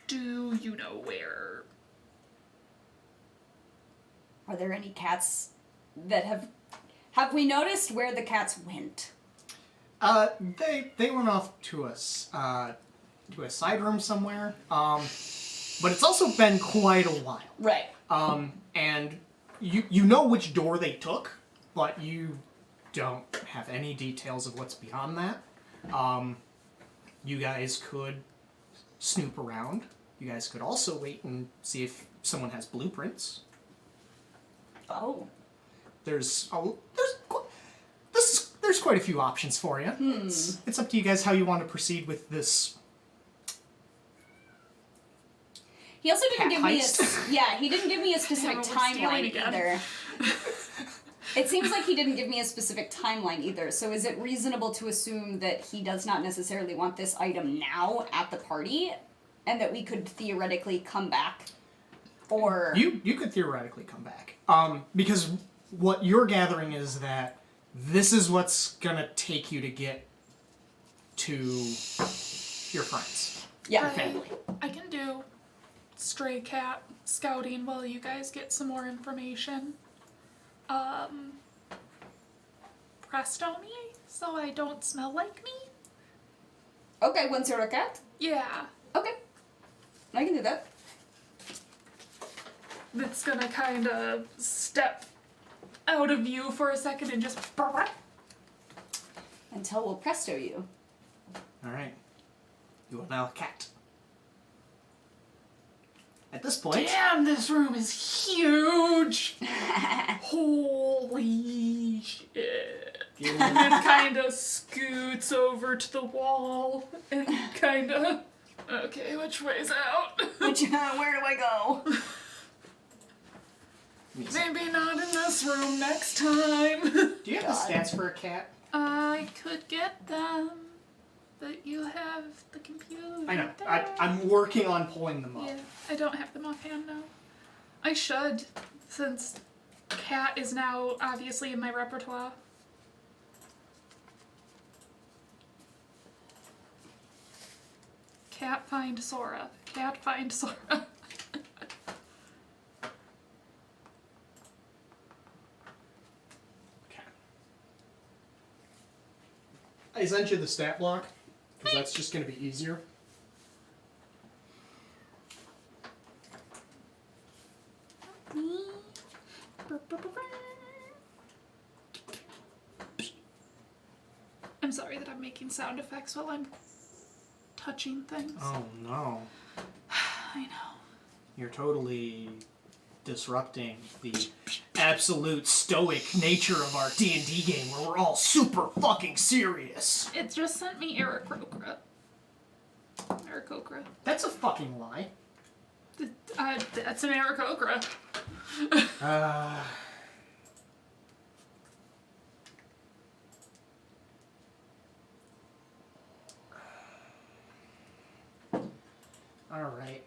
Do you know where? Are there any cats that have we noticed where the cats went? They went off to a side room somewhere. But it's also been quite a while. Right. And you know which door they took, but you don't have any details of what's beyond that. You guys could snoop around. You guys could also wait and see if someone has blueprints. Oh. There's quite a few options for you. It's up to you guys how you want to proceed with this. He also didn't Cat give me heist. he didn't give me a specific We're stealing timeline again. either. It seems like he didn't give me a specific timeline either, so is it reasonable to assume that he does not necessarily want this item now at the party, and that we could theoretically come back? Or... You could theoretically come back. Because what you're gathering is that this is what's gonna take you to get to your friends. Yeah. Family. I can do stray cat scouting while you guys get some more information. Presto me, so I don't smell like me? Okay, once you're a cat? Yeah. Okay. I can do that. It's gonna kind of step out of view for a second and just... Until we'll presto you. Alright. You are now a cat. At this point... Damn, this room is huge! Holy shit. And then kind of scoots over to the wall and kind of... Okay, which way's out? Where do I go? Maybe not in this room next time. Do you have the stats for a cat? I could get them, but you have the computer. I know. there. I'm working on pulling them up. Yeah, I don't have them offhand now. I should, since cat is now obviously in my repertoire. Cat find Sora. Cat find Sora. Okay. I sent you the stat block, because that's just going to be easier. I'm sorry that I'm making sound effects while I'm touching things. Oh no. I know. You're totally disrupting the absolute stoic nature of our D&D game where we're all super fucking serious. It just sent me Eric Okra. Eric Okra. That's a fucking lie. That's an Eric Okra. Alright.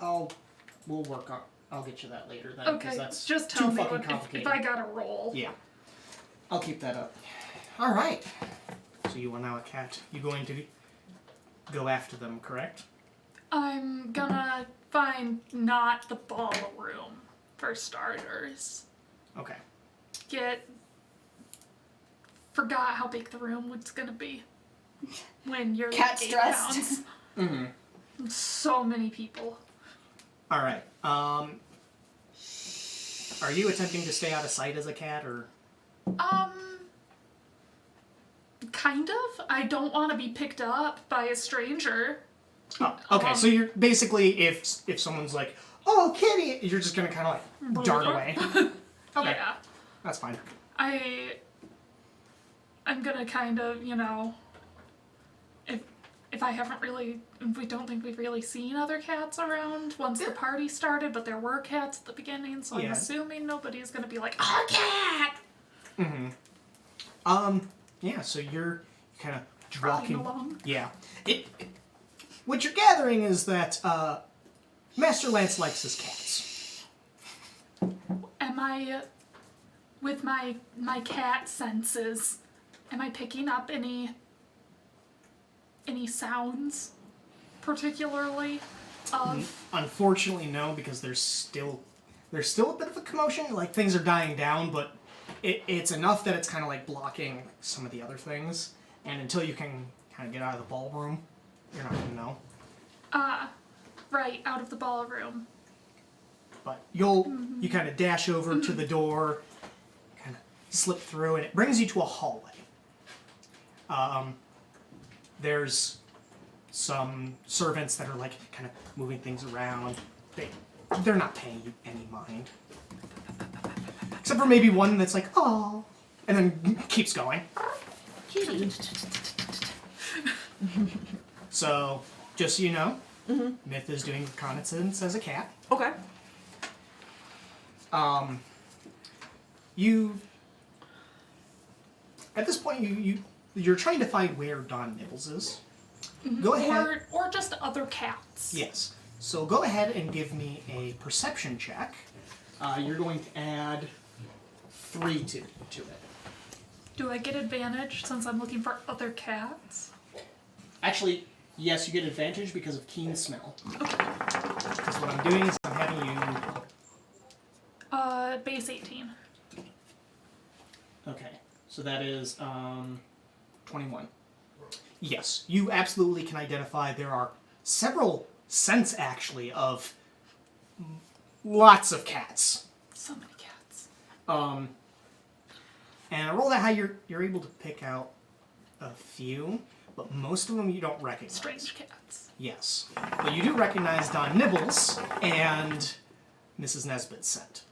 We'll work on... I'll get you that later then, because Okay, that's just too tell me fucking if complicated. I got a roll. Yeah. I'll keep that up. Alright. So you are now a cat. You going to go after them, correct? I'm gonna find not the ballroom, for starters. Okay. Forgot how big the room was gonna be. When you're Cat like 8 stressed. pounds. Mm-hmm. So many people. Alright. Are you attempting to stay out of sight as a cat, or...? Kind of. I don't want to be picked up by a stranger. Oh, okay, so you're basically, if someone's like, oh, kitty, you're just gonna kind of like dart away. Okay, Yeah. that's fine. I'm gonna kind of, if we don't think we've really seen other cats around once the party started, but there were cats at the beginning, so I'm Yeah. assuming nobody's gonna be like, oh, a cat! Yeah, so you're kind of Trotting walking. along. Yeah. What you're gathering is that Master Lance likes his cats. Am I, with my cat senses, am I picking up any sounds, particularly of... Unfortunately, no, because there's still a bit of a commotion. Like, things are dying down, but it's enough that it's kind of like blocking some of the other things. And until you can kind of get out of the ballroom, you're not going to know. Right, out of the ballroom. But you kind of dash over to the door, kind of slip through, and it brings you to a hallway. There's some servants that are like kind of moving things around. They're not paying you any mind. Except for maybe one that's like, oh, and then keeps going. Kitty. So, just so you know, Myth is doing reconnaissance as a cat. Okay. At this point, you're trying to find where Don Nibbles is. Go ahead. Or just other cats. Yes. So go ahead and give me a perception check. You're going to add 3 to it. Do I get advantage since I'm looking for other cats? Actually, yes, you get advantage because of keen smell. Because what I'm doing is I'm having you... Base 18. Okay. So that is 21. Yes, you absolutely can identify there are several scents, actually, of lots of cats. So many cats. And I roll that high, you're able to pick out a few, but most of them you don't recognize. Strange cats. Yes. But you do recognize Don Nibbles and Mrs. Nesbitt's scent.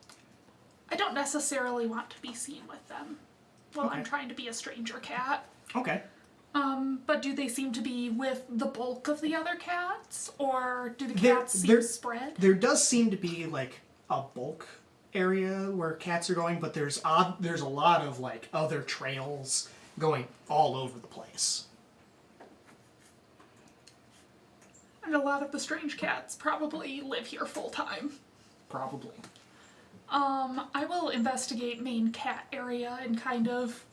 I don't necessarily want to be seen with them while I'm Okay. trying to be a stranger cat. Okay. But do they seem to be with the bulk of the other cats? Or do the There- cats seem there- spread? There does seem to be like a bulk area where cats are going, but there's a lot of like other trails going all over the place. And a lot of the strange cats probably live here full time. Probably. I will investigate main cat area and kind of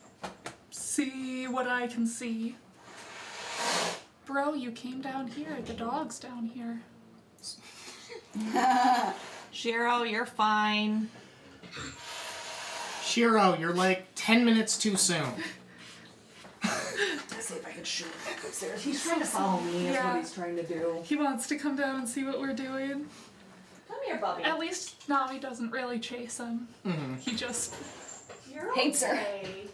see what I can see. Bro, you came down here. The dog's down here. Shiro, you're fine. Shiro, you're like 10 minutes too soon. Let's see if I can shoot him back upstairs. He's trying to follow me, is Yeah. what he's trying to do. He wants to come down and see what we're doing. Come here, Bubby. At least Nami doesn't really chase him. He just... You're Hates her. okay.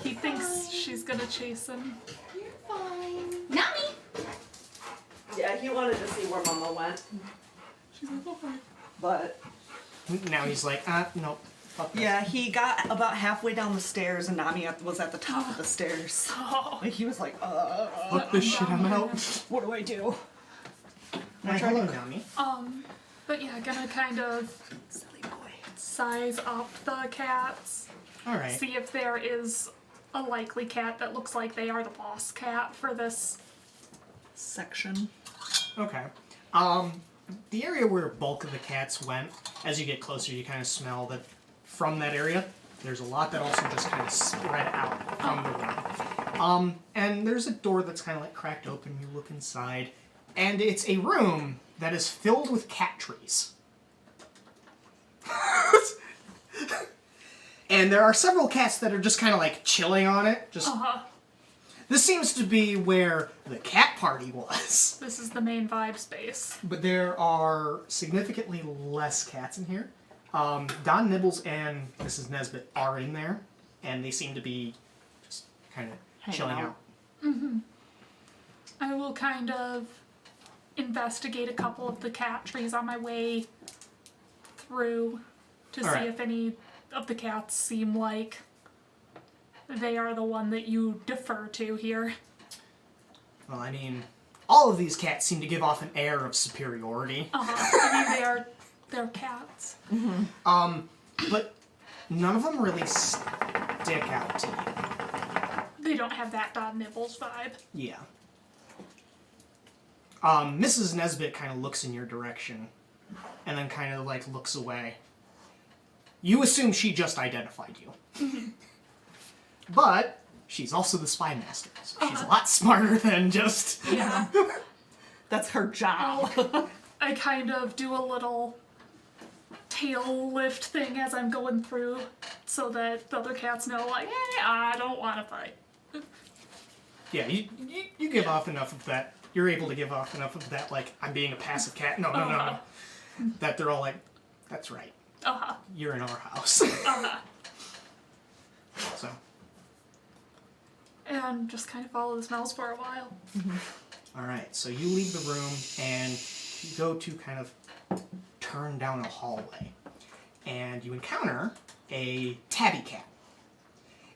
He thinks she's gonna chase him. You're fine. Nami! Yeah, he wanted to see where Mama went, She's like, oh, hi. but Now he's like, nope. Fuck this. Yeah, he got about halfway down the stairs, and Nami was at the top of the stairs. Oh. Like, he was like, Fuck this shit, I'm out. what do I do? Hello, Nami. But yeah, gonna kind of Silly boy. size up the cats. Alright. See if there is a likely cat that looks like they are the boss cat for this. Section. Okay. The area where bulk of the cats went, as you get closer, you kind of smell that from that area, there's a lot that also just kind of spread out from the room. And there's a door that's kind of like cracked open. You look inside, and it's a room that is filled with cat trees. And there are several cats that are just kind of like chilling on it. Just this seems to be where the cat party was. This is the main vibe space. But there are significantly less cats in here. Don Nibbles and Mrs. Nesbitt are in there, and they seem to be just kind of chilling out. I will kind of investigate a couple of the cat trees on my way through to see Alright. if any of the cats seem like they are the one that you defer to here. Well, I mean, all of these cats seem to give off an air of superiority. I mean, they're cats. But none of them really stick out to you. They don't have that Don Nibbles vibe. Yeah. Mrs. Nesbitt kind of looks in your direction, and then kind of like looks away. You assume she just identified you. But she's also the spy master, so she's a lot smarter than just... Yeah. That's her job. I kind of do a little tail lift thing as I'm going through so that the other cats know, like, hey, I don't want to fight. Yeah, you give off enough of that. You're able to give off enough of that, like, I'm being a passive cat. No. That they're all like, that's right. You're in our house. So. And just kind of follow the smells for a while. Alright, so you leave the room and you go to kind of turn down a hallway. And you encounter a tabby cat.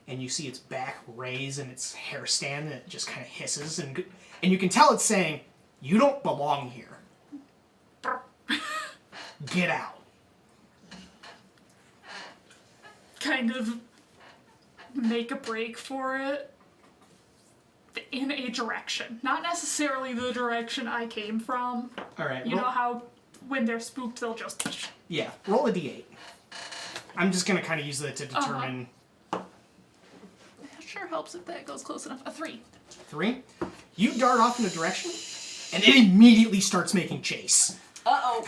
And you see its back raise and its hair stand, and it just kind of hisses. And you can tell it's saying, you don't belong here. Get out. Kind of make a break for it in a direction. Not necessarily the direction I came from. Alright, You know how when they're spooked, they'll just... yeah, roll a d8. I'm just going to kind of use that to determine... It sure helps if that goes close enough. A 3. 3. You dart off in a direction, and it immediately starts making chase. Uh-oh.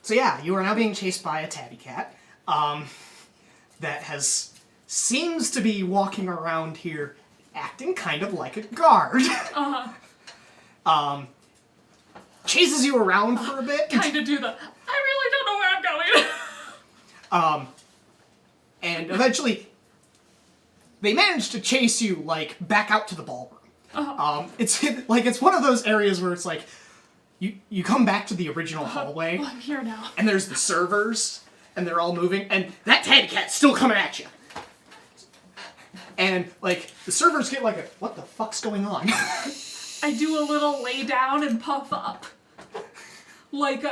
So yeah, you are now being chased by a tabby cat, that seems to be walking around here acting kind of like a guard. Chases you around for a bit. Kind of do the, I really don't know where I'm going. And eventually, they manage to chase you, like, back out to the ballroom. It's one of those areas where it's like, you come back to the original hallway, Well, I'm here now. and there's the servers, and they're all moving, and that tabby cat's still coming at you. And, like, the servers get like what the fuck's going on? I do a little lay down and puff up. Like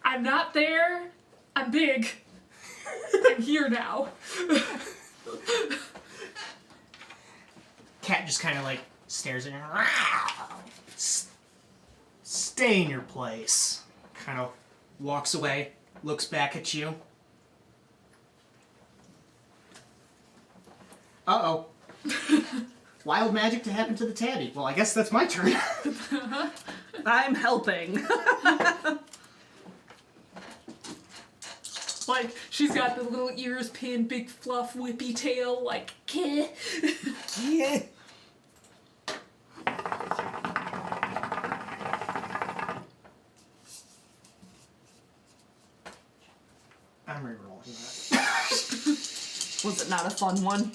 I'm not there, I'm big. I'm here now. Cat just kind of like stares at you. Stay in your place. Kind of walks away, looks back at you. Uh-oh. Wild magic to happen to the tabby. Well, I guess that's my turn. I'm helping. Like, she's got the little ears pinned, big fluff, whippy tail, like, keh. Yeah. I'm rerolling that. Was it not a fun one?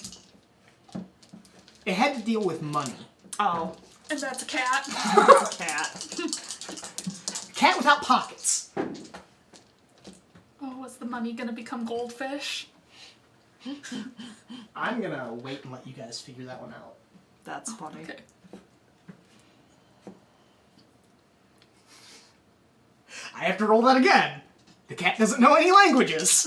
It had to deal with money. Oh, And that's a cat. it's a cat. cat without pockets. Oh, is the money gonna become goldfish? I'm gonna wait and let you guys figure that one out. That's funny. Okay. I have to roll that again. The cat doesn't know any languages.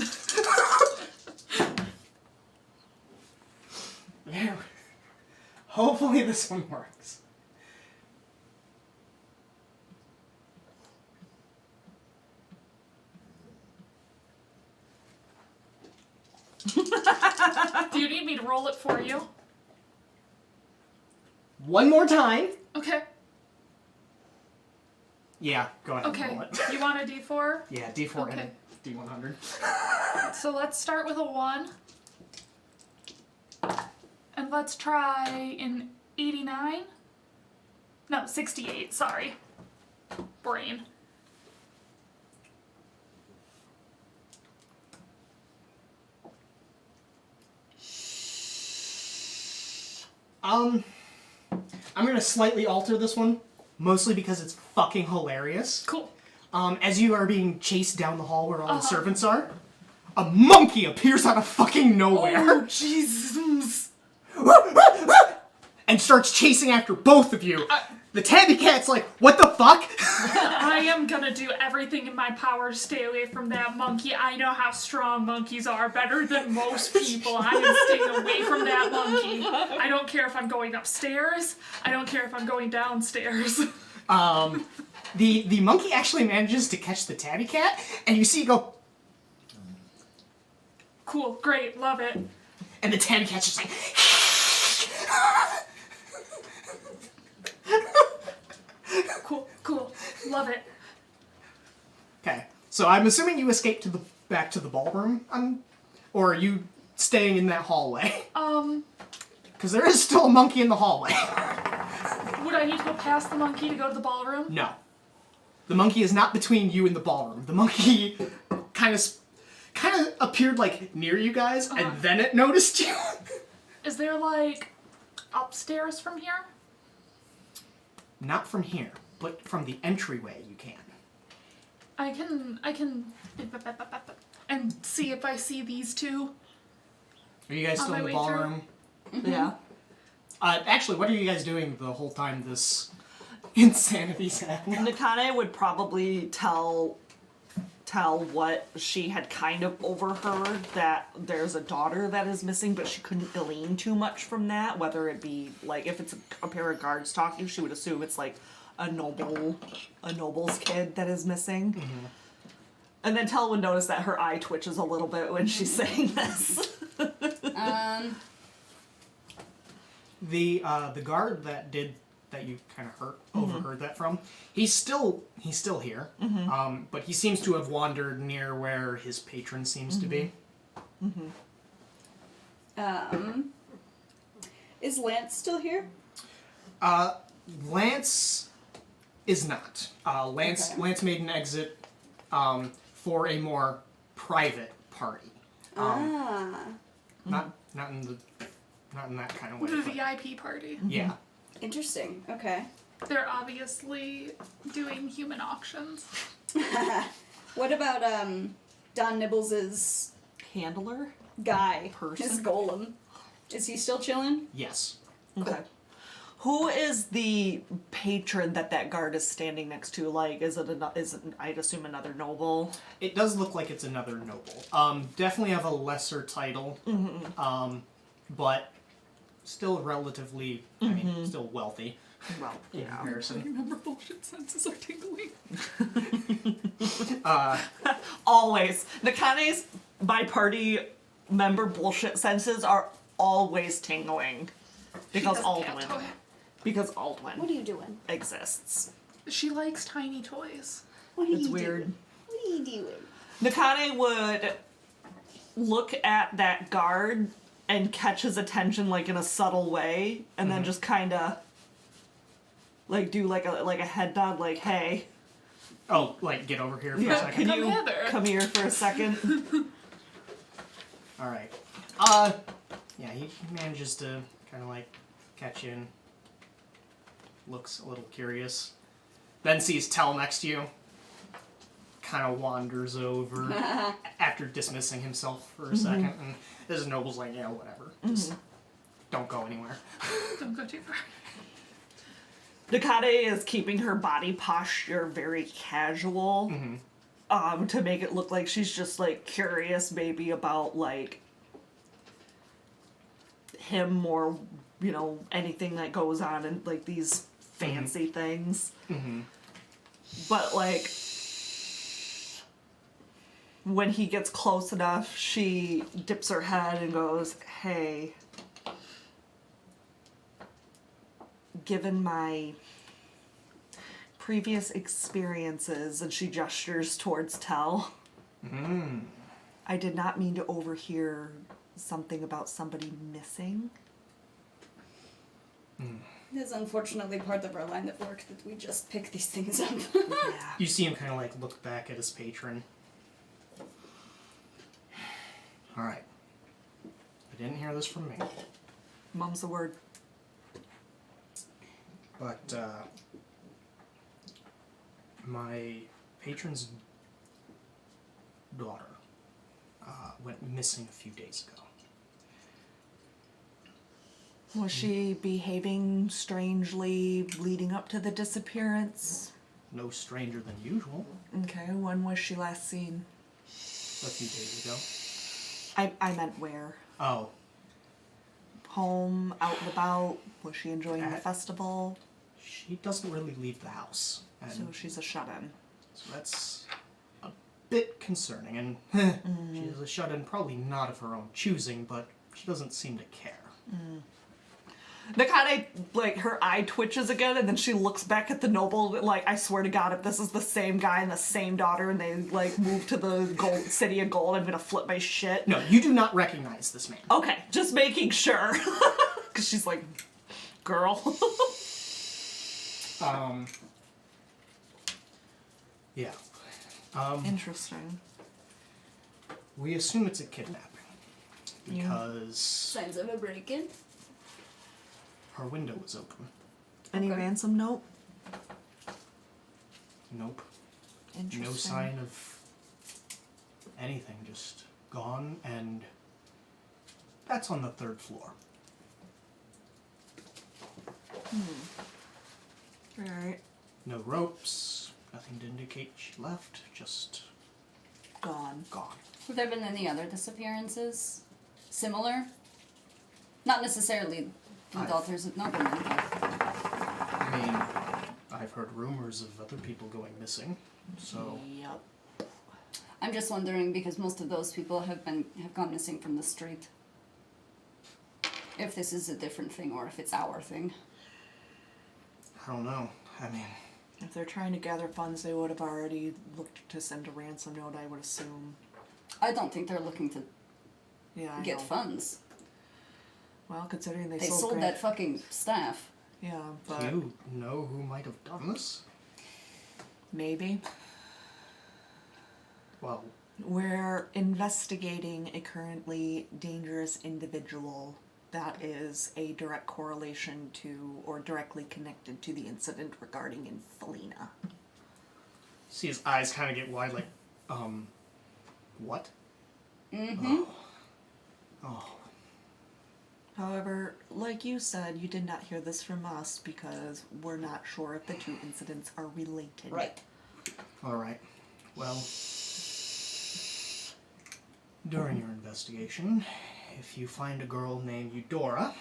There. Hopefully this one works. Do you need me to roll it for you? One more time. Okay. Yeah, go ahead Okay. and roll it. You want a D4? Yeah, D4 Okay. and a D100. So let's start with a 1. And let's try an 89? No, 68, sorry. Brain. I'm gonna slightly alter this one, mostly because it's fucking hilarious. Cool. As you are being chased down the hall where all the servants are, a monkey appears out of fucking nowhere. Jesus. And starts chasing after both of you. The tabby cat's like, what the fuck? I am gonna do everything in my power to stay away from that monkey. I know how strong monkeys are, better than most people. I am staying away from that monkey. I don't care if I'm going upstairs. I don't care if I'm going downstairs. The monkey actually manages to catch the tabby cat, and you see it go, Cool, great, love it. and the tabby cat's just like, Cool, love it. okay. So I'm assuming you escaped to the back to the ballroom, or are you staying in that hallway? Because there is still a monkey in the hallway. Would I need to go past the monkey to go to the ballroom? No. The monkey is not between you and the ballroom. The monkey kind of appeared like near you guys, and then it noticed you. Is there like upstairs from here? Not from here, but from the entryway you can. I can and see if I see these two. Are you guys On still my in the way ballroom? Yeah. Actually, what are you guys doing the whole time this insanity's happening? Nakane would probably tell what she had kind of overheard, that there's a daughter that is missing, but she couldn't glean too much from that, whether it be like if it's a pair of guards talking, she would assume it's like a noble's kid that is missing. Mm-hmm. And then Tell would notice that her eye twitches a little bit when she's saying this. The guard that you kind of overheard that from, he's still here, but he seems to have wandered near where his patron seems to be. Is Lance still here? Lance is not. Lance made an exit for a more private party. Not in that kind of way. The but- VIP party. Yeah. Interesting. Okay. They're obviously doing human auctions. What about Don Nibbles's Handler? guy, Person? his golem? Is he still chilling? Yes. Okay. Who is the patron that guard is standing next to? Like, is it I'd assume another noble? It does look like it's another noble. Definitely have a lesser title. But still relatively, I mean, still wealthy Well, in yeah. comparison. Remember, bullshit senses are tingling. Always. Nakane's by-party member bullshit senses are always tingling. Because She has a cat Aldwin. toy. Because Aldwin What are you doing? exists. She likes tiny toys. What are It's you weird. doing? What are you doing? Nakane would look at that guard and catch his attention like in a subtle way, and then just kind of like do like a head nod, like, "Hey, Oh, like, get over here for a yeah, second. can Come you hither." come here for a second?" Alright. Yeah, he manages to kind of, like, catch you and looks a little curious. Then sees Tell next to you. kind of wanders over after dismissing himself for a second, and this noble's like, yeah, whatever. Just don't go anywhere. Don't go too far. Nakade is keeping her body posture very casual, to make it look like she's just like curious, maybe about like him or anything that goes on in like these fancy things. But like when he gets close enough, she dips her head and goes, "Hey, given my previous experiences," and she gestures towards Tell, "I did not mean to overhear something about somebody missing." It is unfortunately part of our line of work that we just pick these things up. Yeah. You see him kind of like look back at his patron. All right. I didn't hear this from me, Mum's the word. but my patron's daughter went missing a few days ago. Was she behaving strangely leading up to the disappearance? No stranger than usual. Okay, when was she last seen? A few days ago. I meant where? Oh, Home, out and about? Was she enjoying the At- festival? she doesn't really leave the house, and So she's a shut-in. so that's a bit concerning. And she is a shut-in, probably not of her own choosing, but she doesn't seem to care. Nakade, like, her eye twitches again, and then she looks back at the noble, like, I swear to God, if this is the same guy and the same daughter, and they, like, move to the gold city of gold, I'm gonna flip my shit. No, you do not recognize this man. Okay, just making sure. Because she's like, girl. Yeah. Interesting. We assume it's a kidnapping because Signs of a break-in. her window was open. Any Okay. ransom note? Nope. Interesting. No sign of anything, just gone, and that's on the 3rd floor. Alright. No ropes, nothing to indicate she left, just Gone. gone. Have there been any other disappearances? Similar? Not necessarily the I've- daughters of noblemen, but I mean, I've heard rumors of other people going missing, so Yep. I'm just wondering because most of those people have gone missing from the street. If this is a different thing or if it's our thing. I don't know. I mean, If they're trying to gather funds, they would have already looked to send a ransom note, I would assume. I don't think they're looking to Yeah, I get know. funds. Well, considering They sold Grant- that fucking staff. Yeah, do but you know who might have done this? maybe. Well, We're investigating a currently dangerous individual that is a direct correlation to or directly connected to the incident regarding in Felina. see his eyes kind of get wide, like, what? Mm-hmm. Oh, However, like you said, you did not hear this from us because we're not sure if the two incidents are related. Right. all right. Well, during your investigation, if you find a girl named Eudora,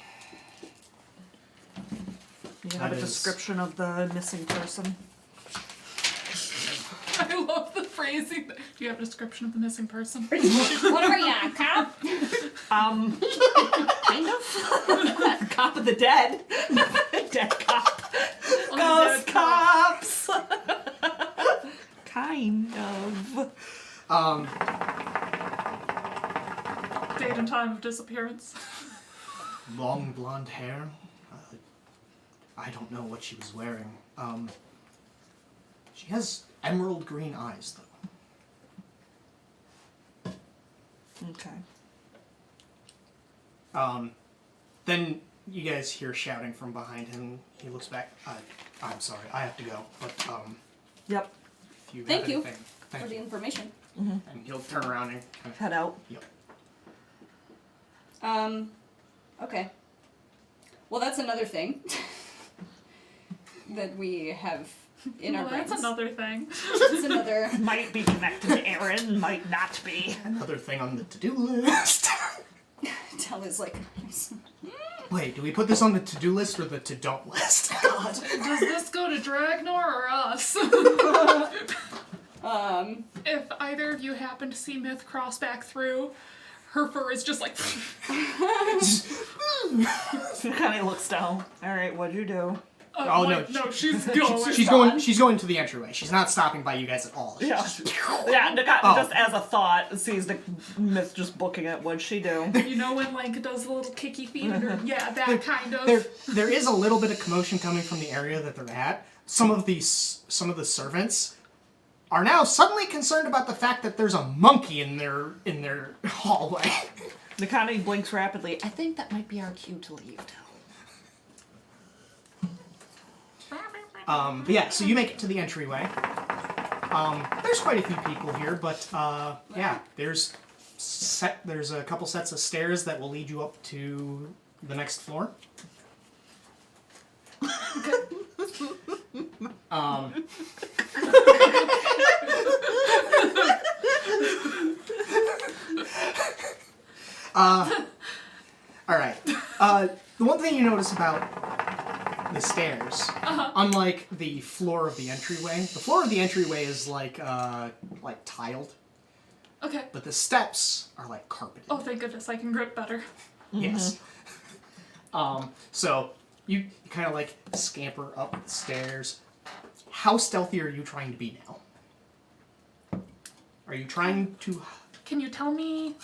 You have That a is- description of the missing person? I love the phrasing. Do you have a description of the missing person? What are ya, cop? Kind of. Cop of the dead. Dead cop. Ghost Undead cop. cops. Kind of. Date and time of disappearance. long blonde hair. I don't know what she was wearing. She has emerald green eyes, though. Okay. Then you guys hear shouting from behind him. He looks back. I'm sorry, I have to go. But Yep. if you Thank have you. anything, Thank for the you. information. And he'll turn around and kind of. Head out. Yep. Okay. Well, that's another thing that we have in our Well, that's brains. another thing. It's another. Might be connected to Aaron, might not be. Another thing on the to-do list. Tell is like. Wait, do we put this on the to-do list or the to-don't list? God. Does this go to Dragnor or us? If either of you happen to see Myth cross back through, her fur is just like. She kind of looks down. All right, what'd you do? Oh, like, no, no, she's going. She's going to the entryway. She's not stopping by you guys at all. Yeah, yeah. Nakata, Oh. just as a thought, sees the Myth just booking it. What'd she do? You know when like does the little kicky feet or yeah, that kind of. There is a little bit of commotion coming from the area that they're at. Some of the servants are now suddenly concerned about the fact that there's a monkey in their hallway. Nakata blinks rapidly. I think that might be our cue to leave town. But yeah, so you make it to the entryway. There's quite a few people here, but yeah, there's a couple sets of stairs that will lead you up to the next floor. All right. The one thing you notice about the stairs, unlike the floor of the entryway, the floor of the entryway is like tiled, Okay. but the steps are like carpeted. Oh, thank goodness, I can grip better. Yes. So you kind of like scamper up the stairs. How stealthy are you trying to be now? Are you trying to? Can you tell me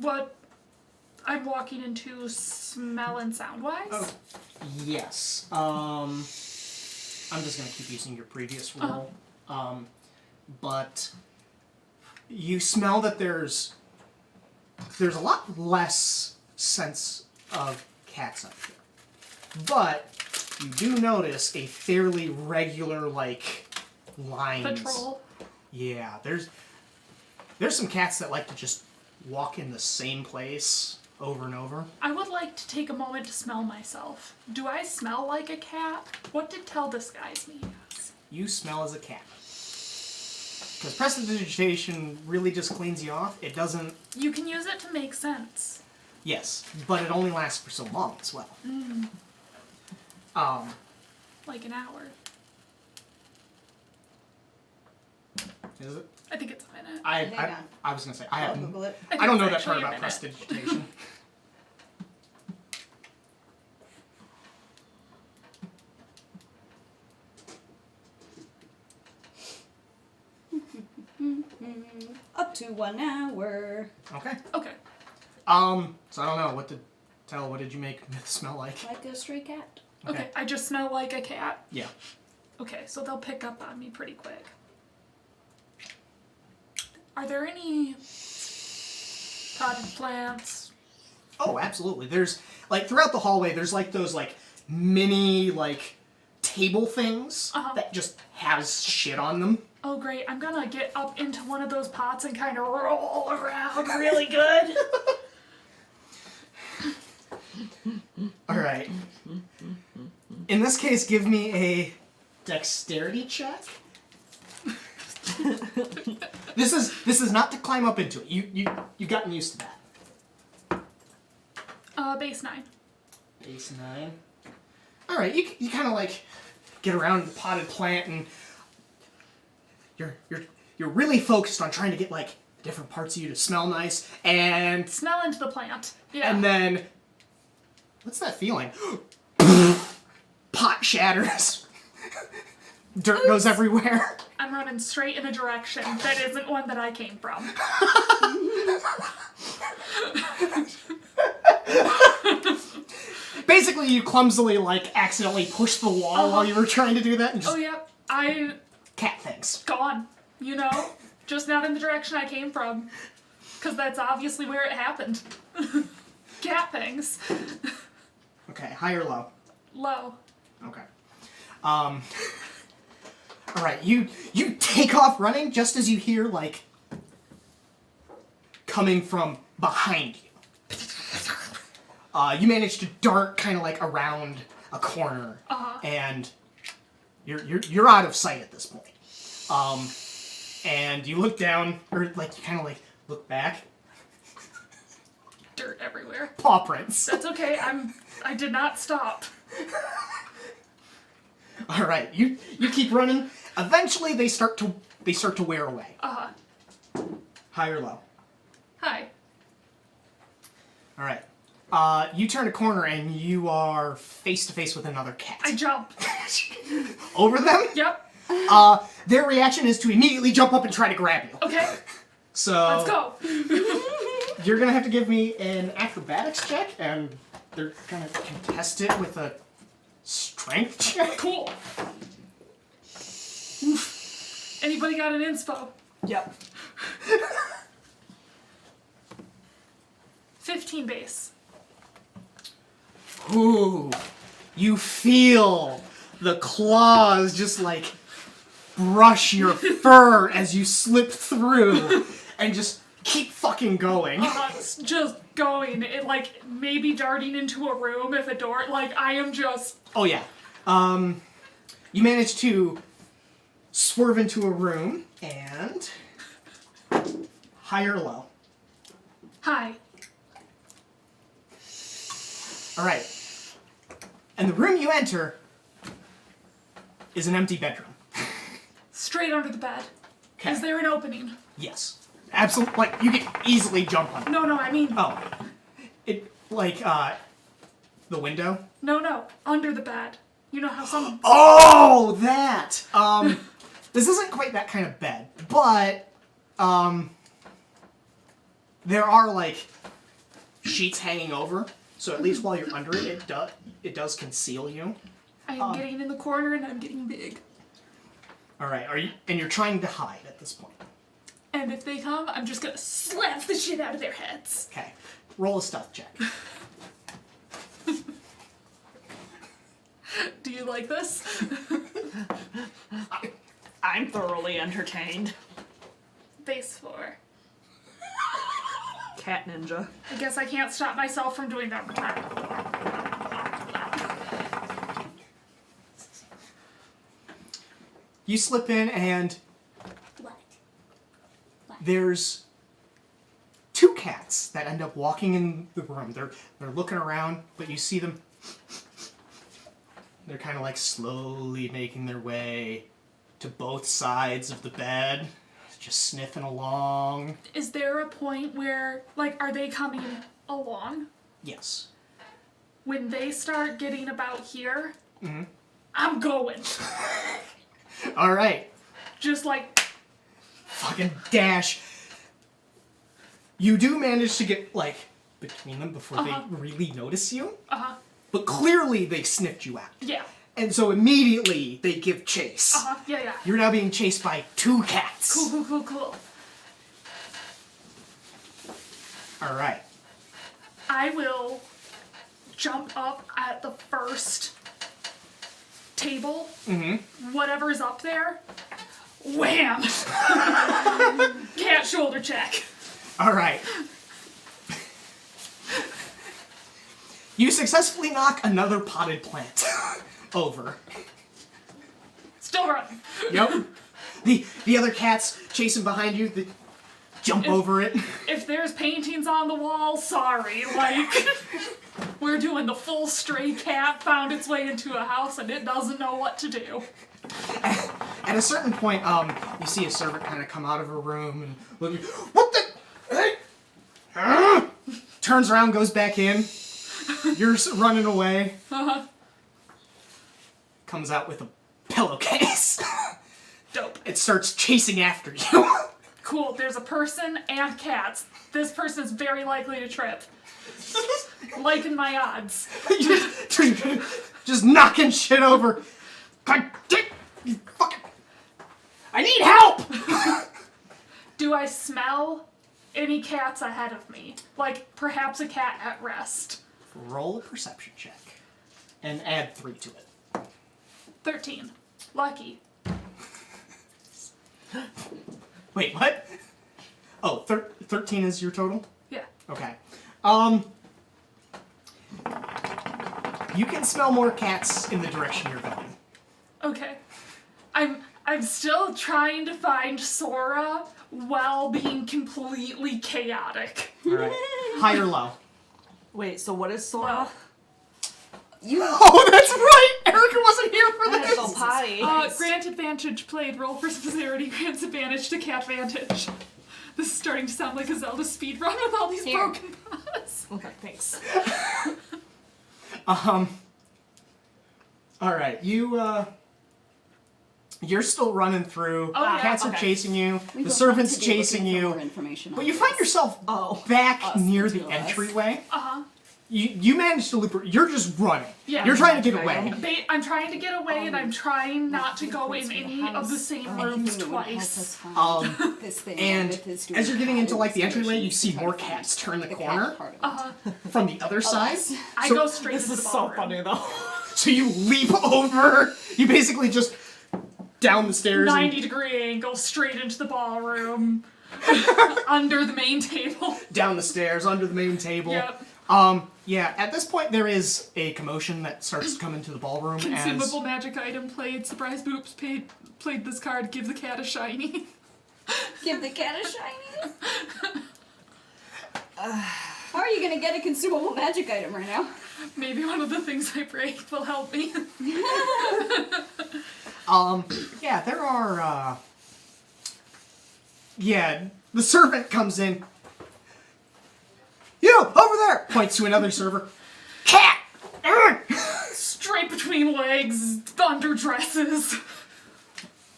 what I'm walking into smell and sound wise? Oh, yes. I'm just gonna keep using your previous roll. But you smell that there's a lot less sense of cats up here. But you do notice a fairly regular lines. Patrol. Yeah, there's some cats that like to just walk in the same place over and over. I would like to take a moment to smell myself. Do I smell like a cat? What did Tell disguise me as? You smell as a cat. Because prestidigitation really just cleans you off. It doesn't... You can use it to make sense. Yes, but it only lasts for so long as well. Like an hour. Is it? I think it's a minute. Hang on. I was going to say, I'll Google it. think I don't it's know that part actually a about minute. prestidigitation. Up to 1 hour. Okay. Okay. So I don't know, what did you make Myth smell like? Like a stray cat. Okay. I just smell like a cat. Yeah. Okay, so they'll pick up on me pretty quick. Are there any potted plants? Oh, absolutely. There's, throughout the hallway, there's, those, mini, table things that just has shit on them. Oh great, I'm gonna get up into one of those pots and kind of roll around really good. Alright. In this case, give me a dexterity check. This is not to climb up into it. You've gotten used to that. Base 9. Base 9. Alright, you kind of get around the potted plant and you're really focused on trying to get different parts of you to smell nice and Smell into the plant. Yeah. and then what's that feeling? Pot shatters. Dirt goes everywhere. I'm running straight in a direction that isn't one that I came from. Basically, you clumsily accidentally pushed the wall while you were trying to do that and just Oh yep, I cat things. gone. You know, just not in the direction I came from, because that's obviously where it happened. Cat things. Okay, high or low? Low. Okay. All right, you take off running just as you hear like coming from behind you. You manage to dart kind of like around a corner, and you're out of sight at this point. And you look down, or like you kind of like look back. Dirt everywhere. Paw prints. That's okay. I did not stop. All right, you keep running. Eventually, they start to wear away. High or low? Hi. All right. You turn a corner and you are face to face with another cat. I jump. Over them? Yep. Their reaction is to immediately jump up and try to grab you. Okay. So Let's go. You're gonna have to give me an acrobatics check, and they're gonna contest it with a strength check. Cool. Anybody got an inspo? Yep. 15 base. Ooh, you feel the claws just like brush your fur as you slip through and just keep fucking going. It's just going. It like maybe darting into a room if a door. Like I am just. Oh yeah. You manage to swerve into a room and high or low. Hi. All right. And the room you enter is an empty bedroom. Straight under the bed. Okay. Is there an opening? Yes. Absolutely. Like you can easily jump on it. No, I mean. Oh. It like the window? No. Under the bed. You know how some. Oh, that. This isn't quite that kind of bed, but there are like sheets hanging over, so at least while you're under it, it does conceal you. I am getting in the corner and I'm getting big. All right. And you're trying to hide at this point. And if they come, I'm just gonna slap the shit out of their heads. Okay. Roll a stealth check. Do you like this? I'm thoroughly entertained. Base 4. Cat ninja. I guess I can't stop myself from doing that. You slip in and What? there's two cats that end up walking in the room. They're looking around, but you see them. They're kind of like slowly making their way to both sides of the bed, just sniffing along. Is there a point where, like, are they coming along? Yes. When they start getting about here, I'm going. All right. Just like, Fucking dash. You do manage to get, like, between them before they really notice you. But clearly they sniffed you out. yeah. And so immediately they give chase. Yeah. You're now being chased by two cats. Cool. All right. I will jump up at the first table. Whatever's up there. Wham! Cat shoulder check. All right. You successfully knock another potted plant over. Still running. Yep. The other cats chasing behind you, they jump over it. If there's paintings on the wall, sorry. Like, we're doing the full stray cat found its way into a house and it doesn't know what to do. At a certain point, you see a servant kind of come out of her room and look. What the? Hey! Turns around, goes back in. You're running away. Comes out with a pillowcase. Dope. It starts chasing after you. Cool, there's a person and cats. This person's very likely to trip. Liking my odds. Just knocking shit over. God damn, you fucking. I need help! Do I smell any cats ahead of me? Like, perhaps a cat at rest. Roll a perception check. And add 3 to it. 13. Lucky. Wait, what? Oh, 13 is your total? Yeah. Okay. You can smell more cats in the direction you're going. Okay. I'm still trying to find Sora while being completely chaotic. Alright. High or low? Wait, so what is Sora? Well, Oh, that's right! Erica wasn't here for I had to go this! potty. grant advantage played. Roll for sincerity grants advantage to cat vantage. This is starting to sound like a Zelda speedrun with all these Here. broken paths. Okay, thanks. Alright, you're still running through. Oh, yeah, Cats are okay. chasing you. We The both servant's have to be chasing looking for you. more information But on you this. find yourself back Us, near the the two of us. entryway. Uh-huh. You managed to loop. You're just running. Yeah. You're trying to get Okay. away. I'm trying to get away, and I'm trying not to go in Anything any of the same rooms that would help us twice. find this thing And with his as you're getting into like the hallucinations entryway, you see to try more to find cats turn the cat corner part of it. from the other side. I So- go straight This into is the so ballroom. funny though. So you leap over. You basically just down the stairs. 90-degree angle straight into the ballroom. Under the main table. And down the stairs under the main table. Yep. Yeah. At this point, there is a commotion that starts to come into the ballroom Consumable magic item played. Surprise Boops played this card. Give the cat a shiny. Give the cat a shiny. How are you gonna get a consumable magic item right now? Maybe one of the things I break will help me. Yeah, there are. Yeah, the servant comes in. You over there! Points to another server. Cat. Straight between legs, underdresses.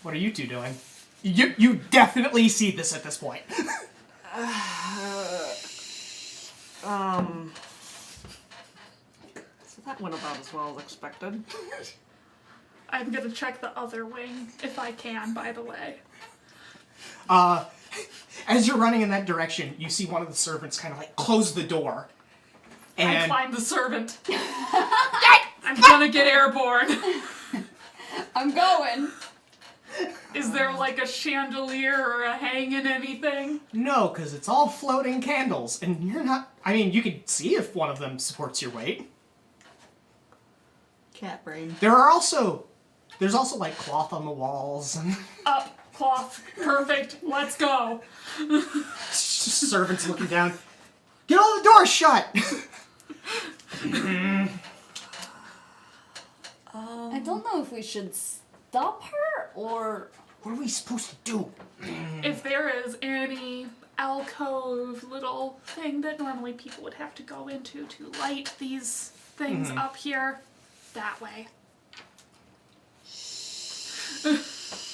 What are you two doing? You definitely see this at this point. So that went about as well as expected. I'm gonna check the other wing, if I can, by the way. As you're running in that direction, you see one of the servants kind of like close the door. I And climb the servant. I'm gonna get airborne. I'm going. Is there like a chandelier or a hanging anything? no, because it's all floating candles, and you're not. I mean, you can see if one of them supports your weight. Cat brain. There's also like cloth on the walls and Up, cloth, perfect, let's go. servants looking down. Get all the doors shut. I don't know if we should stop her or. What are we supposed to do? If there is any alcove little thing that normally people would have to go into to light these things up here, that way.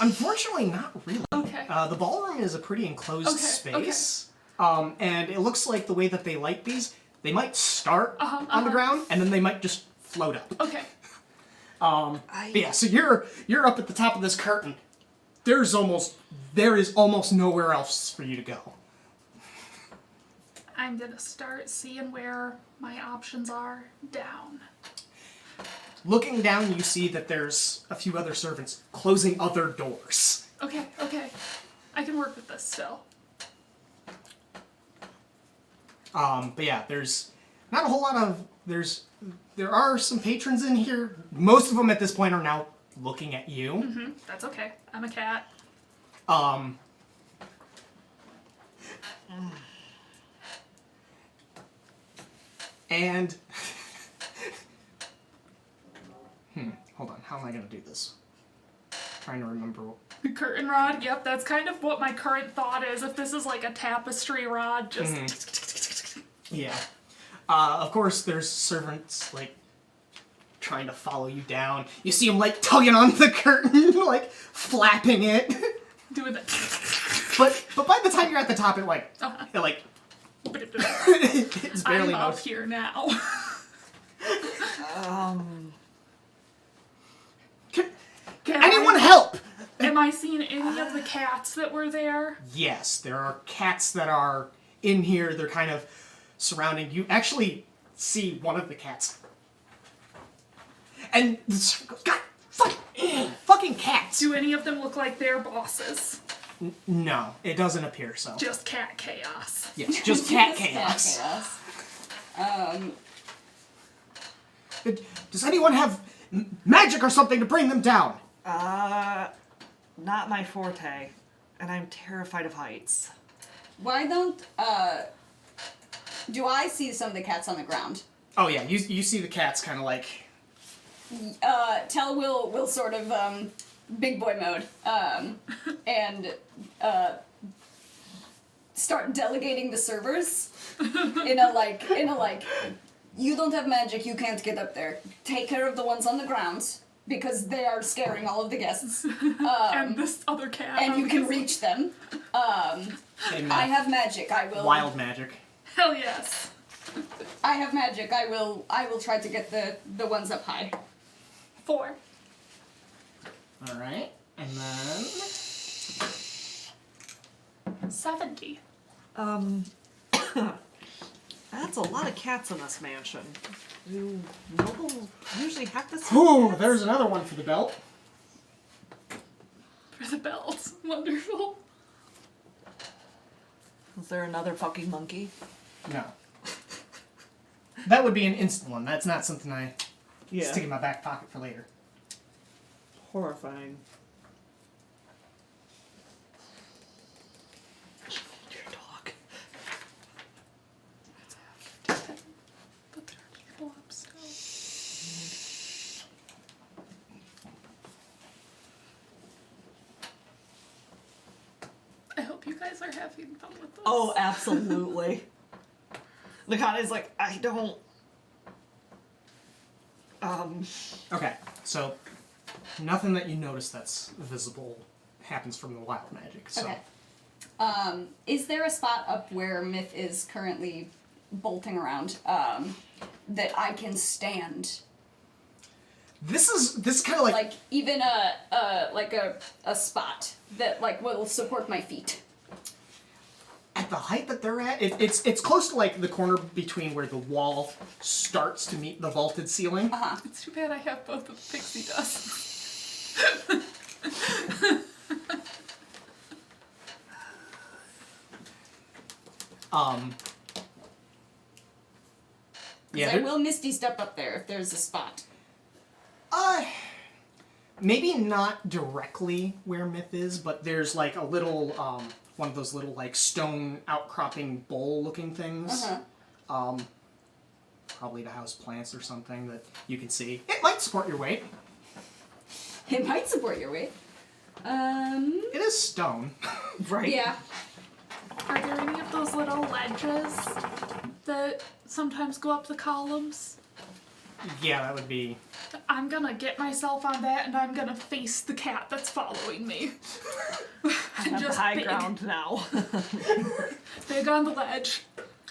Unfortunately, not really. Okay. The ballroom is a pretty enclosed Okay, space. And it looks like the way that they light these, they might start on the uh-huh. ground and then they might just float up. Okay. But yeah, so you're up at the top of this curtain. There is almost nowhere else for you to go. I'm gonna start seeing where my options are down. Looking down, you see that there's a few other servants closing other doors. Okay. I can work with this still. But yeah, there's not a whole lot of there are some patrons in here. Most of them at this point are now looking at you. That's okay. I'm a cat. And hold on, how am I gonna do this? Trying to remember. Curtain rod, yep, that's kind of what my current thought is. If this is like a tapestry rod, just Yeah. Of course, there's servants like trying to follow you down. You see them like tugging on the curtain, like flapping it. doing that. But by the time you're at the top, it like it's barely I'm up noticed. here now. Can anyone help? Am I seeing any of the cats that were there? Yes, there are cats that are in here. They're kind of surrounding you. Actually, see one of the cats, and this, God, fucking cats. Do any of them look like their bosses? No, it doesn't appear so. Just cat chaos. Yes, just cat Just chaos. chaos. Does anyone have magic or something to bring them down? Not my forte. And I'm terrified of heights. Why don't, do I see some of the cats on the ground? Oh yeah, you see the cats kind of like... Tell will sort of, big boy mode, and, start delegating the servers in a like, you don't have magic, you can't get up there. Take care of the ones on the ground, because they are scaring all of the guests. And this other cat. And you can reach them. Hey, I have magic, I will... wild magic. Hell yes. I have magic, I will try to get the ones up high. 4. Alright, and then... 70. That's a lot of cats in this mansion. Do nobles usually have this? Ooh, there's another one for the belt. For the bells. Wonderful. Is there another fucking monkey? No. That would be an instant one. That's not something I Yeah. stick in my back pocket for later. Horrifying. Dear dog. But there are people up still. I hope you guys are having fun with this. Oh, absolutely. Nakane's like, I don't. Okay, so nothing that you notice that's visible happens from the wild magic. So Okay. Is there a spot up where Myth is currently bolting around that I can stand? this is kind of like Even a spot that like will support my feet. at the height that they're at. It's close to like the corner between where the wall starts to meet the vaulted ceiling. It's too bad I have both of the pixie dust. Yeah, I there- will Misty step up there if there's a spot. maybe not directly where Myth is, but there's like a little one of those little like stone outcropping bowl looking things. Probably to house plants or something that you can see. It might support your weight. It might support your weight. It is stone. Right? Yeah. Are there any of those little ledges that sometimes go up the columns? Yeah, that would be. I'm gonna get myself on that and I'm gonna face the cat that's following me. I have Just the high big. ground now. Big on the ledge.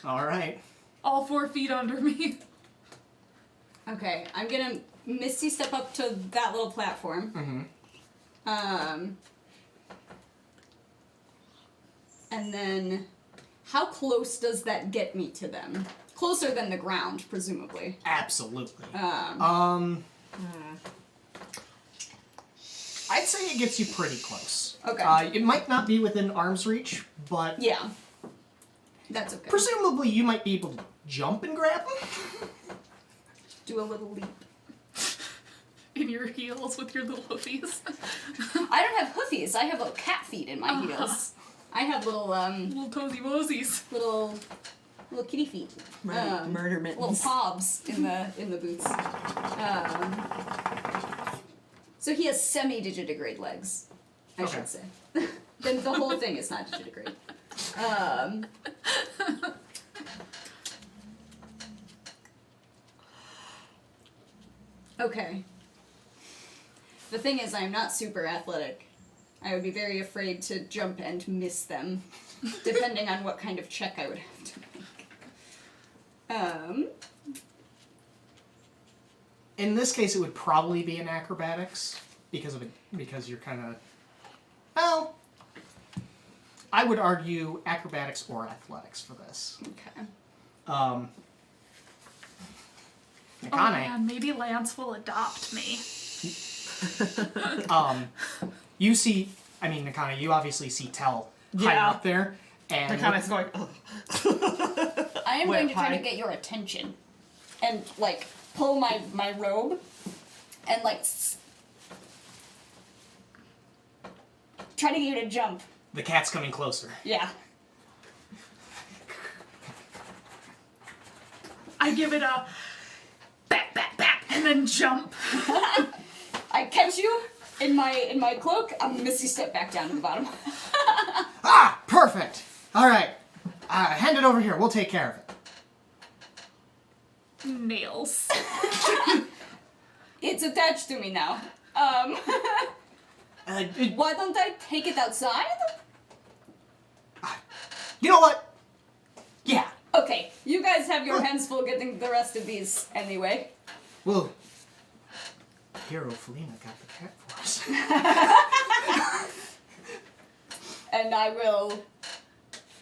All right. All 4 feet under me. Okay, I'm gonna Misty step up to that little platform. And then, how close does that get me to them? Closer than the ground, presumably. Absolutely. I'd say it gets you pretty close. Okay. It might not be within arm's reach, but Yeah. That's okay. presumably you might be able to jump and grab them. Do a little leap. In your heels with your little hoofies. I don't have hoofies. I have little cat feet in my heels. I have little Little toesy woesies. little kitty feet. Murder Little mittens. pobs in the boots. So he has semi-digitigrade legs, I Okay. should say. Then the whole thing is not digitigrade. Okay. The thing is, I'm not super athletic. I would be very afraid to jump and miss them, depending on what kind of check I would have to make. In this case, it would probably be an acrobatics because you're kind of. Well, I would argue acrobatics or athletics for this. Okay. Oh Nakane, man, maybe Lance will adopt me. you see, I mean, Nakana, you obviously see Tell higher Yeah. up there. And Nakana's going, ugh. I am Wait, going to try hi. to get your attention and like pull my robe and like try to get you to jump. the cat's coming closer. Yeah. I give it a back, and then jump. I catch you in my cloak. I'm Misty step back down to the bottom. Ah, perfect. All right, hand it over here. We'll take care of it. Nails. It's attached to me now. Why don't I take it outside? You know what? Yeah. Okay, you guys have your hands full getting the rest of these anyway. Well, Hero Felina got the cat for us. And I will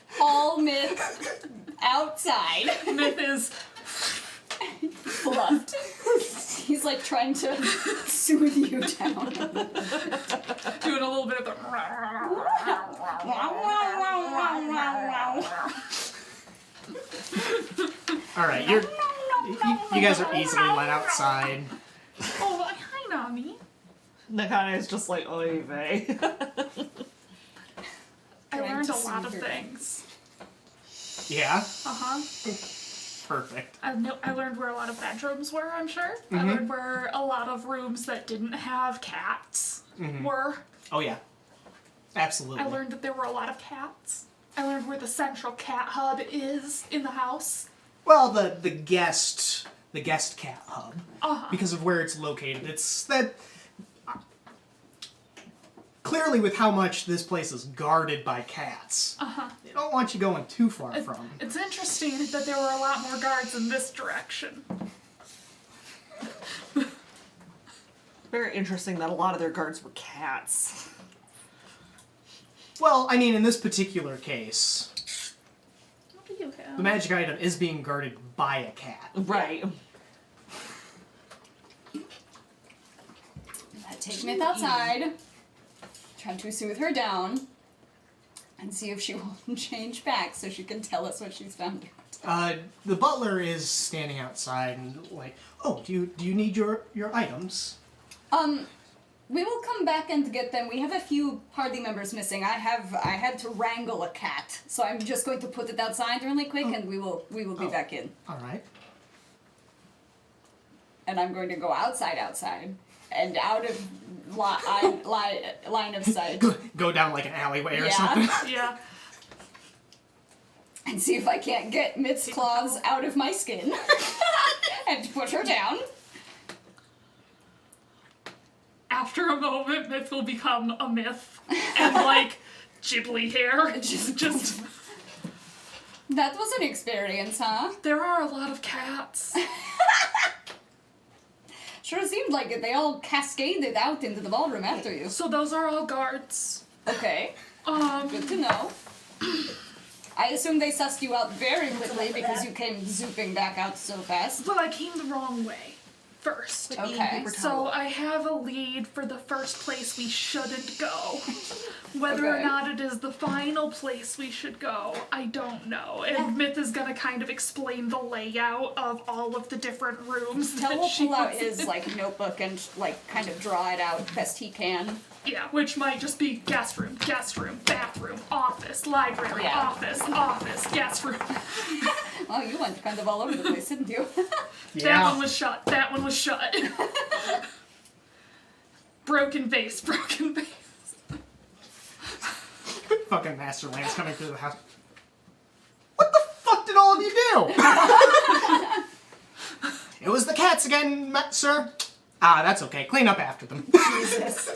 haul Myth outside. Myth is Fluffed. He's like trying to soothe you down. doing a little bit of the. All right, you guys are easily let outside. Oh, hi, Nami. Nakana is just like, oy vey. I Trying learned to a lot of soothe her. things. Yeah, Uh-huh. perfect. I learned where a lot of bedrooms were, I'm sure. I learned where a lot of rooms that didn't have cats were. Oh yeah, absolutely. I learned that there were a lot of cats. I learned where the central cat hub is in the house. Well, the guest cat hub, Uh-huh. because of where it's located. It's that. Clearly, with how much this place is guarded by cats, they don't want you going too far from. It's interesting that there were a lot more guards in this direction. Very interesting that a lot of their guards were cats. Well, I mean, in this particular case, What do you have? the magic item is being guarded by a cat. Right. I take Myth outside, try to soothe her down, and see if she will change back so she can tell us what she's found out. The butler is standing outside and like, oh, do you need your items? We will come back and get them. We have a few party members missing. I had to wrangle a cat, so I'm just going to put it outside really quick, and we will be back in. All right. And I'm going to go outside, and out of line of sight, Go down like an alleyway or Yeah. something. Yeah. and see if I can't get Myth's claws out of my skin, and put her down. After a moment, Myth will become a myth. And, like, Ghibli hair. Just That was an experience, huh? there are a lot of cats. Sure seemed like it. They all cascaded out into the ballroom after you. So those are all guards. Okay, good to know. I assume they sussed you out very quickly because you came zooping back out so fast. But I came the wrong way first. Okay. So I have a lead for the first place we shouldn't go. Whether or Okay. not it is the final place we should go, I don't know. And Myth is gonna kind of explain the layout of all of the different rooms Tell that will she pull out was his in. like notebook and like kind of draw it out best he can. Yeah, which might just be guest room, bathroom, office, library, Yeah. office, guest room. Oh, you went kind of all over the place, didn't you? That one was shut. That one was shut. Broken vase. Fucking Master Lance coming through the house. What the fuck did all of you do? It was the cats again, sir. Ah, that's okay. Clean up after them. Jesus.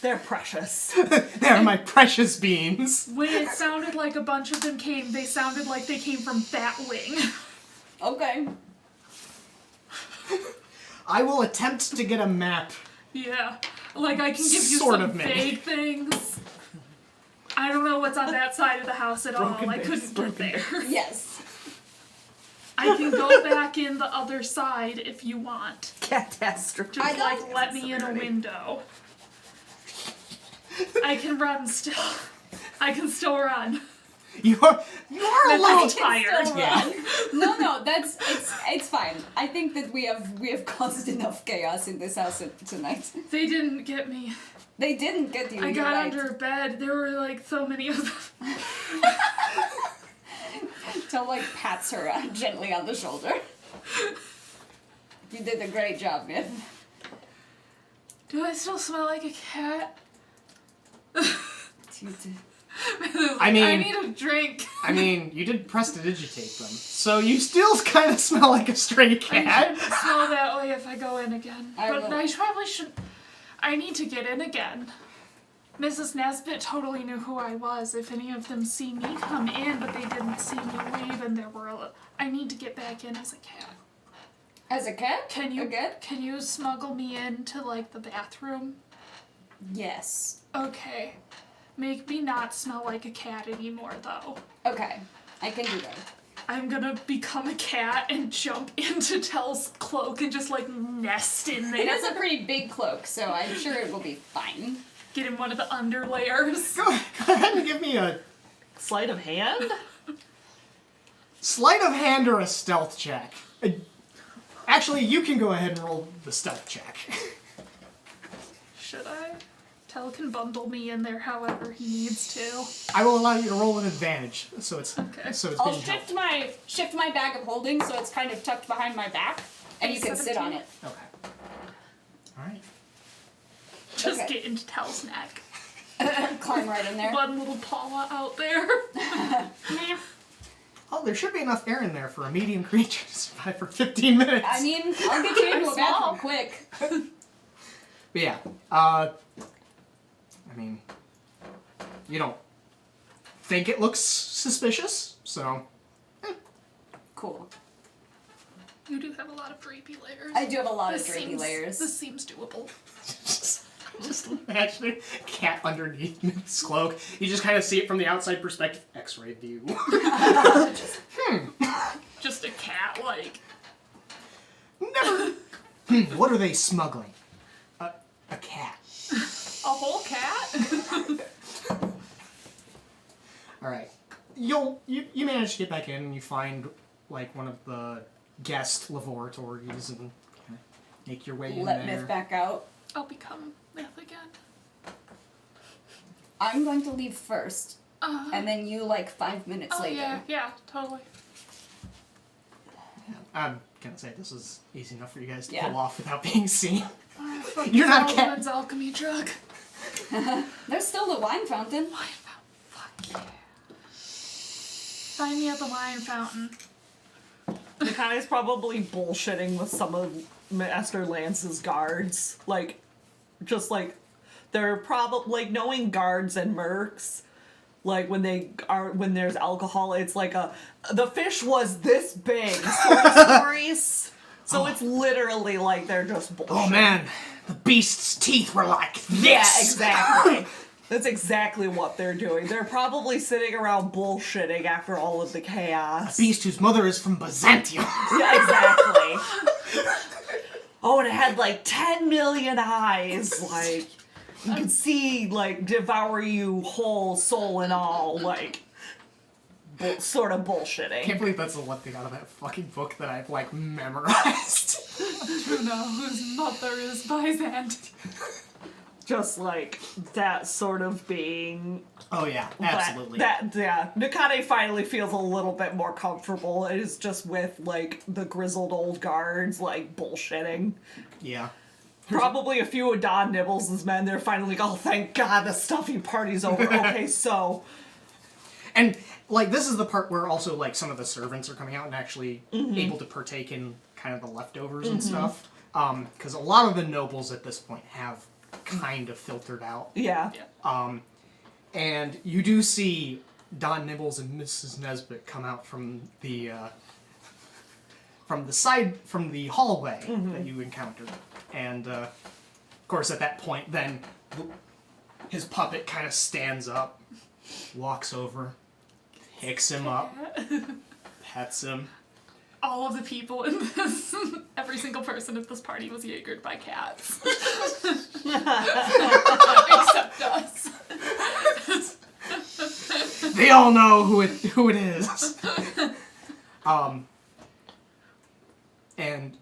They're precious. They're my precious beans. When it sounded like a bunch of them came, they sounded like they came from Batwing. Okay. I will attempt to get a map. Yeah. Like, I can give you Sort some of, maybe. vague things. I don't know what's on that side of the house at all. I couldn't get there. Yes. I can go back in the other side if you want. Catastrophe. Just, I like, don't- let me in a window. I can run still. I can still run. You are a I'm little tired. Yeah. No, it's fine. I think that we have caused enough chaos in this house tonight. They didn't get me. They didn't get you. I you're got right. under bed. There were like so many of them. Tel like pats her gently on the shoulder. You did a great job, man. Do I still smell like a cat? I mean- I need a drink. I mean, you did prestidigitate them, so you still kind of smell like a stray I cat. should smell that way if I go in again. I But will. I probably should. I need to get in again. Mrs. Nesbit totally knew who I was. If any of them see me come in, but they didn't see me leave, and there were I need to get back in as a cat. As a cat? Can you Again? Can you smuggle me into like the bathroom? Yes. Okay. Make me not smell like a cat anymore, though. Okay. I can do that. I'm gonna become a cat and jump into Tell's cloak and just like nest in there. It is a pretty big cloak, so I'm sure it will be fine. Get in one of the underlayers. Go ahead and give me a Sleight of hand? sleight of hand or a stealth check. Actually, you can go ahead and roll the stealth check. Should I? Tell can bundle me in there however he needs to. I will allow you to roll an advantage, so it's Okay. I'll being helpful. shift my bag of holding so it's kind of tucked behind my back, and you can sit on it. Okay. All right. Just Okay. get into Tell's neck. Climb right in there. One little paw out there. Meh. Oh, there should be enough air in there for a medium creature to survive for 15 minutes. I mean, I'll get you into a I'm bathroom small. quick. But yeah, I mean, you don't think it looks suspicious, so Cool. You do have a lot of drapey layers. I do have a lot of This drapey seems- layers. This seems doable. just imagine a cat underneath its cloak. You just kind of see it from the outside perspective. X-ray view. Just a cat, like. Never. What are they smuggling? A cat. A whole cat? All right. You manage to get back in and you find like one of the guest laboratories and kind of make your way in Let there. Myth back out. I'll become Myth again. I'm going to leave first, and then you like 5 minutes Oh, later. yeah, totally. I'm gonna say this is easy enough for you guys to Yeah. pull off without being seen. Fuck You're not a this cat. Alwood's alchemy drug. There's still the wine fountain. Wine fountain. Fuck yeah. Find me at the wine fountain. Nakane's probably bullshitting with some of Master Lance's guards. Like, just like, they're probably, like, knowing guards and mercs, like, when there's alcohol, it's like the fish was this big sort of stories. So it's literally like they're just bullshitting. Oh man, the beast's teeth were like this. Yeah, exactly. That's exactly what they're doing. They're probably sitting around bullshitting after all of the chaos. Beast whose mother is from Byzantium. Yeah, exactly. Oh, and it had like 10 million eyes. Like, you could see, like, devour you whole, soul and all. Like, sort of I bullshitting. can't believe that's the one thing out of that fucking book that I've like memorized. Tuna, whose mother is Byzantium. Just like that sort of being. Oh yeah, absolutely. Nakane finally feels a little bit more comfortable. It is just with, like, the grizzled old guards, like, bullshitting. Yeah. Probably a few of Don Nibbles' men, they're finally like, oh, thank God, the stuffing party's over. Okay, so. And like this is the part where also like some of the servants are coming out and actually able to partake in kind of the leftovers and stuff. Because a lot of the nobles at this point have kind of filtered out. Yeah. And you do see Don Nibbles and Mrs. Nesbit come out from the hallway that you encountered. And of course at that point then his puppet kind of stands up, walks over, picks him up, pets him, all of the people in this, every single person at this party was Jaegered by cats. Except us. They all know who it is. And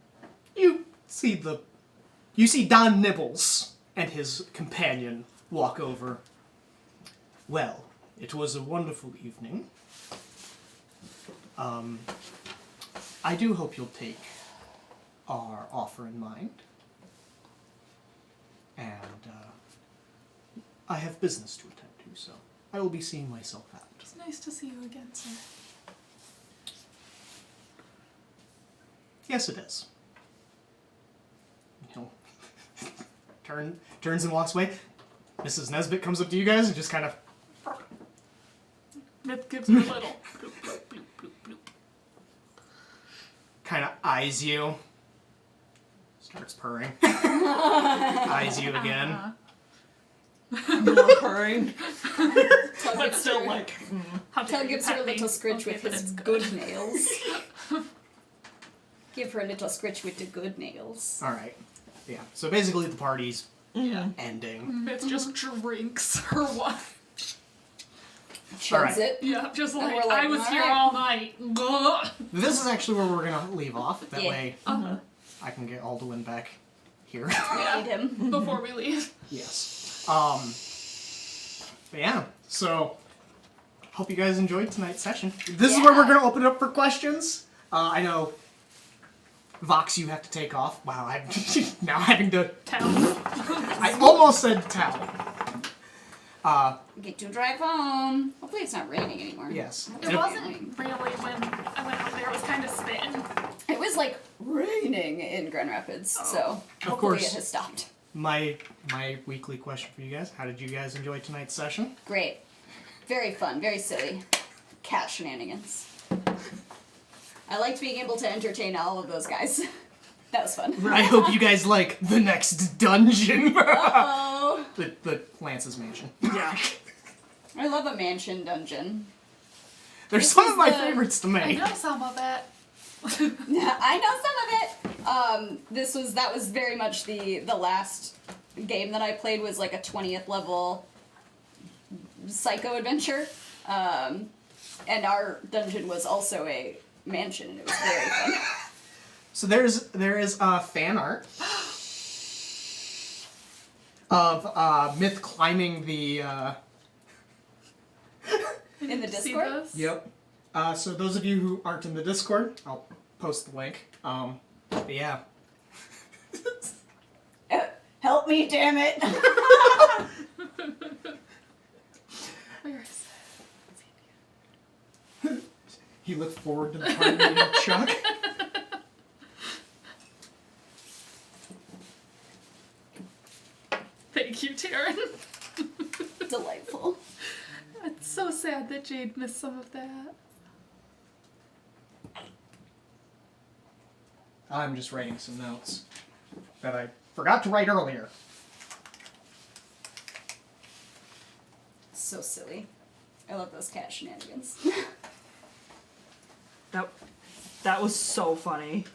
you see Don Nibbles and his companion walk over. Well, it was a wonderful evening. I do hope you'll take our offer in mind. And I have business to attend to, so I will be seeing myself out. It's nice to see you again, sir. Yes, it is. Turns and walks away. Mrs. Nesbit comes up to you guys and just kind of Myth gives her a little. Bloop, bloop, bloop, bloop, bloop. kind of eyes you. Starts purring. Eyes you again. More purring. Tug But gives still her- like, How dare Tug you gives her a pet me? little scritch Okay, with but his it's good nails. Give her a little scritch with the good nails. All right. Yeah. So basically, the party's ending. Myth just drinks her wine. Chugs Alright. it. Yeah, just And like, we're like, I was here "Alright." all night. Ugh. This is actually where we're gonna leave off. That Yeah. way, I can get Alduin back here. We need him. Before we leave. Yes. But yeah. So, hope you guys enjoyed tonight's session. This is where we're gonna open it up for questions. I know. Vox, you have to take off. Wow, I'm now having to. Tell. I almost said towel. Get to drive home. Hopefully it's not raining anymore. Yes. It wasn't really when I went out there. It was kind of spitting. It was like raining in Grand Rapids, so hopefully course. it has stopped. My weekly question for you guys: how did you guys enjoy tonight's session? Great. Very fun, very silly. Cat shenanigans. I liked being able to entertain all of those guys. That was fun. I hope you guys like the next dungeon. Oh, the Lance's mansion. yeah. I love a mansion dungeon. They're This some is of my the- favorites to I make. know some of it. I know some of it. That was very much the last game that I played was like a 20th level psycho adventure. And our dungeon was also a mansion, and it was very fun. So there is fan art of Myth climbing the. In the See Discord? those? Yep. So those of you who aren't in the Discord, I'll post the link. But yeah. Help me, damn it! Where is You look forward to the party meeting, Chuck. it? Thank you, Taryn. Delightful. It's so sad that Jade missed some of that. I'm just writing some notes that I forgot to write earlier. So silly. I love those cat shenanigans. That was so funny.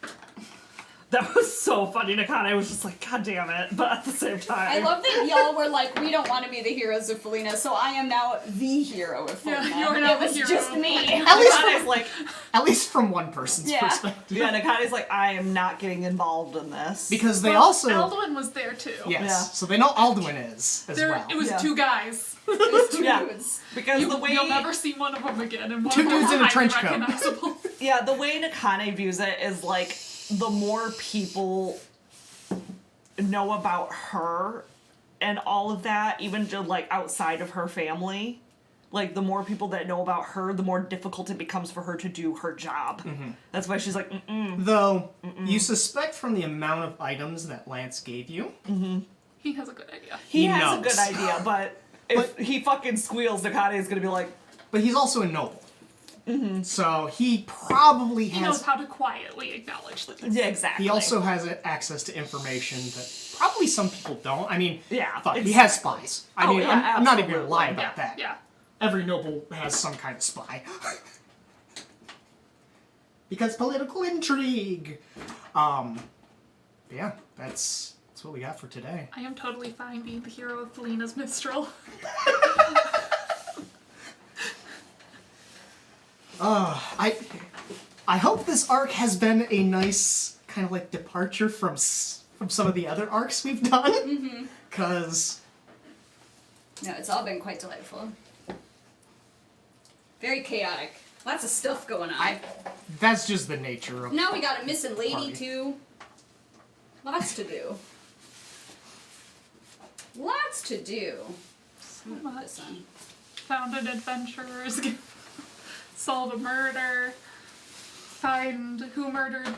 That was so funny. Nakane was just like, God damn it. But at the same time. I love that y'all were like, we don't want to be the heroes of Felina, so I am now the hero of Felina. Yeah, you're now it was the hero. just me. Nakane's like, At least from one person's Yeah. perspective. yeah, Nakane's like, I am not getting involved in this. Because they Well, also. Alduin was there too. Yes. Yeah. So they know Alduin is as There, well. it was Yeah. two guys. It was two Yeah. dudes. Because the way You'll never see one of them again, and one Two of them dudes was in a highly trench coat. recognizable. yeah, the way Nakane views it is like the more people know about her and all of that, even just like outside of her family, like the more people that know about her, the more difficult it becomes for her to do her job. That's why she's like, Though, you suspect from the amount of items that Lance gave you, He has a good idea. he He has knows. a good idea, but if he fucking squeals, Nakane is gonna be like, but he's also a noble. So he probably He knows has. how to quietly acknowledge things. yeah, exactly. He also has access to information that probably some people don't. I mean, Yeah, fuck, he has exactly. spies. I Oh, mean, yeah, I'm not even gonna absolutely. lie about that. Yeah. Every noble has some kind of spy. because political intrigue. Yeah, that's what we got for today. I am totally fine being the hero of Felina's Mistral. I hope this arc has been a nice kind of like departure from some of the other arcs we've done. Because No, it's all been quite delightful. Very chaotic. Lots of stuff going on. that's just the nature of. Now we got a missing lady Party. too. Lots to do. Lots to do. So much. This one. Found an adventurers, solve a murder, find who murdered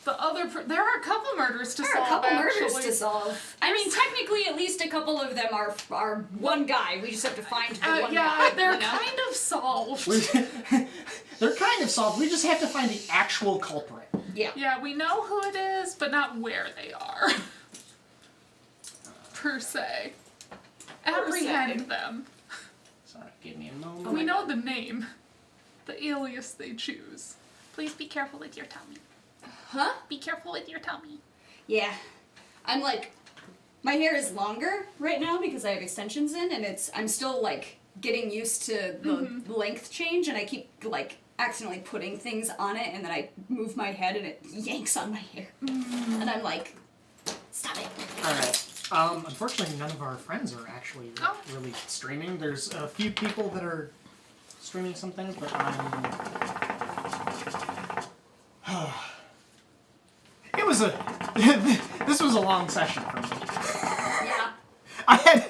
the other. There are a couple murders to There are solve. a couple actually. murders to solve. I mean, technically, at least a couple of them are one guy. We just have to find the one Yeah, guy. they're you know? kind of solved. They're kind of solved. We just have to find the actual culprit. Yeah. Yeah, we know who it is, but not where they are. Per se. Apprehend them. Sorry, give me a moment. We know the name. The alias they choose. Please be careful with your tummy. Huh? Be careful with your tummy. Yeah. I'm like, my hair is longer right now because I have extensions in, and I'm still like getting used to the length change, and I keep like accidentally putting things on it, and then I move my head and it yanks on my hair. And I'm like, stop it. Alright. Unfortunately, none of our friends are actually really streaming. There's a few people that are streaming some things, but It was this was a long session for me. Yeah.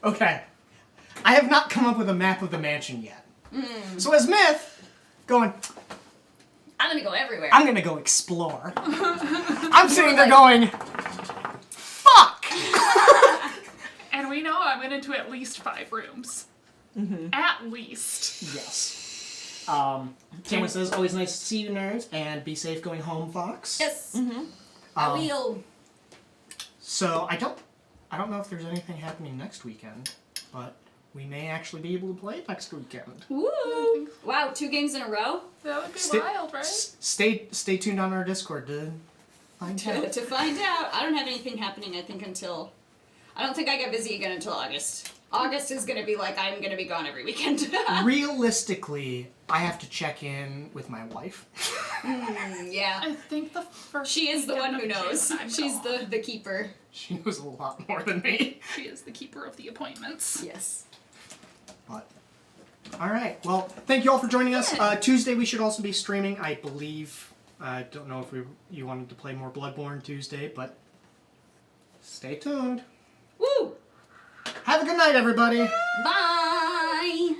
Okay. I have not come up with a map of the mansion yet. So as Myth, going, I'm gonna go everywhere. I'm gonna go explore. I'm sitting there going, fuck! And we know I went into at least 5 rooms. At least. Yes. Cameron says, always nice to see you, nerds, and be safe going home, Fox. Yes. I will. So I don't know if there's anything happening next weekend, but we may actually be able to play next weekend. Woo! Wow, 2 games in a row? That would be Stay- wild, right? Stay tuned on our Discord to find out. To find out. I don't have anything happening, I think, until... I don't think I get busy again until August. August is gonna be like, I'm gonna be gone every weekend. Realistically, I have to check in with my wife. Yeah. I think the first She is the weekend one who of knows. June I'm She's gone. the keeper. She knows a lot more than me. She is the keeper of the appointments. Yes. But, alright, well, thank you all for joining us. Tuesday we should also be streaming, I believe. I don't know if you wanted to play more Bloodborne Tuesday, but stay tuned. Woo! Have a good night, everybody. Bye!